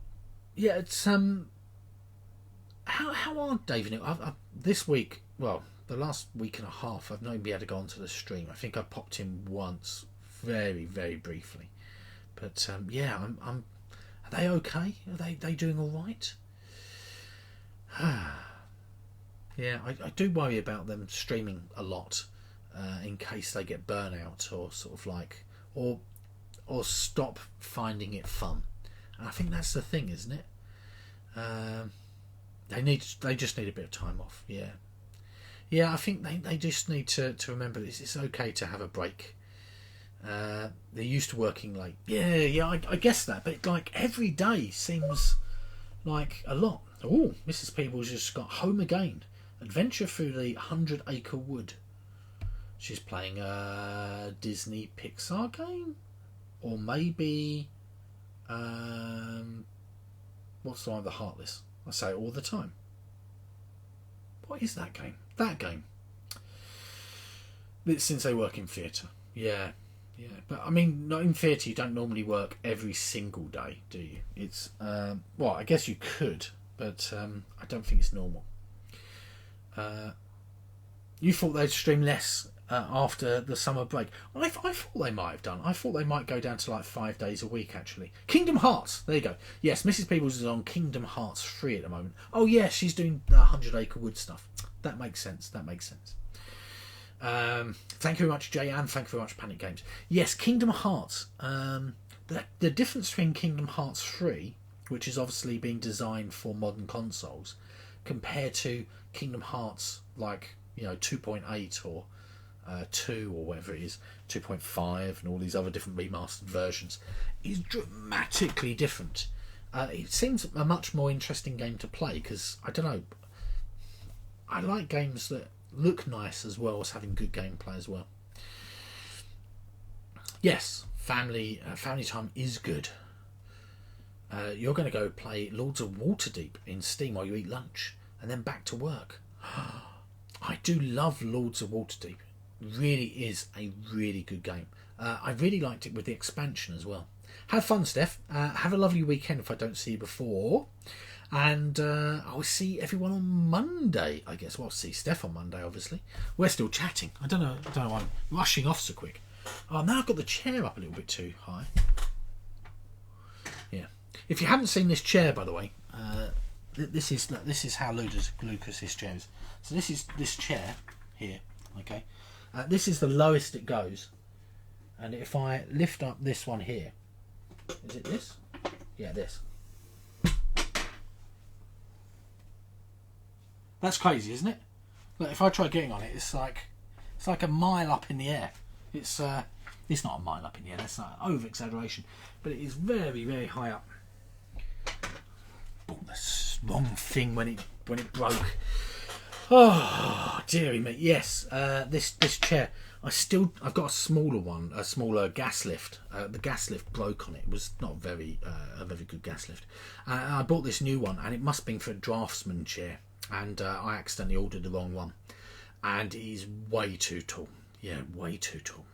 it's how are Dave and Nick? This week, well, the last week and a half, I've not even been able to go onto the stream. I think I popped in once, very, very briefly. But I'm. Are they okay? Are they doing all right? Yeah, I do worry about them streaming a lot, in case they get burnout or sort of like, or stop finding it fun. And I think that's the thing, isn't it? They just need a bit of time off. Yeah. I think they just need to remember this. It's okay to have a break. They're used to working late. Yeah. I guess that, but like every day seems like a lot. Oh, Mrs. Peebles just got home again. Adventure through the 100-acre wood. She's playing a Disney Pixar game, or maybe what's the one with the Heartless? I say it all the time. What is that game? That game. It's since they work in theatre. Yeah. But I mean, not in theatre. You don't normally work every single day, do you? It's I guess you could, but I don't think it's normal. You thought they'd stream less after the summer break. I thought they might have done. I thought they might go down to like 5 days a week, actually. Kingdom Hearts. There you go. Yes, Mrs. Peebles is on Kingdom Hearts 3 at the moment. Oh, yeah, she's doing the 100-acre wood stuff. That makes sense. Thank you very much, Jay, and thank you very much, Panic Games. Yes, Kingdom Hearts. The difference between Kingdom Hearts 3, which is obviously being designed for modern consoles, compared to Kingdom Hearts 2.8 or 2 or whatever it is, 2.5 and all these other different remastered versions, is dramatically different. It seems a much more interesting game to play because, I don't know, I like games that look nice as well as having good gameplay as well. Yes, family time is good. You're going to go play Lords of Waterdeep in Steam while you eat lunch and then back to work. I do love Lords of Waterdeep. Really is a really good game. I really liked it with the expansion as well. Have fun, Steph. Have a lovely weekend if I don't see you before. And I'll see everyone on Monday, I guess. Well, I'll see Steph on Monday, obviously. We're still chatting. I don't know why I'm rushing off so quick. Oh, now I've got the chair up a little bit too high. Yeah. If you haven't seen this chair, by the way, this is how Lucas's chair is. So this is this chair here. Okay. This is the lowest it goes. And if I lift up this one here, is it this? Yeah, this. That's crazy, isn't it? Look, if I try getting on it, it's like a mile up in the air. It's It's not a mile up in the air. That's not over exaggeration, but it is very, very high up. Bought the wrong thing when it broke. Oh, dearie me. Yes, this chair. I've got a smaller one, a smaller gas lift. The gas lift broke on it. It was not a very good gas lift. I bought this new one, and it must have been for a draftsman chair. And I accidentally ordered the wrong one, and it is way too tall. Yeah, way too tall.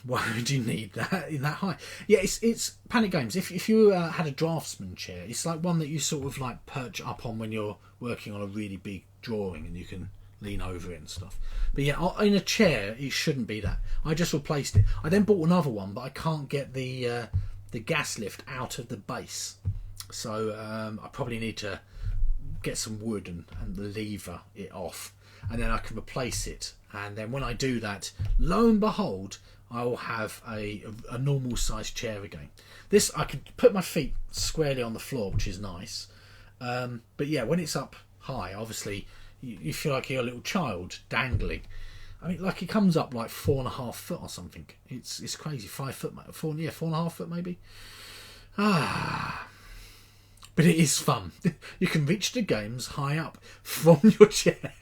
Why would you need that in that height? Yeah, it's Panic Games. If you had a draftsman chair, it's like one that you sort of like perch up on when you're working on a really big drawing, and you can lean over it and stuff. But yeah, in a chair, it shouldn't be that. I just replaced it. I then bought another one, but I can't get the gas lift out of the base, so I probably need to get some wood and lever it off, and then I can replace it. And then when I do that, lo and behold, I will have a normal sized chair again. This, I can put my feet squarely on the floor, which is nice. But yeah, when it's up high, obviously you feel like you're a little child dangling. I mean, like it comes up like 4.5 foot or something. It's crazy. 5 foot, 4.5 foot maybe. But it is fun. You can reach the games high up from your chair.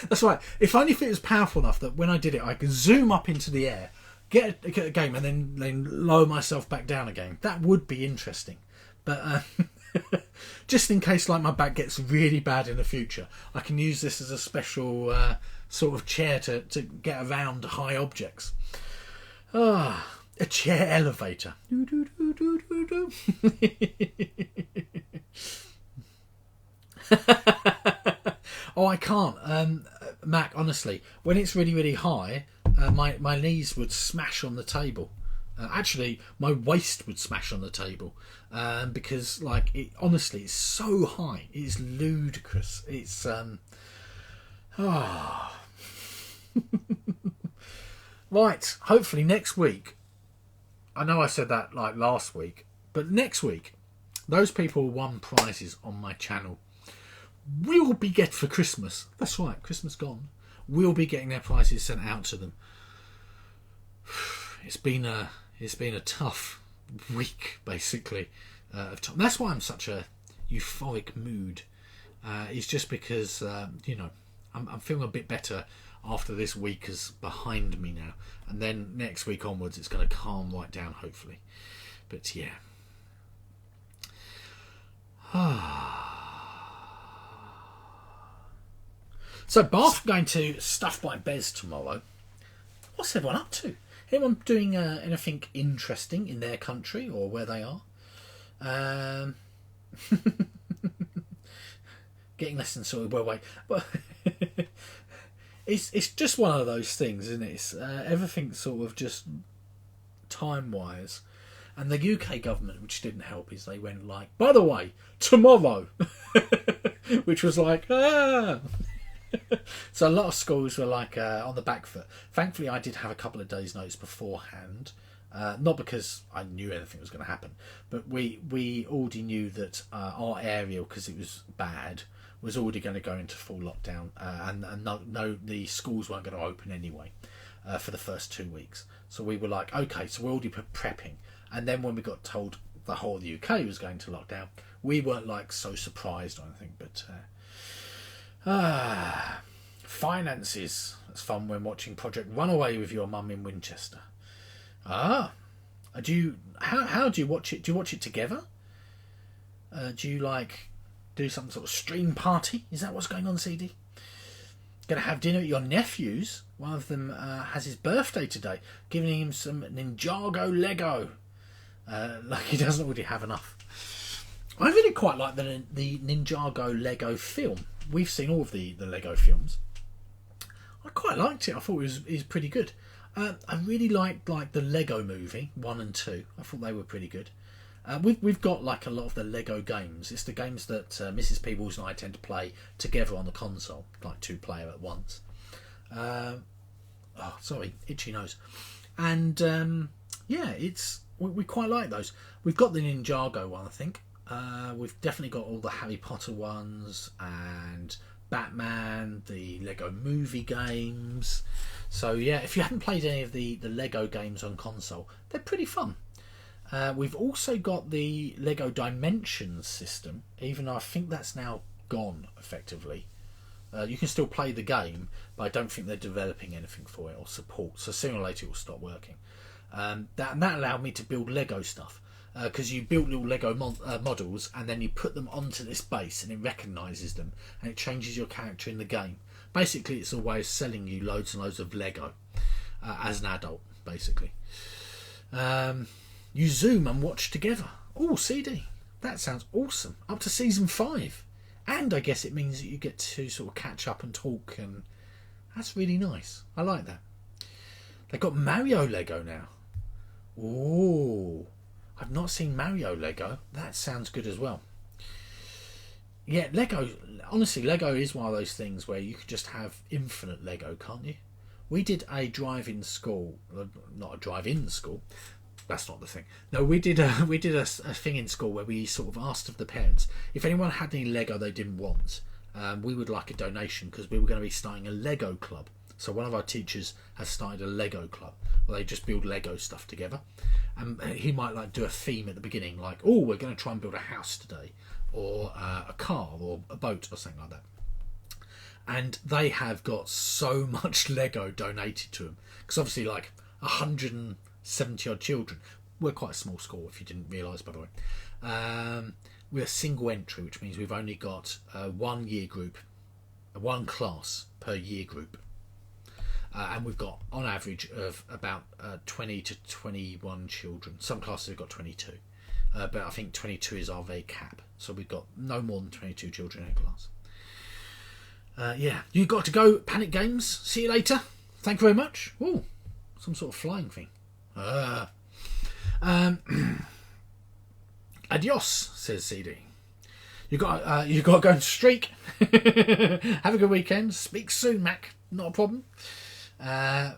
That's right. If only if it was powerful enough that when I did it, I could zoom up into the air, get a game, and then lower myself back down again. That would be interesting. But just in case, like, my back gets really bad in the future, I can use this as a special sort of chair to get around high objects. A chair elevator. Oh, I can't. Mac, honestly, when it's really, really high, my knees would smash on the table. Actually, my waist would smash on the table because, like, honestly, it's so high. It is ludicrous. It's right. Hopefully next week. I know I said that like last week, but next week, those people who won prizes on my channel will be get for Christmas. That's right, Christmas gone. Will be getting their prizes sent out to them. It's been a tough week, basically. Of time. That's why I'm such a euphoric mood. It's just because I'm feeling a bit better after this week is behind me now, and then next week onwards it's going to calm right down, hopefully. But yeah. So Bath going to Stuff by Bez tomorrow. What's everyone up to? Anyone doing anything interesting in their country or where they are? Getting lessons sorted. Well, wait, but it's just one of those things, isn't it? It's, everything's sort of just time wise, and the UK government, which didn't help, is they went like, by the way, tomorrow, which was like, So a lot of schools were like on the back foot. Thankfully, I did have a couple of days' notice beforehand. Not because I knew anything was going to happen, but we already knew that our area, because it was bad, was already going to go into full lockdown, and no, the schools weren't going to open anyway for the first 2 weeks. So we were like, okay, so we're already prepping. And then when we got told the whole of the UK was going to lockdown, we weren't like so surprised or anything. But finances. It's fun when watching Project Runaway with your mum in Winchester. How do you watch it? Do you watch it together? Do you like do some sort of stream party? Is that what's going on, CD? Gonna have dinner at your nephew's. One of them has his birthday today, giving him some Ninjago Lego. Like he doesn't already have enough. I really quite like the Ninjago Lego film. We've seen all of the Lego films. I quite liked it. I thought it was pretty good. I really liked the Lego Movie 1 and 2. I thought they were pretty good. We've got like a lot of the Lego games. It's the games that Mrs. Peebles and I tend to play together on the console, like 2-player at once. Itchy nose. And yeah, we quite like those. We've got the Ninjago one, I think. We've definitely got all the Harry Potter ones and Batman, the Lego Movie games. So yeah, if you haven't played any of the Lego games on console, they're pretty fun. We've also got the Lego Dimensions system, even though I think that's now gone effectively. You can still play the game, but I don't think they're developing anything for it or support. So sooner or later it will stop working. That allowed me to build Lego stuff, because you build little Lego models and then you put them onto this base and it recognises them and it changes your character in the game. Basically, it's a way of selling you loads and loads of Lego as an adult, basically. You zoom and watch together. Oh, CD. That sounds awesome. Up to season 5. And I guess it means that you get to sort of catch up and talk, and that's really nice. I like that. They've got Mario Lego now. Ooh. I've not seen Mario Lego. That sounds good as well. Yeah, Lego, honestly, Lego is one of those things where you could just have infinite Lego, can't you? We did a drive-in school, not a drive-in school, that's not the thing. No, we did a thing in school where we sort of asked of the parents if anyone had any Lego they didn't want, we would like a donation, because we were going to be starting a Lego club. So one of our teachers has started a Lego club where they just build Lego stuff together, and he might like do a theme at the beginning, like, oh, we're going to try and build a house today, or a car or a boat or something like that. And they have got so much Lego donated to them, because obviously like 170 odd children. We're quite a small school, if you didn't realise, by the way. We're a single entry, which means we've only got one year group, one class per year group. And we've got, on average, of about 20 to 21 children. Some classes have got 22. But I think 22 is our very cap. So we've got no more than 22 children in a class. Yeah, you got to go. Panic Games. See you later. Thank you very much. Oh, some sort of flying thing. Adios, says CD. You got to go and streak. Have a good weekend. Speak soon, Mac. Not a problem. A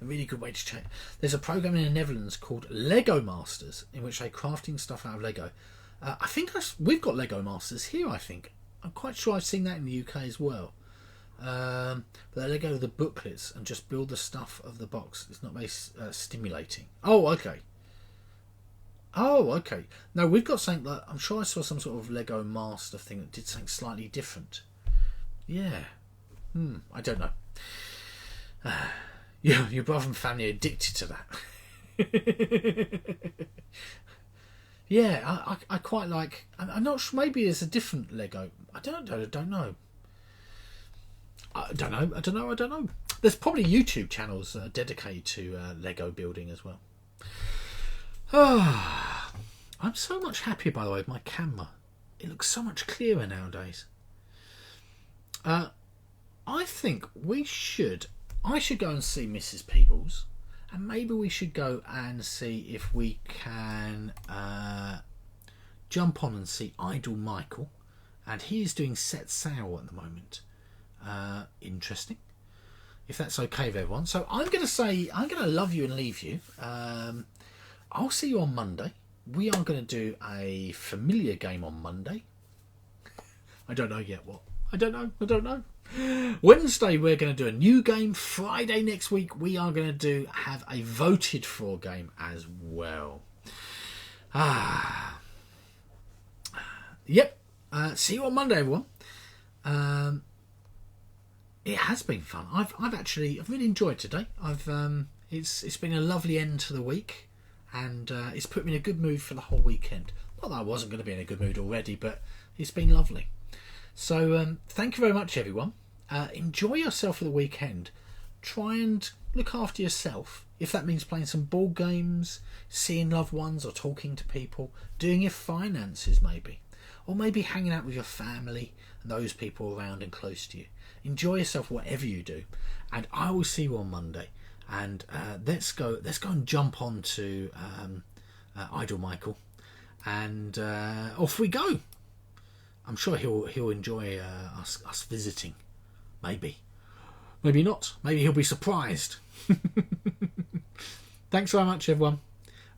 really good way to check. There's a program in the Netherlands called Lego Masters, in which they're crafting stuff out of Lego. I think we've got Lego Masters here, I think. I'm quite sure I've seen that in the UK as well. But they Lego the booklets and just build the stuff of the box. It's not very stimulating. Oh, okay. No, we've got something like, I'm sure I saw some sort of Lego Master thing that did something slightly different. Yeah. I don't know. Your brother and family are addicted to that. Yeah, I quite like. I'm not sure. Maybe there's a different Lego. I don't know. I don't know. There's probably YouTube channels dedicated to Lego building as well. I'm so much happier, by the way, with my camera. It looks so much clearer nowadays. I think I should go and see Mrs. Peebles, and maybe we should go and see if we can jump on and see Idle Michael, and he is doing Set Sail at the moment. Interesting, if that's okay with everyone. So I'm going to love you and leave you. I'll see you on Monday. We are going to do a familiar game on Monday. I don't know yet what. I don't know. Wednesday we're going to do a new game. Friday next week we are going to have a voted for game as well. Yep. See you on Monday, everyone. It has been fun. I've really enjoyed today. It's been a lovely end to the week, and it's put me in a good mood for the whole weekend. Not that I wasn't going to be in a good mood already, but it's been lovely. So thank you very much, everyone. Enjoy yourself for the weekend. Try and look after yourself. If that means playing some board games, seeing loved ones or talking to people, doing your finances maybe. Or maybe hanging out with your family and those people around and close to you. Enjoy yourself whatever you do. And I will see you on Monday. And let's go and jump on to Idle Michael. And off we go. I'm sure he'll enjoy us visiting. Maybe not. Maybe he'll be surprised. Thanks very much, everyone.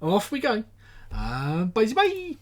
Off we go. Bye bye.